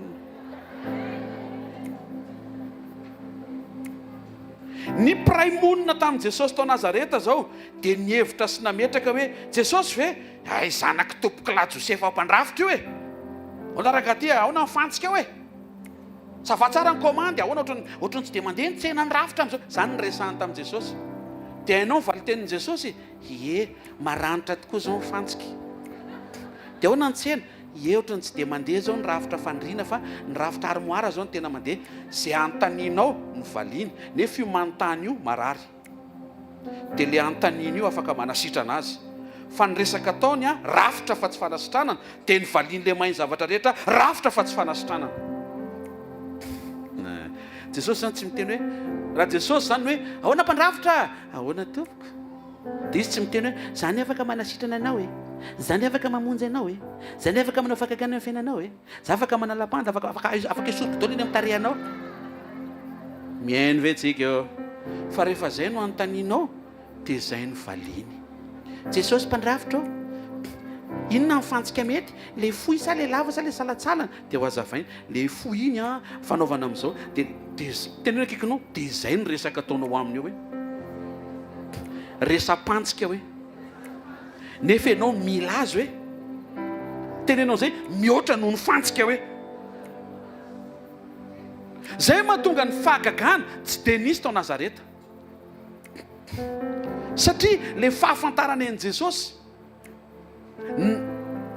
Ny mpiray monina tamin'i Jesosy tao Nazareta zao dia nihevitra sy nametraka hoe Jesosy ve ay zanaky tompoky lahy Josefa mpandrafitra io e. Onaraka aty ahoana mifantsika hoe sava tsara ny komandy ahoana ohatrany tsy dia mandeha ny tsena ny rafitra amin'izao. Zany ny resahany tamin'i Jesosy. Dia hainao mivaly tenin'i Jesosy maranitra tokoa zao mifantsika. Dia ahoana ny tsena ohatrany tsy dia mandeha zao ny rafitra fandriana fa ny rafitra armoara zao ny tena mandeha. Zay antaninao ny valiany nefa io manontany io marary. Dia le antaniny io afaka manasitrana azy. Fa ny resaka ataony rafitra fa tsy fanasitranana, dia ny valiany le mainy zavatra rehetra rafitra fa tsy fanasitranana. Jesosy zany tsy miteny hoe raha Jesosy zany hoe ahoana mpandrafitra ahoana tompoko. Dia izy tsy miteny hoe zany afaka manasitrana anao e, zany afaka mamonjy anao e, zany afaka manao fakakana amin'ny fiainanao e, za afaka manalapanda afaka isotro dolo iny amin'ny tarehanao. Mihaino ve tsika eo? Fa rehefa zay no anontanianao dia zay no valiany. Jesosy mpandrafitra inona mifantsika mety? Le fohy sa le lava sa le salatsalana? Dia ho azavaina le fohy iny fanaovana amin'izao dia tena akikinao dia zay ny resaka ataonao aminy eo hoe resa-pantsika hoe nefa ianao mila azy hoe tenenao zay mihoatra noho ny fantsika hoe zay mahatonga ny fahagagana tsy dia nisy tao Nazareta. Satria le fahafantarany an'i Jesosy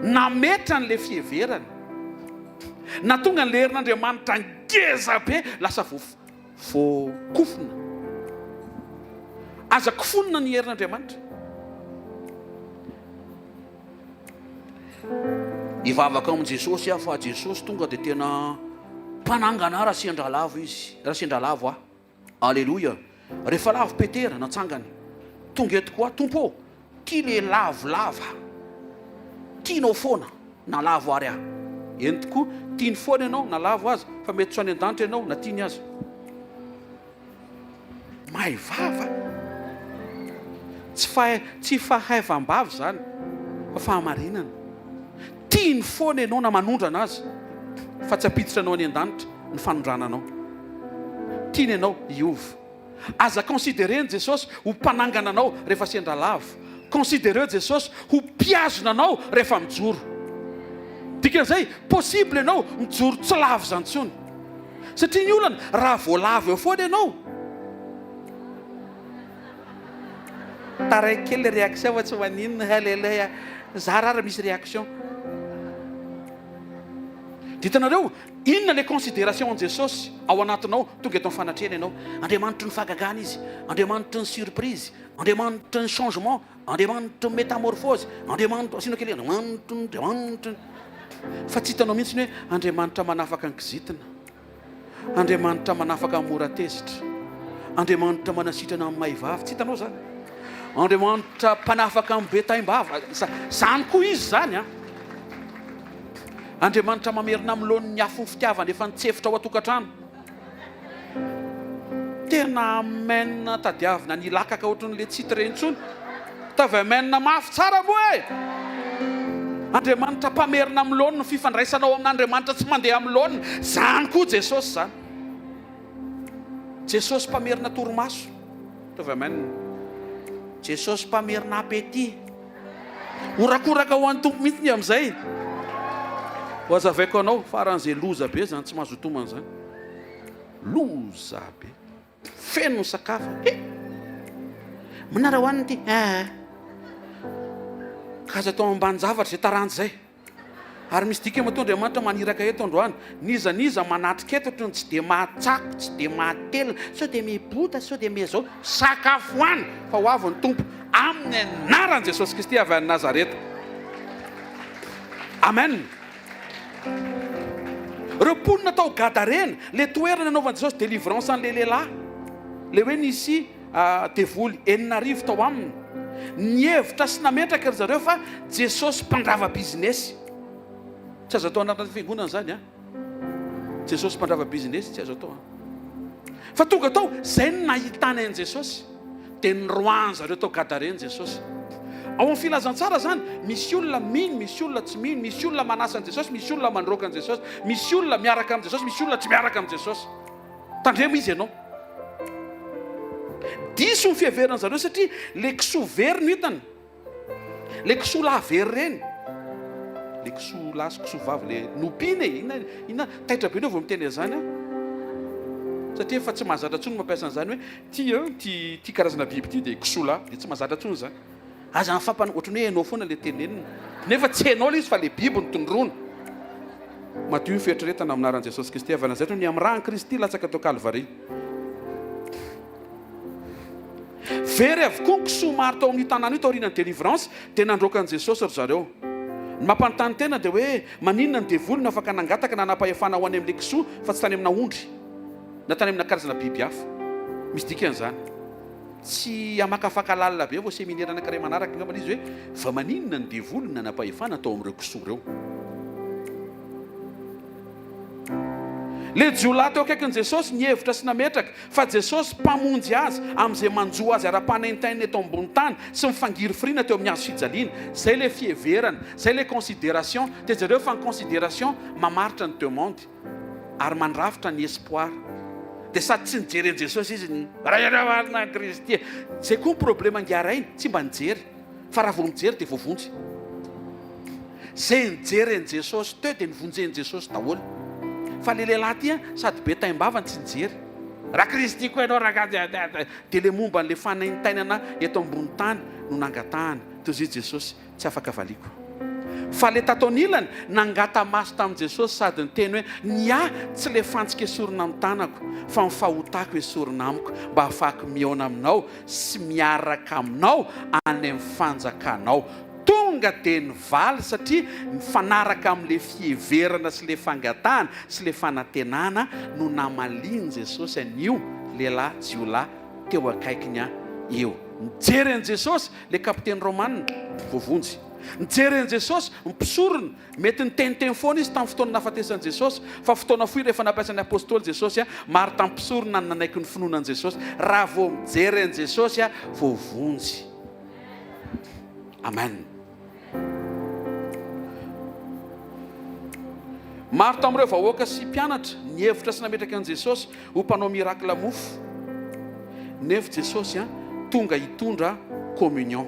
nametra n'le fieverany, natonga n'le herin'Andriamanitra ngeza be lasa voakofona. Aza kofonina ny herin'Andriamanitra. Ivavaka amin'i Jesosy fa Jesosy tonga dia tena mpanangana raha siandralavo izy, raha siandralavo Alleluia. Rehefa lavo petera natsangany tonga eto koa tompo tia le lavolava tianao foana na lavo ary eny tokoa tiany foana ianao na lavo azy fa mety tso any an-danitra ianao na tiany azy. Mahay vava tsy fahaivam-bavy zany fa fahamarinana. Tiany foana ianao na manondrana azy fa tsy apiditra anao any an-danitra ny fanondrana anao. Tiany ianao iova. Aza considéreny Jesosy ho mpanangana anao rehefa sendra lavo. Considéreo Jesosy ho mpiazona anao rehefa mijoro. Dikan'izay possible ianao mijoro tsy lavo zany tsony. Satria ny olana raha voalavo eo foana ianao. Taray kely réaction fa tsy maninona haleluya. Za raha misy réaction. Ditanareo inona le considération an Jesosy ao anatinao tonga eto amin'ny fanatrena ianao. Andriamanitra ny fahagagana izy, Andriamanitra ny surprise, Andriamanitra ny changement, Andriamanitra ny métamorphose, Andriamanitra sino kely Andriamanitra. Fa tsy hitanao mihitsy hoe Andriamanitra manafaka ny kizitina, Andriamanitra manafaka ny mora tezitra, Andriamanitra manasitrana amin'ny maivavy. Tsy hitanao zany? Andriamanitra mpanafaka amin'ny betaim-bava. Zany koa izy zany Andriamanitra mamerina amin'ny laon'ny afo fitiavana efa nitsefitra ao atokantrano. Tena amenina tadiavina ny lakaka ohatran'le tsitreny intsony. Tavy amenina mafy tsara moa e. Andriamanitra mpamerina amin'ny laon'ny fifandraisanao amin'Andriamanitra tsy mandeha amin'ny laoniny. Zany koa Jesosy zany. Jesosy mpamerina torimaso. Tavy amenina. Jesosy mpamerina appétit. Horakoraka ho an'ny tompo mihitsy amin'izay. Ho azavaiko anao faran'izay loza be zany tsy mahazo tomany zany. Loza be. Feno ny sakafo. Manara hoaniny ty. Ka aza atao ambany zavatra zay taranty zay. Ary misy dika matao Andriamanitra maniraka eto androany. Niza manatrika eto ohatrany tsy dia mahatsako, tsy dia mahatelo, sao dia mibota, sao dia mizao. Sakafo hoany fa ho avy ny tompo amin'ny anaran'i Jesosy Kristy avy any Nazareta. Amen. Ireo mponina tao Gadarena, le toerana nanaovan'i Jesosy délivrance an'le lehilahy, le hoe nisy devoly 4 tao aminy. Nihevitra sy nametraka ry zareo fa Jesosy mpandrava business. Tsy azo atao anaty fiangonana zany Jesosy mpandrava business tsy azo atao. Fa tonga tao zay ny nahitany an'i Jesosy, dia niroany zareo tao Gadarena Jesosy. Ao amin'ny filazantsara zany, misy olona mino, misy olona tsy mino, misy olona manasa an'i Jesosy, misy olona mandroaka an'i Jesosy, misy olona miaraka amin'ny Jesosy, misy olona tsy miaraka amin'ny Jesosy. Tandremo izy ianao. Diso ny fiheverana zareo satria le kisoa very no hitany, le kisoa lahy very reny, le kisoa lahy sy kisoa vavy le nopiny ina taitra be nao vao miteny zany satria efa tsy mahazatra tsony mampiasa an'izany hoe ty karazana biby ty dia kisoa lahy, dia tsy mahazatra tsony zany. Aza fampana ohatrany hoe hainao foana le tenenina, nefa tsy hainao le izy fa le biby ny tondrona. Madio fieritreretana aminaran'i Jesosy Kristy avana zay ny amin'ny rahan'i Kristy latsaka tao Kalvari. Very avokoa ny kisoa maro tao amin'ny tanàna io tao aorian'ny Deliverance, dia nandroaka an'i Jesosy ry zareo. Ny mampanontany tena dia hoe maninona ny devolina afaka nangataka na napahefana ho any amin'ilay kisoa fa tsy tany amina ondry na tany amina karazana biby hafa. Misy dikan'izany. Tsy amakafaka lalina be vao seminaire anankiray manaraka ngamba izy hoe fa maninona ny devolina napahefana tao amin'ireo kisoa ireo. Le jiolahy teo akaikin'i Jesosy nihevitra sy nametraka fa Jesosy mpamonjy azy amin'izay manjo azy ara-panaintainy eto ambony tany sy mifangiry firina teo amin'ny hazo fijaliana. Zay le fiheverana, zay le considération. Dia zareo fa ny considération mamaritra ny demande ary mandrafitra ny espoir. Dia sady tsy nijery an'i Jesosy izy ny raharahana Kristy. Zay koa ny problème angarainy, tsy mba nijery, fa raha vao mijery dia voavonjy. Zay nijery an'i Jesosy teo dia nivonjen'i Jesosy daholo. Fa le lehilahy ty sady be taimbavany tsy nijery. Raha Kristy koa ianao raha dia le momba n'le fanaintainana eto ambony tany no nangatahany. Toy izy Jesosy tsy afaka valiko. Fa le tatonilany nangata maso tamin'i Jesosy sady niteny hoe nia tsy le fantsika esorina amin'ny tanako fa mifahotako esorina amiko mba ahafahako miaona aminao sy miaraka aminao any amin'ny fanjakanao. Tonga dia nivaly satria mifanaraka amin'le fiheverana sy le fangatahana sy le fanantenana no namaliany Jesosy an'io lehilahy jiolahy teo akaikiny eo. Nijery an'i Jesosy le kapiteny Romanina voavonjy. Nijery an'i Jesosy mpisorona, mety niteniteny foana izy tamin'ny fotoana nahafatesan'i Jesosy, fa fotoana fohy rehefa nampiasan'ny apôstôly Jesosy maro tamin'ny mpisorona ny nanaiky ny finoanan'i Jesosy. Raha vao mijery an'i Jesosy voavonjy. Amen. Maro tamin'ireo vahoaka sy mpianatra nihevitra sy nametraka an'i Jesosy ho mpanao miracle mofo. Nefa Jesosy tonga hitondra communion.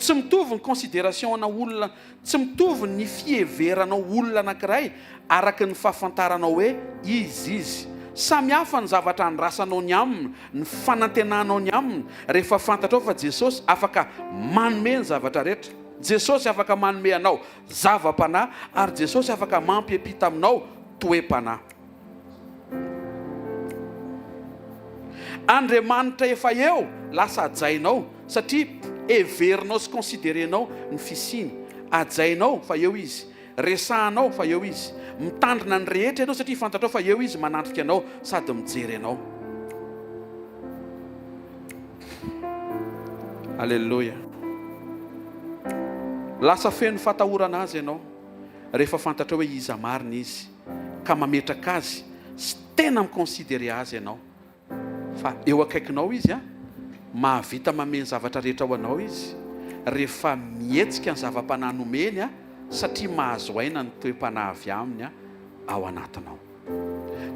Tsy mitovy ny considération ana olona, tsy mitovy ny fiheveranao olona anankiray araka ny fahafantaranao hoe izy. Samy hafa ny zavatra andrasanao ny aminy, ny fanantenanao ny aminy. Rehefa fantatrao fa Jesosy afaka manome ny zavatra rehetra. Jesosy afaka manome anao zava-panahy ary Jesosy afaka mampiepita aminao toe-panahy. Andriamanitra efa eo lasa ajainao satria heverinao sy considérenao ny fisiny. Ajainao fa eo izy, resahanao fa eo izy, mitandrina ny rehetra ianao satria fantatrao fa eo izy manandrika anao sady mijery anao. Alleluia. Lasa feno fatahorana azy ianao rehefa fantatra hoe iza marina izy ka mametraka azy sy tena miconsidere azy ianao. Fa eo akaikinao izy mahavita mameny zavatra rehetra ho anao izy rehefa mihetsika ny zava-panahy nomeny satria mahazo aina ny toe-panahy avy aminy ao anatinao.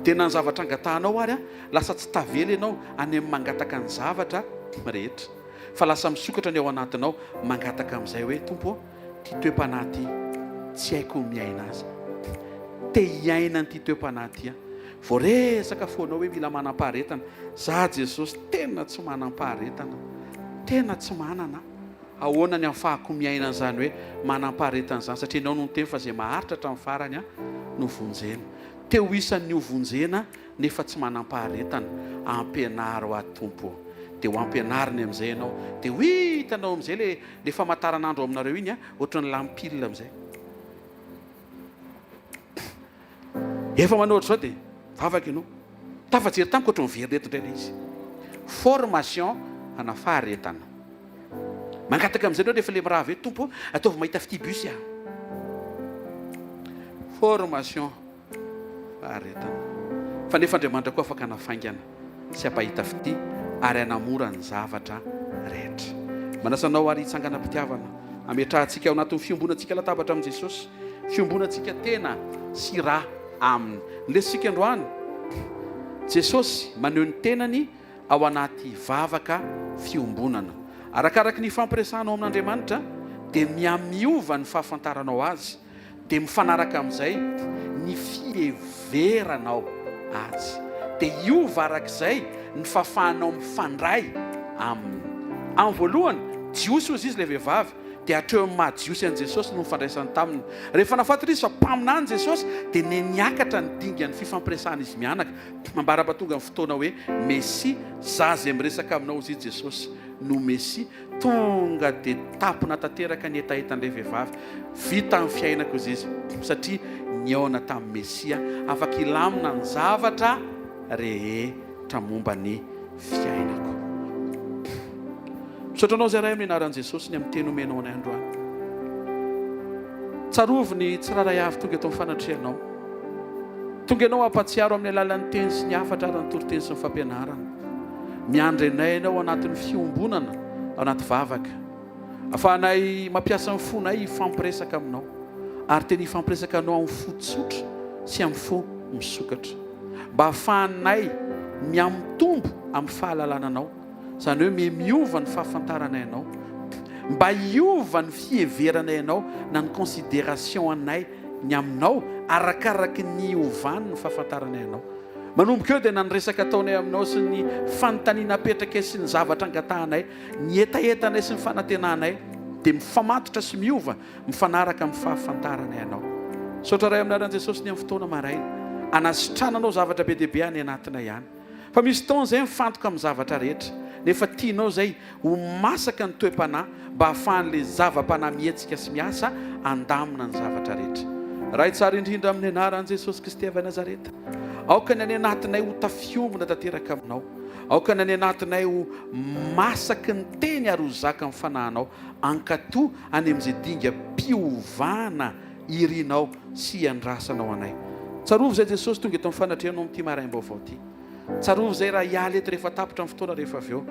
Tena ny zavatra angatahanao ary lasa tsy tavela ianao any amin'ny mangataka ny zavatra rehetra, fa lasa misokatra ny ao anatinao mangataka amin'izay hoe tompo ty toe-panahy ty tsy haiko miaina azy, te hiaina ny ty toe-panahy ty. Voaresaka foanao hoe mila manam-paharetana. Za Jesosy tena tsy manam-paharetana, tena tsy manana. Ahoana ny ahafahako miaina an'izany hoe manam-paharetana izany satria ianao no niteny fa izay maharitra hatramin'ny farany no vonjena. Teo isan'ny ho vonjena nefa tsy manam-paharetana. Ampianaro ahy tompo. Dia ho ampianariny amin'izay ianao, dia ho hitanao amin'izay le famataranandro aminareo iny ohatran'ny lampilina amin'izay. efa manao ohatr' zao dia vavaka ianao tafajery tamiko ohatry miveryretindray ilay izy formation ana faharetana mangataka amin'izay anao rehefa le mirava hoe tompo ataovy mahita fitibus a formation faharetana fa nefa Andriamanitra koa afaka nafaingana sy ampahita fity ary anamora ny zavatra rehetra. Manasanao ary hitsanganam-pitiavana ametrahantsika ao anatin'ny fiombonantsika latabatra amin'i Jesosy, fiombonantsika tena sy raha aminy lesika androany. Jesosy maneho ny tenany ao anaty vavaka fiombonana arakaraky ny fampiresanao amin'Andriamanitra dia miamiova ny fahafantaranao azy dia mifanaraka amin'izay ny fiheveranao azy dia iova arak'izay ny fahafahanao mifandray aminy. Amin'ny voalohany jiosy ozy izy ilay vehivavy dia hatreo amin'ny mahajiosy an'i Jesosy no mifandraisany taminy. Rehefa nafatatra izy fa mpamina any Jesosy dia niakatra ny dinga ny fifampiresahana izy mianaka mambara-pahatonga amin'ny fotoana hoe Messia zaza miresaka aminao izy Jesosy no Messia tonga dia tapona tanteraka ny etaetan'ilay vehivavy vita amin'ny fiainako izy izy satria niaona tamin'ny Messia afaka ilamina ny zavatra rehetra momba ny fiainako. Misaotranao zay ray amin'ny anaran'i Jesosy ny amin'ny teny omenao anay androany. Tsarovy ny tsiraray avy tonga eto amin'ny fanatrehanao. Tonga ianao ampatsiaro amin'ny alalan'ny teny sy ny hafatra ary ny toroteny sy ny fampianarana. Miandry anay ianao anatin'ny fiombonana anaty vavaka. Afahanay mampiasa ny fonay ifampiresaka aminao ary teny ifampiresaka anao amin'ny fo tsotra sy amin'ny fo misokatra. Mba afahanay miamitombo amin'ny fahalalana anao. Zany hoe miova ny fahafantarana ianao, mba iova ny fiheverana ianao na ny considération anay ny aminao arakaraky ny iovany ny fahafantarana ianao. Manomboka eo dia na ny resaka ataonay aminao sy ny fanontaniana apetraka sy ny zavatra angatahanay, ny etaetanay sy ny fanantenanay dia mifamatotra sy miova mifanaraka amin'ny fahafantarana ianao. Saotra ray amin'ny anaran'i Jesosy ny amin'ny fotoana maraina anasitrananao zavatra be deaibe any anatina ihany. Fa misy taona izay mifantoka amin'ny zavatra rehetra nefa tianao izay ho masaka ny toe-panahy mba hahafahan'ilay zava-panahy mihetsika sy miasa andamina ny zavatra rehetra. Raha tsara indrindra amin'ny anaran'i Jesosy Kristy avy Nazareta, aoka ny any anatinay ho tafiombona tanteraka aminao, aoka ny any anatinay ho masaky ny teny ary ho zaka amin'ny fanahinao ankato any amin'izay dinga mpiovana irinao sy andrasanao anay. Tsarovy izay Jesosy tonga eto amin'ny fanatrehanao amin'ity maraim-baovao ity. Tsarovy izay raha hialy eto rehefa tapitra amin'ny fotoana rehefa avy eo,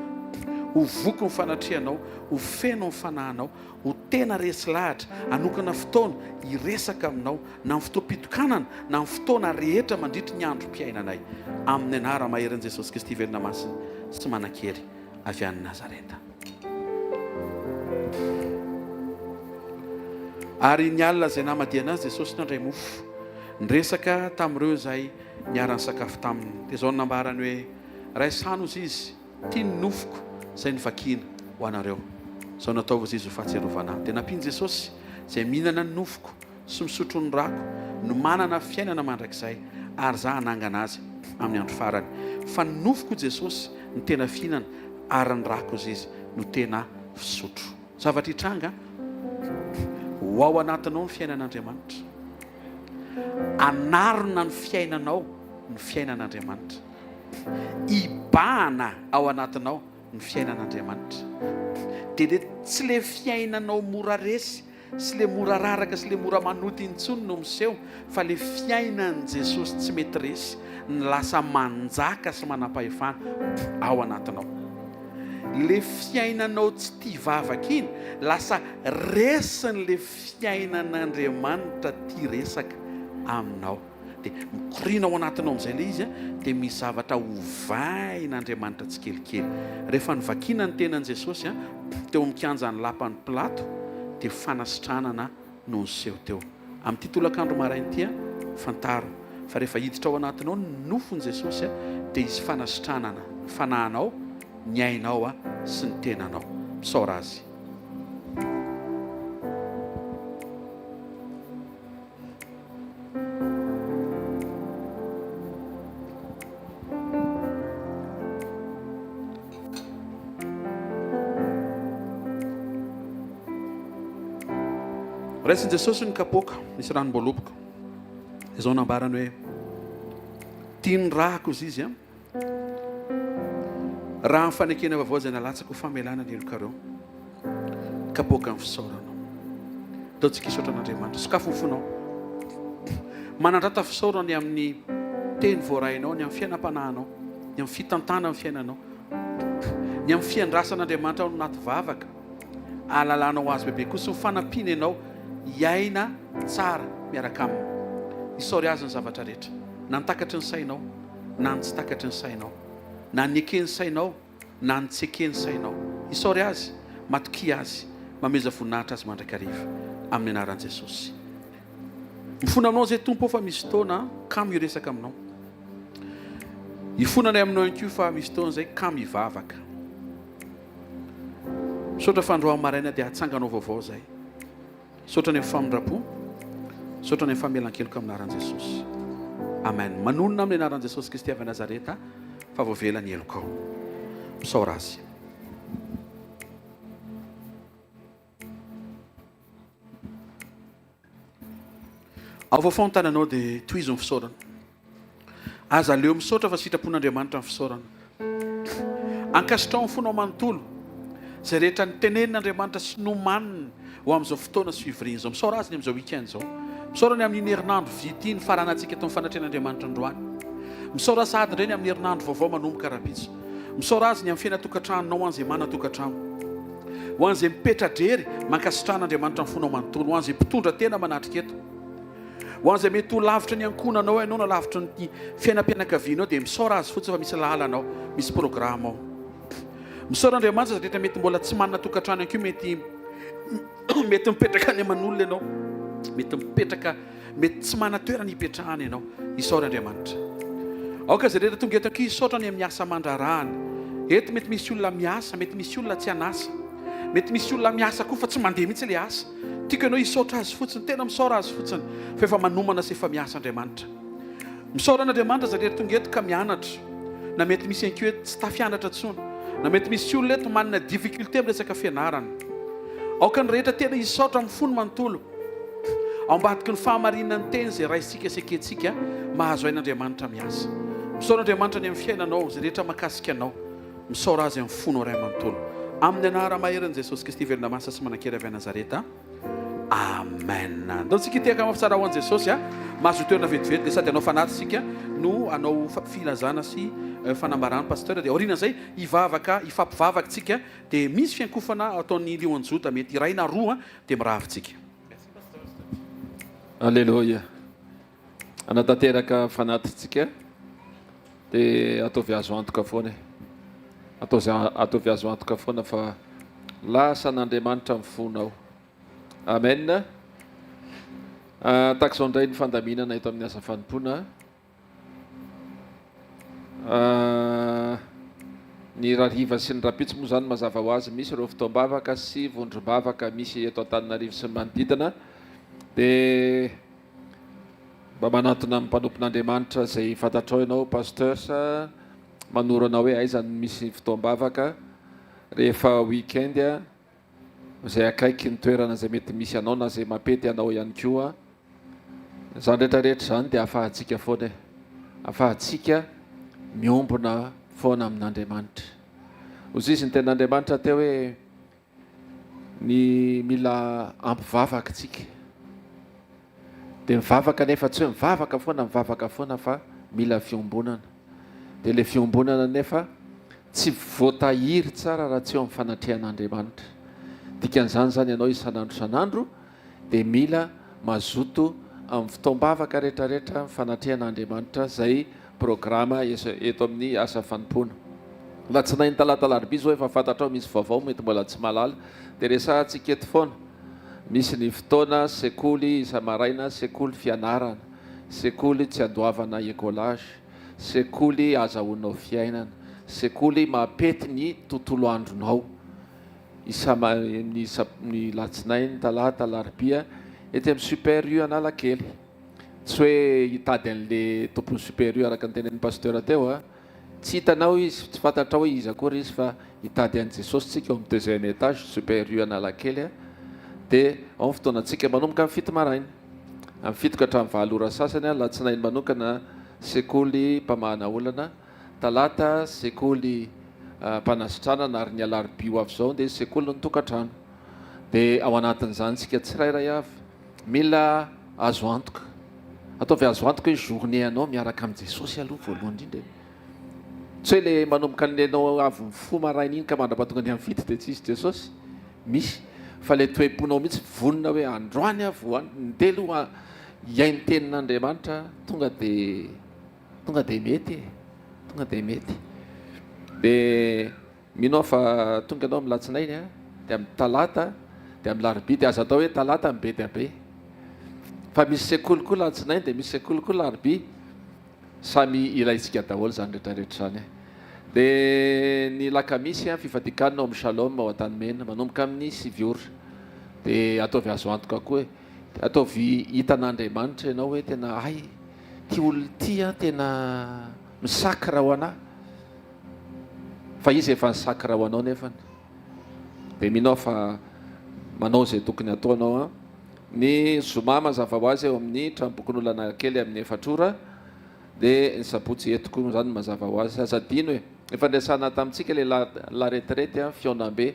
ho voky ny fanatrehanao, ho feno ny fanahinao, ho tena resy lahatra, anokana fotoana hiresaka aminao na amin'ny fotoam-pitokanana na amin'ny fotoana rehetra mandritra ny androm-piainanay. Amin'ny anara maheran'i Jesosy Kristy velona masina sy manan-kery avy any Nazareta. Ary ny alina izay namadiana azy Jesosy nandray mofo nyresaka tamin'ireo izay niara-ny sakafo taminy. Dia izao ny nambarany hoe raisano izy izy tia ny nofoko izay nivakiana ho anareo. Izao nataova izy izy ho fahatsiarovana. Dia nampiany Jesosy izay mihinana ny nofoko sy misotro ny rako no manana fiainana mandrakizay ary za hanangana azy amin'ny andro farany. Fa ny nofoko Jesosy ny tena fihinana ary ny rako izy no tena fisotro. Zavatra hitranga ho ao anatinao ny fiainan'Andriamanitra. Anarona ny fiainanao ny fiainan'Andriamanitra. Ibahana ao anatinao ny fiainan'Andriamanitra. Dia tsy le fiainanao mora resy sy le mora raraka sy le mora manoty intsony no miseho, fa le fiainan'i Jesosy tsy mety resy ny lasa manjaka sy manam-pahefana ao anatinao. Le fiainanao tsy tia vavaka iny lasa resiny le fiainan'Andriamanitra tia resaka aminao. Dia mikorina ao anatinao amin'izay le izy dia misy zavatra hovain'Andriamanitra tsy kelikely. Rehefa nivakiana ny tenan'i Jesosy teo mikanja ny lapan'ny Pilato dia fanasitranana no niseho teo. Amin'ity tolakandro marain'ity fantaro fa rehefa hiditra ao anatinao ny nofon'i Jesosy dia izy fanasitranana fanahinao, ny ainao sy ny tenanao. Misaora azy. Raisin'i Jesosy ny kapoaka misy ranom-boaloboka. Izao nambarany hoe tiany rahako izy izy a raha nyfanekena vaovao zay nalatsako famelana ny elokareo kapoaka amin'ny fisaoranao ataontsika hisaotra an'Andriamanitra sakafo ny fonao manandrata fisaorany amin'ny teny voarainao ny amin'ny fiainam-panahinao ny amin'ny fitantana amin'ny fiainanao ny amin'ny fiandrasan'Andriamanitra ao anaty vavaka alalanao azy bebe koa sy ny fanampiana ianao hiaina tsara miaraka aminy isaory azy ny zavatra rehetra na nitakatry ny sainao na ny tsy takatry ny sainao na ny ekeny sainao na ny tsy ekeny sainao isaory azy matoky azy mameza voninahitra azy mandrakariva amin'ny anaran'i Jesosy mifona aminao zay tompo fa misy fotoana kamo iresaka aminao hifonanay aminao ihany koa fa misy fotoana zay kamo hivavaka misaotra fandroa maraina dia hatsanganao vaovao zay misaotra ny famindrapo misaotra ny famelan-keloka amin'ny anaran'i Jesosy amen manonona amin'ny anaran'i Jesosy Kristy avy Nazareta fa voavela ny elokao misaora azy ao vaofao ny tananao dia tohizo ny fisaorana aza leo misaotra fa sitrapon'Andriamanitra ny fisaorana ankasitrao ny fonao manontolo zay rehetra ny tenenin'Andriamanitra sy nomaniny ho amin'izao fotoana sy fivoriana izao misaora azy ny amin'izao weekend zao misaora ny amin'ny herinandro vity ny faranantsika tao fanatrehan'Andriamanitra androany misaora sady indray ny amin'ny herinandro vaovao manomboka rapitso misaora azy ny amin'ny fiainatokantranonao ho an'izay manatokantrano ho an'izay mipetradrery mankasitran'Andriamanitra ny fonao manontolo ho an'izay mpitondra tena manatrika eto ho an'izay mety ho lavitra ny ankonanao ianao na lavitra ny fiainam-pianakavianao dia misaora azy fotsiny fa misy lalanao misy programa ao misaora Andriamanitra rehetra mety mbola tsy manana tokantrano ihany koa mety mipetraka any aman'olona ianao mety mipetraka mety tsy mana-toerana hipetrahana ianao isaora Andriamanitra aoka zay rehetra tonga eto ankoa isaotra ny amin'ny asa mandrarahana eto mety misy olona miasa mety misy olona tsy anasa mety misy olona miasa koa fa tsy mandeha mihitsy ilay asa tiako ianao isaotra azy fotsiny tena misaora azy fotsiny fa efa manomana sy efa miasa Andriamanitra misaora an'Andriamanitra zay rehetra tonga eto ka mianatra na mety misy ihany koa eto tsy tafianatra tsony na mety misy olona eto manana difficulté amin'ny resaka fianarana aoka ny rehetra tena isaotra amin'ny fony manontolo ao ambadiky ny fahamarinana ny teny zay raisika sy eketsika mahazo ain'Andriamanitra miasa misaora Andriamanitra ny amin'ny fiainanao zay rehetra makasika anao misaora azy amin'ny fony ray manontolo amin'ny anara maheran'i Jesosy Kristy velona masa sy manan-kera avy Nazareta amen ndaontsika hiteka mafitsara ho an'i Jesosy mahazo toerana vetivety dia sady anao fanatritsika no anao filazana sy fanambarana pasteur dia aoriana zay hivavaka hifampivavaka tsika dia misy fiankofana ataon'ny lioanjota mety iray na roa dia mirahavitsika
alleloia anatanteraka fanatritsika dia ataovy azo antoka foana ataovy azo antoka foana fa lasa n'Andriamanitra mifonao amen takizao indray ny fandaminana eto amin'ny asa fanompoana ny rariva sy ny rapitsy moa zany mazava ho azy misy ireo fotoam-bavaka sy vondrom-bavaka misy eto Antananarivo sy ny manodidina dia mba manantona amin'ny mpanompon'Andriamanitra zay fantatrao ianao pasteur sa manorana hoe aiza ny misy fotoam-bavaka rehefa weekend zay akaiky ny toerana zay mety misy anao na zay mapety anao ihany koa zany rehetrarehetra zany dia afahantsika foana afahantsika miombona foana amin'Andriamanitra ozy izy ny ten'Andriamanitra teo hoe ny mila ampivavaka tsika dia mivavaka nefa tsy hoe mivavaka foana fa mila fiombonana dia le fiombonana nefa tsy voatahiry tsara raha tsy eo amin'ny fanatrehan'Andriamanitra dikan'izany zany ianao isan'andro dia mila mazoto amin'ny fotoam-bavaka rehetrarehetra fanatrehan'Andriamanitra zay programa eto amin'ny asa fanompoana latsinainy talata alarobia zao efa fantatrao misy vaovao mety mbola tsy malala dia resahantsika eto foana misy ny fotoana sekoly isa-maraina sekoly fianarana sekoly tsy andoavana écolage sekoly azahoanao fiainana sekoly mampety ny tontolo andronao ny latsinainy talata alarobia ety amin'ny super u Analakely tsy hoe hitady an'le tompony super u araka ny tenen'ny pasteur teo tsy hitanao izy tsy fantatra hoe izy akory izy fa hitady an'i Jesosy tsika eo amin'ny deuxième étage super u Analakely dia ao ny fotoanantsika manomboka amin'ny fito maraina amin'ny fito ka hatramin'ny valo ora sasany latsinainy manokana sekoly mpamahana olana, talata sekoly mpanasitranana ary ny alarobia avy zao dia sekoly ny tokantrano. Dia ao anatin'izany tsika tsirairay avy mila azo antoka, ataovy azo antoka hoe journée anao miaraka amin'ny Jesosy aloha voalohany indrindra. Tsy hoe le manomboka anao avy mifo maraina iny ka mandrapatonga ny amin'ny fito dia tsy isy Jesosy, misy fa le toe-ponao mihitsy vonona hoe androany avo ndelo iainy tenin'Andriamanitra tonga dia mety mety. Dia minao fa tonga anao amin'ny latsinainy dia amin'ny talata dia amin'ny larobia dia azo atao hoe talata amin'ny be dia be, fa misy sekoly koa latsinainy dia misy sekoly koa larobia, samy ilayntsika daholo zany rehetrarehetra zany. Dia ny lakamisy fifadikanina ao amin'ny Shalom ao Antanimena manomboka amin'ny 7 ora. Dia ataovy azo antoka koa hoe ataovy hitan'Andriamanitra ianao hoe tena ay ty olona ty tena misakra ho anahy, fa izy efa nisakra ho anao nefany. Dia minao fa manao izay tokony ataonao. Ny zoma mazava ho azy eo amin'ny tranombokon'olana kely amin'ny 4 ora, dia ny sabotsy etoko zany mazava ho azy. Azadino hoe efa ndraisana tamintsika le la retraite fionambe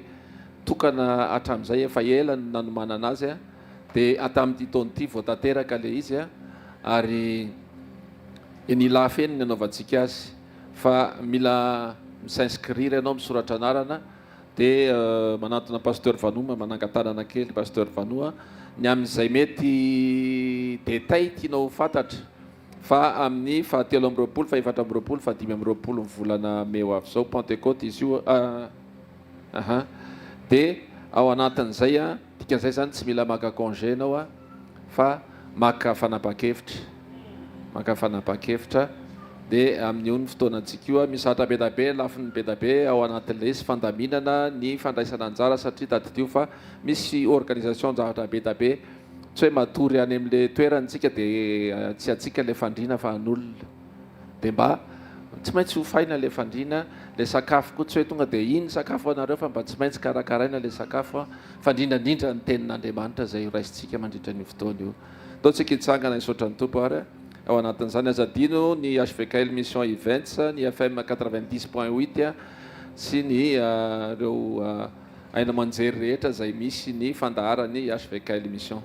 tokana hatramin'izay efa ela ny nanomanana azy dia atamin'ity taona ity voatanteraka le izy ary ny lafeny ny anaovantsika azy, fa mila misinscrire ianao misoratra anarana. Dia manantona pasteur Vanoa manangatanana kely pasteur Vanoa ny amin'izay mety détail tianao fantatra, fa amin'ny 17 fa 4 fa 5 volana May avy zao Pentecôte izy io. Dia ao anatin'izay dikan'izay zany tsy mila maka congé anao fa maka fanapakevitra. Dia amin'io ny fotoanantsika io misatra be da be, lafiny be da be ao anatin'ilay sy fandaminana ny fandraisana anjara, satria tadidio fa misy organisation zavatra be da be, tsy hoe matory any amin'le toerantsika dia tsy atsika le fandriana fa an'olona. Dia mba tsy maintsy ho faina le fandriana, le sakafo koa tsy hoe tonga dia iny sakafo anareo fa mba tsy maintsy karakaraina le sakafo fa indrindrandrindra ny tenin'Andriamanitra zay raisitsika mandritra ny fotoana io. Ataontsika hitsangana hisaotra ny tompo ary ao anatin'izany azadino ny hvkl-mission events, ny FM 90.8 sy ny reo aina manjery rehetra zay misy ny fandaharany hvkl-mission.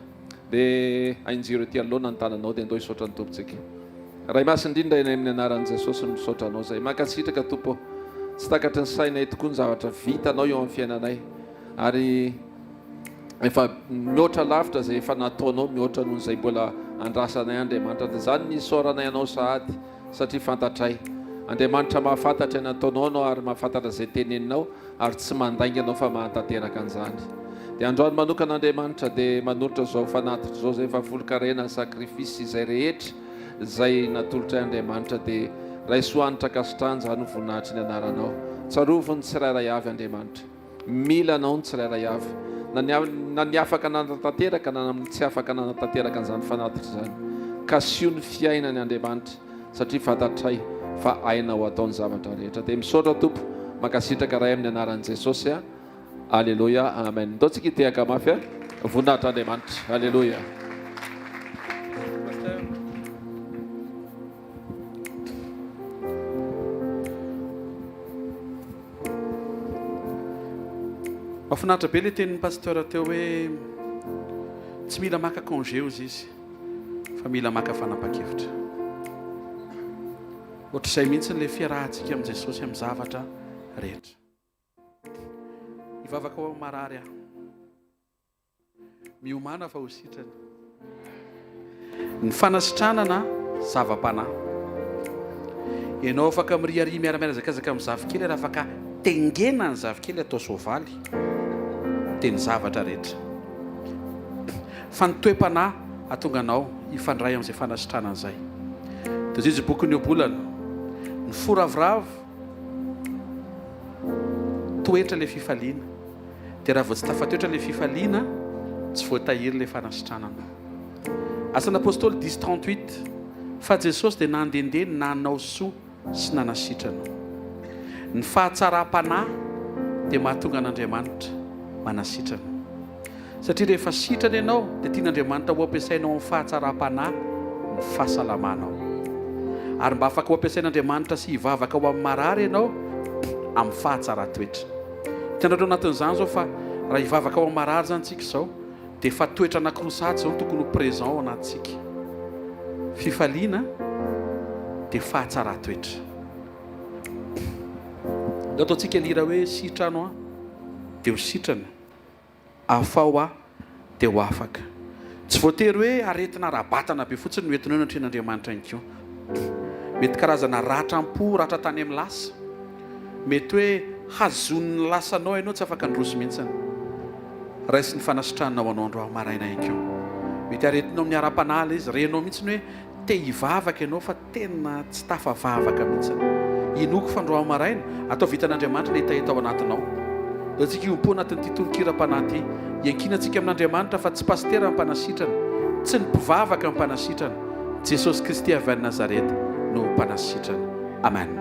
Dia ainjiro ety aloha nantananao dia andao hisaotra ny tompontsika. Ray masy indrindra eny amin'ny anaran'i Jesosy misaotra anao zay mankasitraka tompo, tsy takatry ny sainay tokoa ny zavatra vitanao eo amin'ny fiainanay, ary efa mihoatra lavitra zay efa nataonao mihoatra noho zay mbola andrasanay Andriamanitra. Dia zany ny soranay anao sahady satria fantatray Andriamanitra mahafantatra ny nataonao anao ary mahafantatra zay teneninao ary tsy mandainga anao fa mahatanteraka an'izany. Dia androany manokan'Andriamanitra dia manolotra zao fanatitra zao zay fahafolokarena sakrifisy izay rehetra zay natolotra Andriamanitra. Dia raisoanitra kasitrany zany ho voninahitry ny anaranao. Tsarovony tsirairay avy Andriamanitra, mila anao ny tsirairay avy, na ny afaka nanatanteraka na tsy afaka nanatanteraka an'izany fanatitra zany, kasio ny fiainany Andriamanitra satria fantatray fa ainao ataony zavatra rehetra. Dia misaotra tompo, mankasitraka ray amin'ny anaran'i Jesosy. Alleluia, amen. Ataontsika hitehaka mafy voninahitra Andriamanitra. Alleluia.
Mahafinaritra be le tenin'ny pasteur teo hoe tsy mila maka congé ozy izy fa mila maka fanapakevitra. Ohatr'izay mihitsy le fiarahantsika amin'i Jesosy amin'ny zavatra rehetra. Hivavaka ao marary aho, miomana fa ho sitrany. Ny fanasitranana zava-panahy. Ianao afaka miriary miara-miarazakazaka amin'ny zavikely raha afaka tengena ny zavikely atao soavaly dia ny zavatra rehetra. Fa ny toe-panahy atonga anao hifandray amin'izay fanasitranana izay. Dia izy boky ny obolana, ny foravoravo toetra le fifaliana. Dia raha vao tsy tafatoetra le fifaliana, tsy voatahiry le fanasitranana. Asan'ny apôstôly 10:38, fa Jesosy dia nandehandeha nanao soa sy nanasitranao. Ny fahatsara-panahy dia mahatonga an'Andriamanitra manasitrana. Satria rehefa sitrana ianao dia tian'Andriamanitra ho ampiasainao amin'ny fahatsara-panahy ny fahasalamanao. ary mba afaka ho ampiasain'Andriamanitra sy hivavaka ho amin'ny marary ianao amin'ny fahatsara-toetra. Hitanareo anatin'izany zao fa raha hivavaka ho amin'ny marary zany tsika izao dia fa toetra anankiroa sady zao tokony ho présent ao anatintsika: fifaliana dia fahatsara-toetra. Da ataontsika lira hoe sitrano dia ho sitrana, afao dia ho afaka. Tsy voatery hoe aretina rabatana be fotsiny no entinao natren'Andriamanitra ihany koa. Mety karazana ratram-po, ratra tany amin'ny lasa, mety hoe hazon'ny lasanao ianao tsy afaka androso mihitsiny, raisy ny fanasitrananao anao androany maraina ihany koa. Mety aretinao amin'ny ara-panala izy, renao mihitsiny hoe te hivavaka ianao fa tena tsy tafavavaka mihitsiny. Inoko fandroany maraina atao vitan'Andriamanitra ilay hita ao anatinao. Da tsika iompo anatin'ity tolon-kiram-panahy ity, iankinantsika amin'Andriamanitra fa tsy pastera ny mpanasitrana, tsy ny mpivavaka ny mpanasitrana. Jesosy Kristy avy any Nazareta no mpanasitrana. Amen.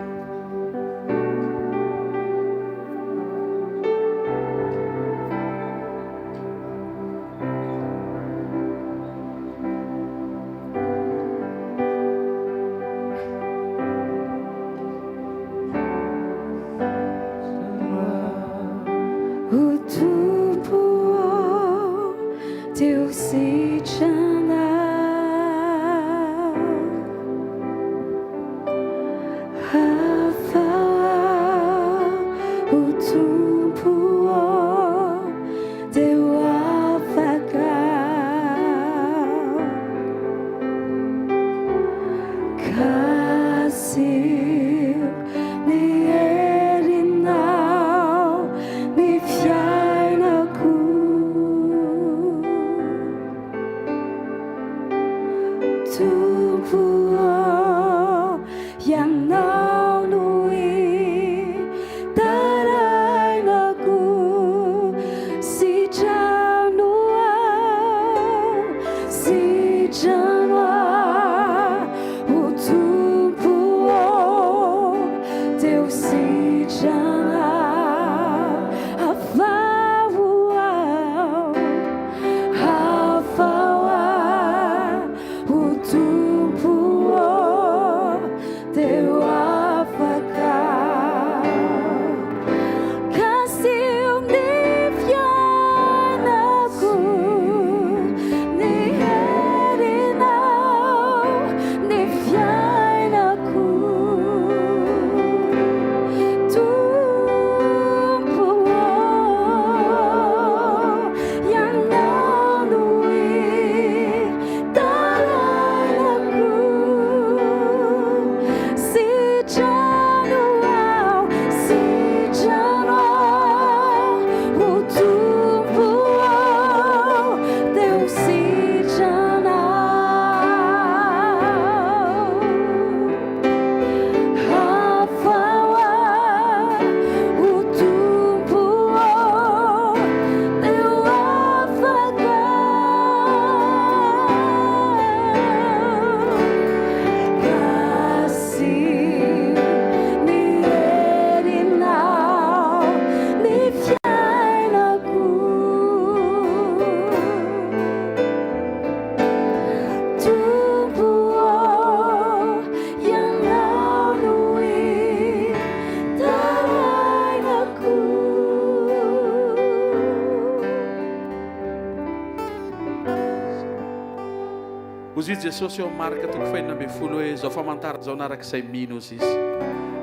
Ozy Jesosy eo marika toko fahinana ambin'ny folo hoe zao famantarana zao narak'izay mino ozy izy.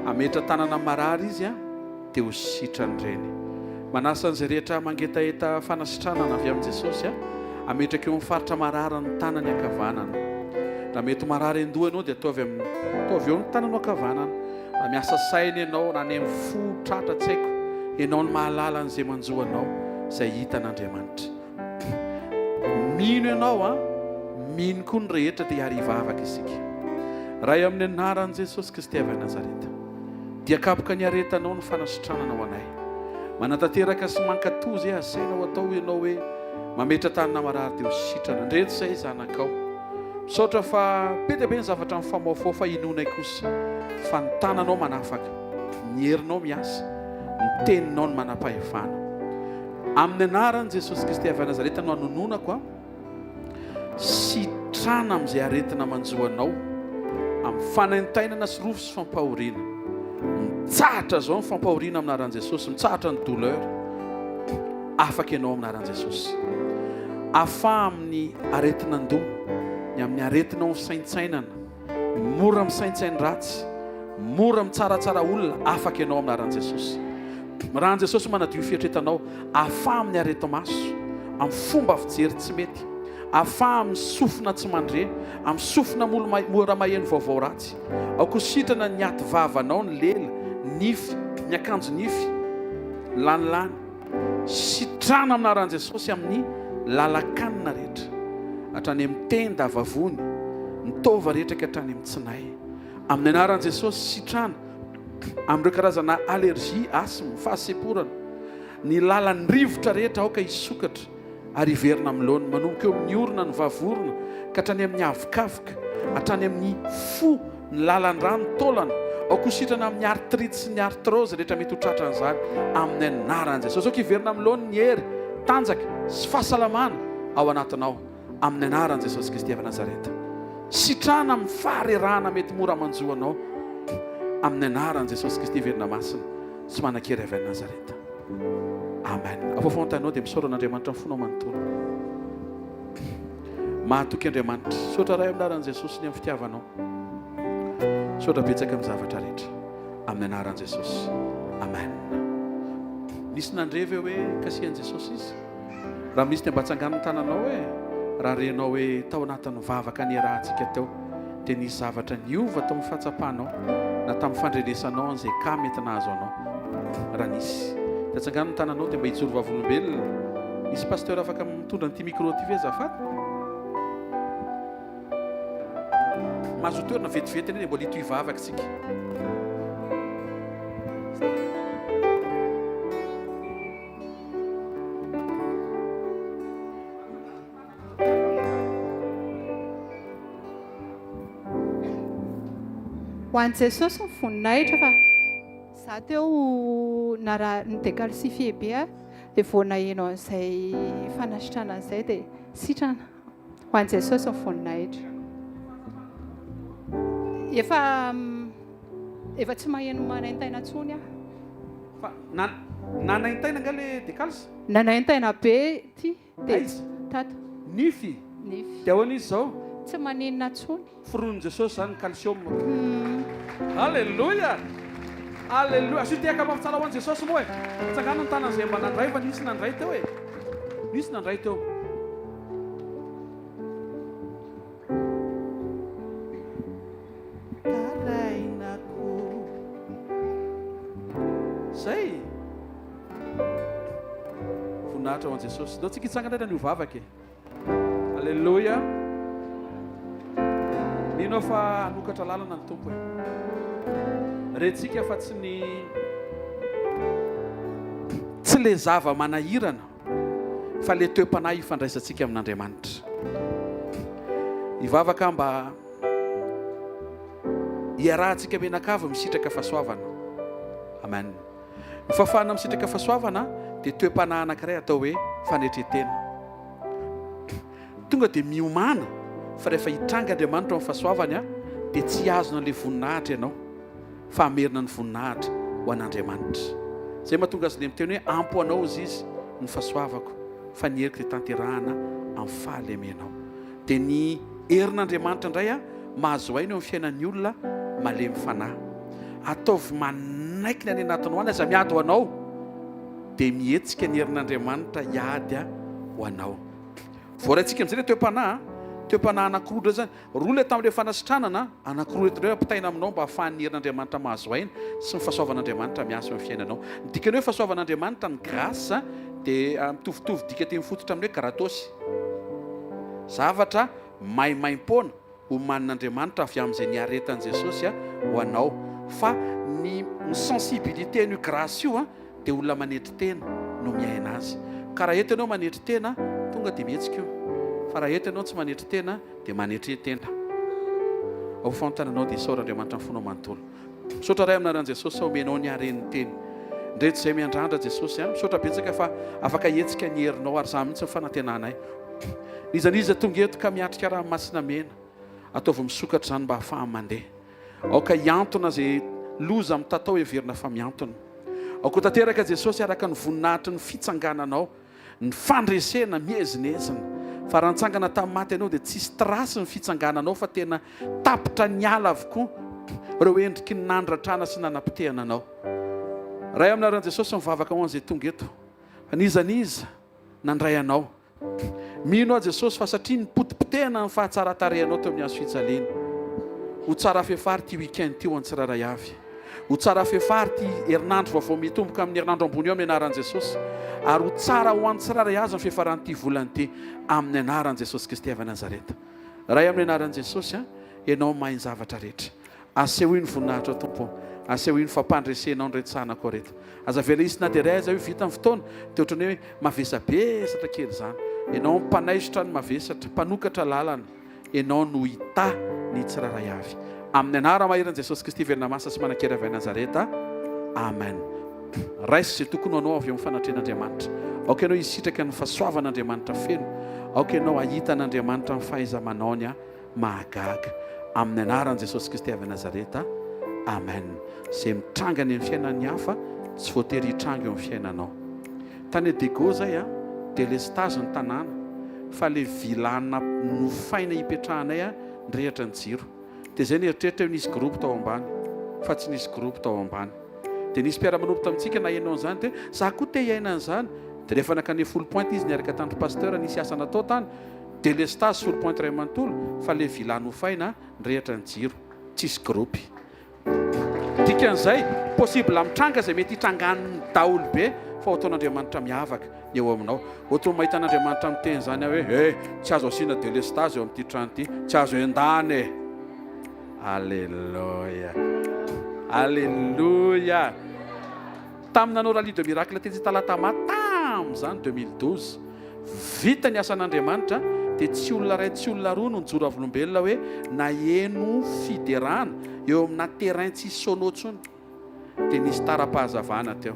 Ametra tanana marary izy dia ho sitrany ireny. Manasa an'izay rehetra mangetaheta fanasitranana avy amin'i Jesosy ametraka eo amin'ny faritra marary ny tanany ankavanana. Na mety marary andoha ianao dia ataovy eo ny tananao ankavanana. Na miasa saina ianao na any amin'ny fo tratra tsy haiko, ianao ny mahalala an'izay manjoanao izay hitan'Andriamanitra. Mino ianao mino koa ny rehetra dia ary hivavaka isika. Raha amin'ny anaran'i Jesosy Kristy avy Nazareta dia kapoka ny aretanao ny fanasitrananao anay. Manatanteraka sy mankatozy asainao atao ianao hoe mametra tanana marary dia ho sitrana. Ndreto izay zanakao, misaotra fa be dia be ny zavatra amin'ny famaofao inonay kosa, fa ny tananao manafaka, ny herinao miasa, ny teninao ny manam-pahefana. Amin'ny anaran'i Jesosy Kristy avy Nazareta no hanononako sitrana amin'izay aretina manjoanao amin'ny fanaintainana sy rofo sy fampahoriana. Mitsahatra zao ny fampahoriana aminaran'i Jesosy, mitsahatra ny douleur, afaka ianao aminaran'i Jesosy. Afa amin'ny aretinandoha, ny amin'ny aretinao ny saintsainana, mora misaintsainy ratsy, mora mitsaratsara olona, afaka ianao aminaran'i Jesosy. Raha an Jesosy manadio fiatretanao, afa amin'ny areti-maso, amin'ny fomba fijery tsy mety, afa amin'ny sofina tsy mandre, amin'ny sofina mora maheno vaovao ratsy, aokositrana ny aty vavanao ny lela, nify, ny akanjo nify, lanilany, sitrana aminaran'i Jesosy amin'ny lalakanina rehetra, hatrany amin'ny tenda vavony, ny tova rehetra ka hatrany amin'ny tsinay. Amin'ny anaran'i Jesosy sitrana amin'ireo karazana alergia, asma, fahaseporana, ny lalan'ny rivotra rehetra aoka isokatra ary iverina amin'ny laona, manomboka eo amin'ny orona ny vavorona ka hatrany amin'ny avokavoka, hatrany amin'ny fo, ny lalan'ny rano taolana, aokositrana amin'ny artrite sy ny artrose rehetra mety ho tratran'izany amin'ny anaran'i Jesosy. Aoka iverina amin'ny laona ny hery, tanjaka sy fahasalamana ao anatinao amin'ny anaran'i Jesosy Kristy avy Nazareta. Sitrana amin'ny faharerahana mety mora manjoanao amin'ny anaran'i Jesosy Kristy verina masina sy manan-kery avy Nazareta. Amen. Afofontanao dia misaotra an'Andriamanitra ny fonao manontolo. Mahatoky Andriamanitra, saotra ray amin'ny anaran'i Jesosy ny amin'ny fitiavanao. Saotra betsaka amin'ny zavatra rehetra amin'ny anaran'i Jesosy. Amen. Nisy nandrevy hoe kasihan'i Jesosy izy. Raha misy dia mba tsangan'ny tananao hoe raha renao hoe tao anatin'ny vavaka ny rahantsika teo dia nisy zavatra niova tao amin'ny fahatsapanao na tamin'ny fandrenesanao an'izay ka mety nahazo anao. Raha nisy dia tsangan'ny tananao dia mba hijoro vavolombelona. Misy pasteur afaka mitondra n'ity micro ty ve azafady? Mahazo toerana vetivety eny dia mbola hito hivavaka tsika.
Ho an'i Jesosy ny voninahitra fa za teo nidécalcifie be dia vao naheno an'izay fanasitrana an'izay dia sitrana. Ho an'i Jesosy ny voninahitra. Efa tsy maheno manaintaina intsony aho.
Fa nanaintaina nga le décalce?
Nanaintaina be ty dia tata.
Nify?
Nify.
Dia ahoana izy zao?
Tsy maninona intsony.
Fironin Jesosy zany calcium. Alléluia. Alléluia. Asio tiaka mafitsara ho an'i Jesosy moa e. Tsangana ny tanan'izay mba nandray fa nisy nandray teo e. Nisy nandray teo. Tarainako. Zay. Voninahitra ho an'i Jesosy. Dao tsika hitsangana ny hovavaka e. Alléluia. Ninao fa nokatra lalana ny tompo e. Retsika fa tsy le zava manahirana fa le toe-panahy ifandraisantsika amin'Andriamanitra. Ivavaka mba hiarahantsika menakava misitraka fahasoavana. Amen. Ny fafana misitraka fahasoavana dia toe-panahy anankiray atao hoe fanetretena. Tonga dia miomana fa rehefa hitranga Andriamanitra amin'ny fahasoavany dia tsy azona le voninahitra ianao fa amerina ny voninahitra ho an'Andriamanitra. Zay mahatonga azy le miteny hoe ampy anao izy ny fahasoavako fa ny heriko dia tanterahana amin'ny fahalemenao. Dia ny herin'Andriamanitra indray mahazo aina eo amin'ny fiainan'ny olona malemy fanahy. Ataovy manaikina any anatinao any aza miady ho anao dia mihetsika ny herin'Andriamanitra hiady ho anao. Voaraintsika amin'izay le toe-panahy toe-panahy anankiroa zany. Roa le tamin'ilay fanasitranana, anankiroa reto apitaina aminao mba ahafahan'ny herin'Andriamanitra mahazo aina sy ny fahasoavan'Andriamanitra miasa amin'ny fiainanao. Ny dikany hoe fahasoavan'Andriamanitra ny grâce dia mitovitovy dika teny fototra amin'ny hoe karatosy. Zavatra maimaim-poana homanin'Andriamanitra avy amin'izay niaretan'i Jesosy ho anao. Fa ny sensibilité n'io grâce io dia olona manetry tena no miaina azy. Ka raha eto ianao manetry tena tonga dia mihetsika io. Fa raha eto ianao tsy manetry tena dia manetry tena. Ao fantananao dia isaora Andriamanitra ny fonao manontolo. Misaotra ray amin'anaran'i Jesosy omenao ny haren'ny teny. Ndreto izay miandrandra Jesosy misaotra betsaka fa afaka hetsika ny herinao ary za mihitsy ny fanantenanay. Nizaniza tonga eto ka miatrika raha masina mena. ataovy misokatra zany mba hahafaha mandeha. Aoka hiantona zay loza amin'ny tatao heverina fa miantona. Aoka tanteraka Jesosy araka ny voninahitry ny fitsangananao, ny fandresena miezinezina. Fa raha nitsangana tamin'ny maty ianao dia tsisy trasy ny fitsangananao fa tena tapitra niala avokoa ireo endriky ny nandratrana sy nanapitehana anao. Ray amin'ny anaran'i Jesosy mivavaka ho an'izay tonga eto. Fa nizaniza nandray anao. Mino a Jesosy fa satria nipotipotehana ny fahatsaratarehanao teo amin'ny hazo fijaliana. Ho tsara fefary ty weekend ty ho antsiraray avy. Ho tsara fefary ty herinandro vaovao mitomboka amin'ny herinandro ambony eo amin'ny anaran'i Jesosy. Ary ho tsara ho antsiraray azy ny fefaran'ity volany ty amin'ny anaran'i Jesosy Kristy avy Nazareta. Ray amin'ny anaran'i Jesosy ianao mahay ny zavatra rehetra. Asehoiny voninahitra Tompo. Asehoiny fampandresenao ny retsanako reto. Aza vela isy na dia ray aza io vita amin'ny fotoana dia ohatran'ny hoe mavesabesatra kely zany. Ianao mpanaisotra ny mavesatra, mpanokatra lalana. Ianao no hita ny tsiraray avy. Amin'ny anara maheran'i Jesosy Kristy velona masa sy manan-kera avy Nazareta. Amen. Raisy izay tokony anao avy amin'ny fanatren'Andriamanitra. Aoka ianao hisitraka ny fahasoavan'Andriamanitra feno. Aoka ianao ahita an'Andriamanitra ny fahaiza-manaony mahagaga. Amin'ny anaran'i Jesosy Kristy avy Nazareta. Amen. Izay mitranga any amin'ny fiainan'ny hafa tsy voatery hitranga eo amin'ny fiainanao. Tany Dego zay dia le stage ny tanàna fa le vilana nofaina hipetrahanay nirehatra ny jiro. Dia zay ny eritreritra hoe nisy groupe tao ambany fa tsy nisy groupe tao ambany. Dia nisy mpiara-manompo tamintsika na ianao an'izany dia za koa te hiaina an'izany. Dia rehefa nakane full point izy niaraka tandro pasteur nisy asa natao tany dia le stage full point ray manontolo fa le vilana nofaina nirehatra ny jiro tsisy groupe. Dikan'izay possible mitranga izay mety hitrangan'ny daholo be fa ataon'Andriamanitra miavaka eo aminao. Ohatry mahita an'Andriamanitra miteny zany hoe tsy azo asiana délestage eo amin'ity trano ity, tsy azo endany. Alléluia. Alléluia. Tamin'ny nanao rally de miracle tetsy talata tamin'izany 2012 vita ny asan'Andriamanitra dia tsy olona ray tsy olona roa no nijoro avolombelona hoe na eno fiderana eo amina terrain tsy sonontsony. Dia nisy tara-pahazavana teo.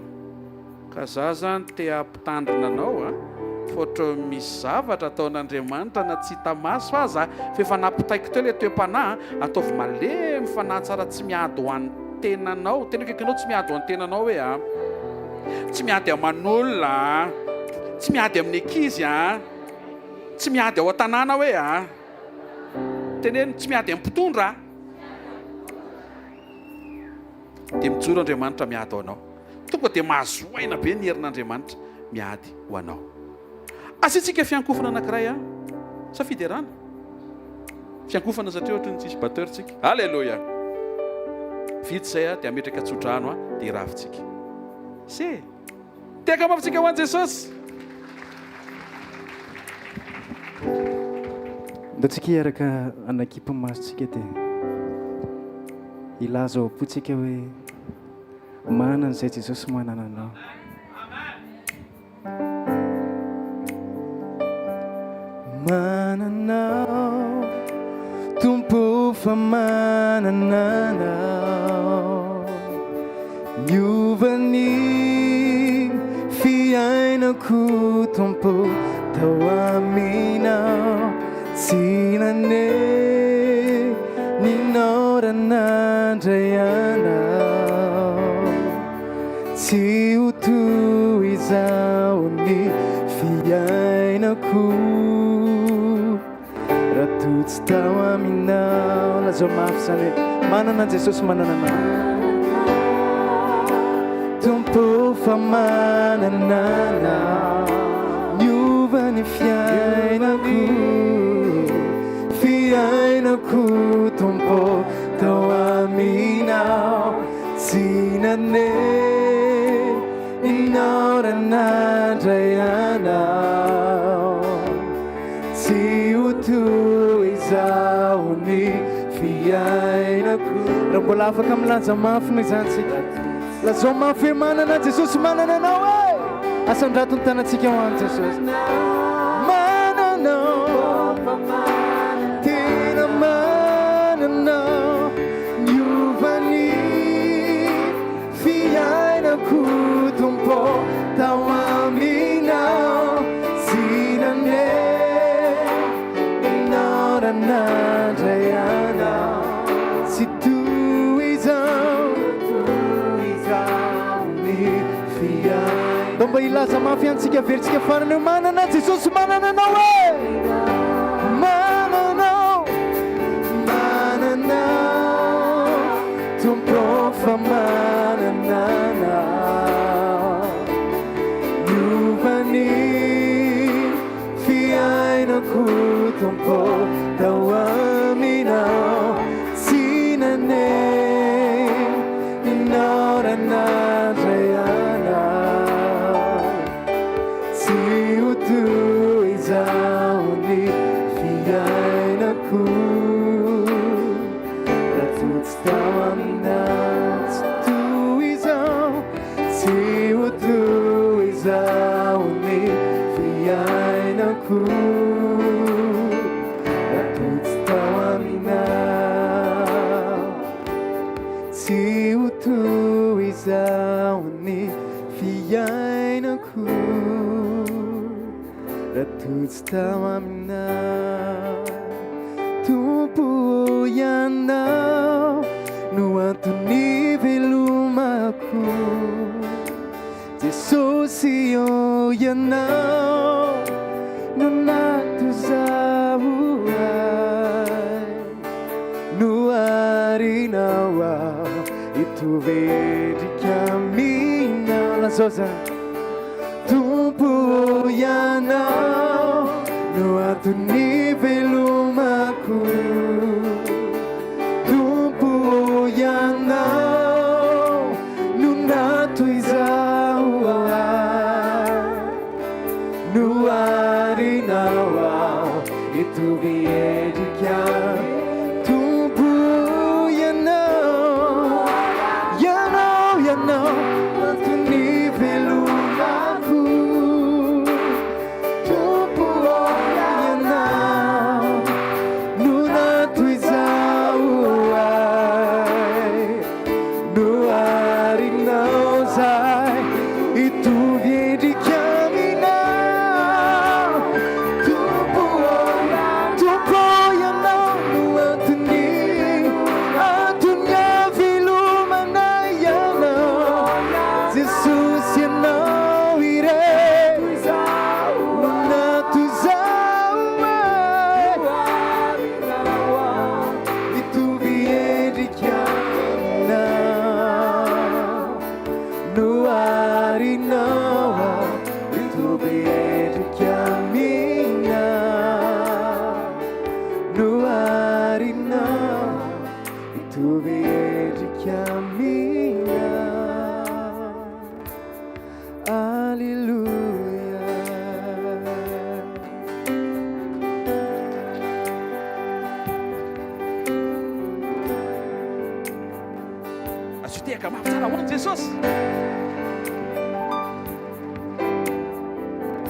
Ka za zany te ampitandrina anao fa ohatra misy zavatra ataon'Andriamanitra na tsy hita maso fa za fefa nampitaiko teo ilay toe-panahy ataovy malemy fanahy tsara tsy miady ho an'ny tenanao. Tena kaikanao tsy miady ho an'ny tenanao hoe tsy miady aman'olona, tsy miady amin'ny ankizy tsy miady ao an-tanàna hoe teneny tsy miady amin'ny mpitondra. Dia mijoro Andriamanitra miady ho anao. Tonga dia mahazoaina be ny herin'Andriamanitra miady ho anao. Asiantsika fiankofana anankiray safidy arana. Fiankofana satria ohatra ny tsisy bateurtsika. Alléluia. Vita izay dia ametraka tsodrano dia iravintsika. Se teka mafintsika ho an'i Jesosy.
Ndatsika hiaraka anakipa masontsika dia ilaza ao am-potsika hoe manan'izay Jesosy manana anao. Mananao Tompo fa mananao miovany fiainako Tompo tao aminao tsy nane ninorana anao tsy ho toy izao ny fiainako raha totsy tao aminao. Lazao mafy zany hoe manana Jesosy manana anao Tompo fa manana anao miovany fiainako Tompo tao aminao tsy nane ninorana anao tsy ho toy izao ny fiainako. Raha mbola afaka milanja mafy noho izany tsika. Lazao mafy hoe manana Jesosy manana anao e. Asan-drato ny tanantsika ho an'i Jesosy. Mananao tena mananao miovany fiainako Tompo tao aminao tsy nane ninorana laza mafy antsika veritsika farany manana Jesosy manana anao e mananao tompo fa manana iovany fiainako tompo tao aminao tsy naneny inaoranandray anao tsy ho toy izao ny fiainako ratotsy tao aminao tsy toy izao tsy ho toy izao ny fiainako ratotsy tao aminao tsy ho toy izao ny fiainako ratotsy tao aminao tompo ianao no antony velomako Jesosy io ianao no natozao ai no arinao ao itovedrika aminao lazoza tompo ianao no antony velomako tompo ianao no natoizao ai no arinao ao itovedrika tompo ianao antony velomako tompo ianao no natoizao ai no arinao zay itovedrika aminao tompo ianao no antony velomana ianao Jesosy ianao ire no natozao ai mitovy endrika aminao no arinao mitovy endrika aminao no arinao mitovy endrika aminao alleluia
azoteka mafy tsara hoany Jesosy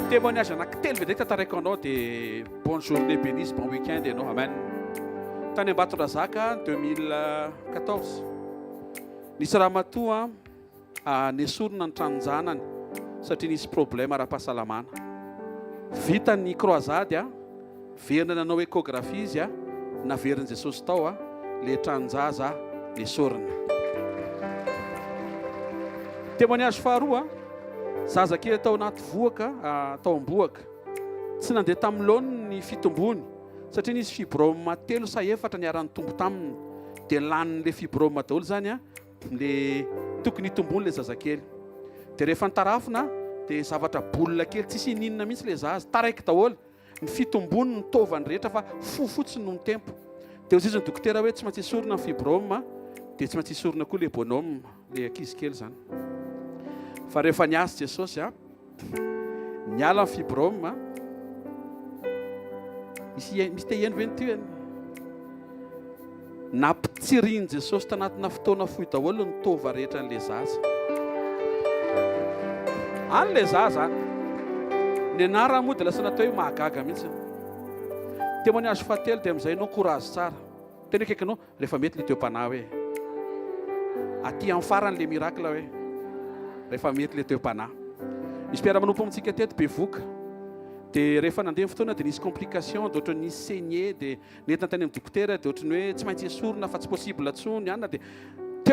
témoignage anankitelo vedray tantaraiko anao dia bonne journée bénisse bon week-end ianao amen tany Ambatondrazaka 2014 nisy raha matoa nesorina ny tranonjanany satria nisy problème ara-pahasalamana vita ny croisade verina nanao échographie izy naveriny Jesosy tao le tranonjaza nesorina témoignage faharoa zaza kely tao anaty voaka tao amboaka tsy nandeha tamin'ny laony ny fitombony satria nisy fibrome telo sa efatra niarany tombo taminy dia lanin'le fibrome daholo zany le tokony hitombony le zazakely dia rehefa nitarafina dia zavatra bolina kely tsisy ininina mihitsy le zaza taraiky daholo ny fitombony ny tovany rehetra fa fofotsiny no ny tempo dia ozy izy ny dokotera hoe tsy maintsy sorona ny fibrome dia tsy maintsy sorona koa le bonhomme le ankizy kely zany fa rehefa niasy Jesosy niala ny fibrome misy te hieno ve nyty nampitsiriny Jesosy tanatina fotoana fohy daholo ny tova rehetra n'le zaza an'le zaza ny anara moa dia lasa natao hoe mahagaga mihitsy témoignage fahatelo dia amin'izay ianao courage tsara tena akaikinao rehefa mety le teo-panahy hoe aty amin'ny faran'le miracle hoe rehefa mety le teo-panahy misy mpiara-manompo amintsika teto bevoka dia rehefa nandeha fotoana dia nisy complication dia ohatran'ny nisy saigné dia nentina tany amin'ny dokotera dia ohatran'ny hoe tsy maintsy esorina fa tsy possible atsony anna dia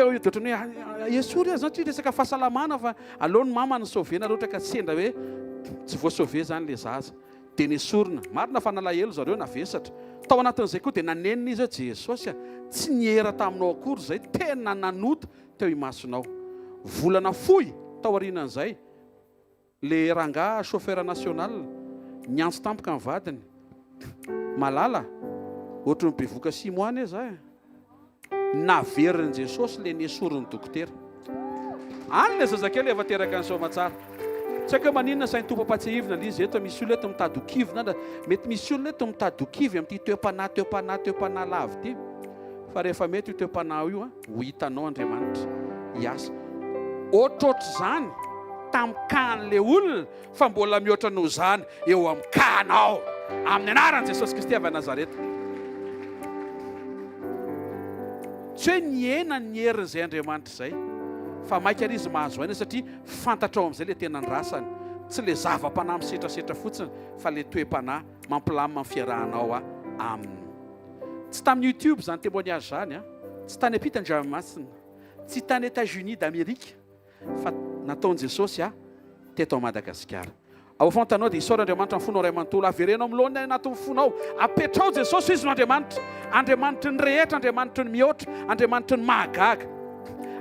teo ohatrany hoe esory zany tsy resaka fahasalamana fa aleony mama ny sauvé nareo traka sendra hoe tsy voasauvé zany le zaza dia nesorina marina fa nalahelo zareo navesatra tao anatin'izay koa dia nanenina izy ao Jesosy tsy niera taminao akory zay tena nanota teo imasonao volana fohy tao aorianan'izay le ranga chauffeur national niantso tampoka ny vadiny malala ohatry ny bevoka 6 mois ane zay naveriny Jesosy le nesoriny dokotera any le zazakely efa teraka ny somatsara tsy haiko maninona sainy tompo-patsahivina le izy eto misy olona eto mitady okivina na mety misy olona eto mitady okivy amin'ity toepanahy lavy ity fa rehefa mety io toepanahy io ho hitanao Andriamanitra hiasa ohatroatra zany tam'kan'le olona fa mbola mihoatra noho zany eo am'kanao amin'ny anaran'i Jesosy Kristy avy a Nazareta tsy hoe niena ny herin'izay Andriamanitra izay fa maika izy mahazo aina satria fantatrao amin'izay le tena ny rasany tsy le zava-panahy misetrasetra fotsiny fa le toe-panahy mampilamina amin'ny fiarahanao aminy tsy tamin'ny YouTube zany témoignage zany tsy tany ampitan-dranomasina tsy tany États-Unis d'Amérique fa nataon'i Jesosy teto Madagasikara ao fantanao dia isaoran'Andriamanitra ny fonao ray manontolo averenao milony anatin'ny fonao apetrao Jesosy izy no Andriamanitra ny rehetra, Andriamanitra ny mihoatra, Andriamanitra ny mahagaga,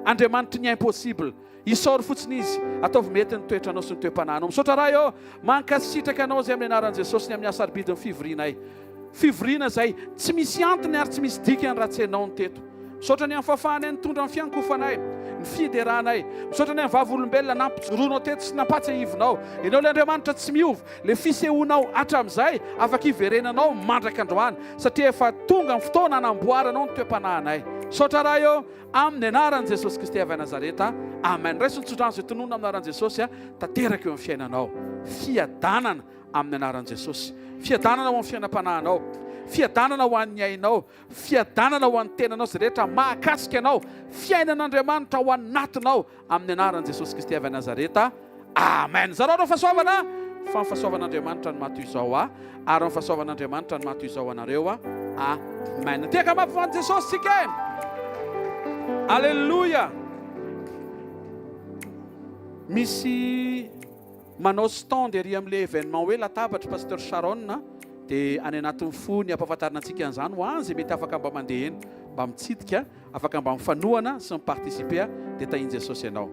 Andriamanitra ny impossible isaory fotsiny izy ataovy mety ny toetranao sy ny toe-panahinao misaotra raha eo mankasitraka anao zay amin'ny anaran'i Jesosy ny amin'ny asaribidiny fivorianay fivoriana zay tsy misy antony ary tsy misy dikany raha tsy hainao ny teto misaotra ny amin'ny fahafahanay nitondra ny fiankofanay ny fiderahanay misaotra ny amin'ny vavolombelona nampijoroanao teto sy nampatsahivinao ianao le Andriamanitra tsy miova le fisehoanao hatramin'izay afaka iverenanao mandraka androany satria efa tonga ny fotoana anamboaranao ny toe-panahinay misaotra raha eo amin'ny anaran'i Jesosy Kristy avy a Nazareta amen raisy nitsodrano zay tonoana amin'ny anaran'i Jesosy tanteraka eo amin'ny fiainanao fiadanana amin'ny anaran'i Jesosy fiadanana ho amin'ny fiainam-panahinao fiadanana ho an'ny ainao fiadanana ho an'ny tenanao zay rehetra mahakasika anao fiainan'Andriamanitra ho anatinao amin'ny anaran'i Jesosy Kristy avy a Nazareta amen zareo reo fahasoavana fa ny fahasoavan'Andriamanitra no mato izao ary ny fahasoavan'Andriamanitra no mato izao anareo amen tiaka mampifan'ny Jesosy sika alleluia misy manao stand ery amin'le événement hoe latabatra pasteur Sharon dia any anatin'ny fony ampahafantarina antsika an'izany ho any zay mety afaka mba mandeha eny mba mitsidika afaka mba mifanohana sy miparticiper dia tahian Jesosy ianao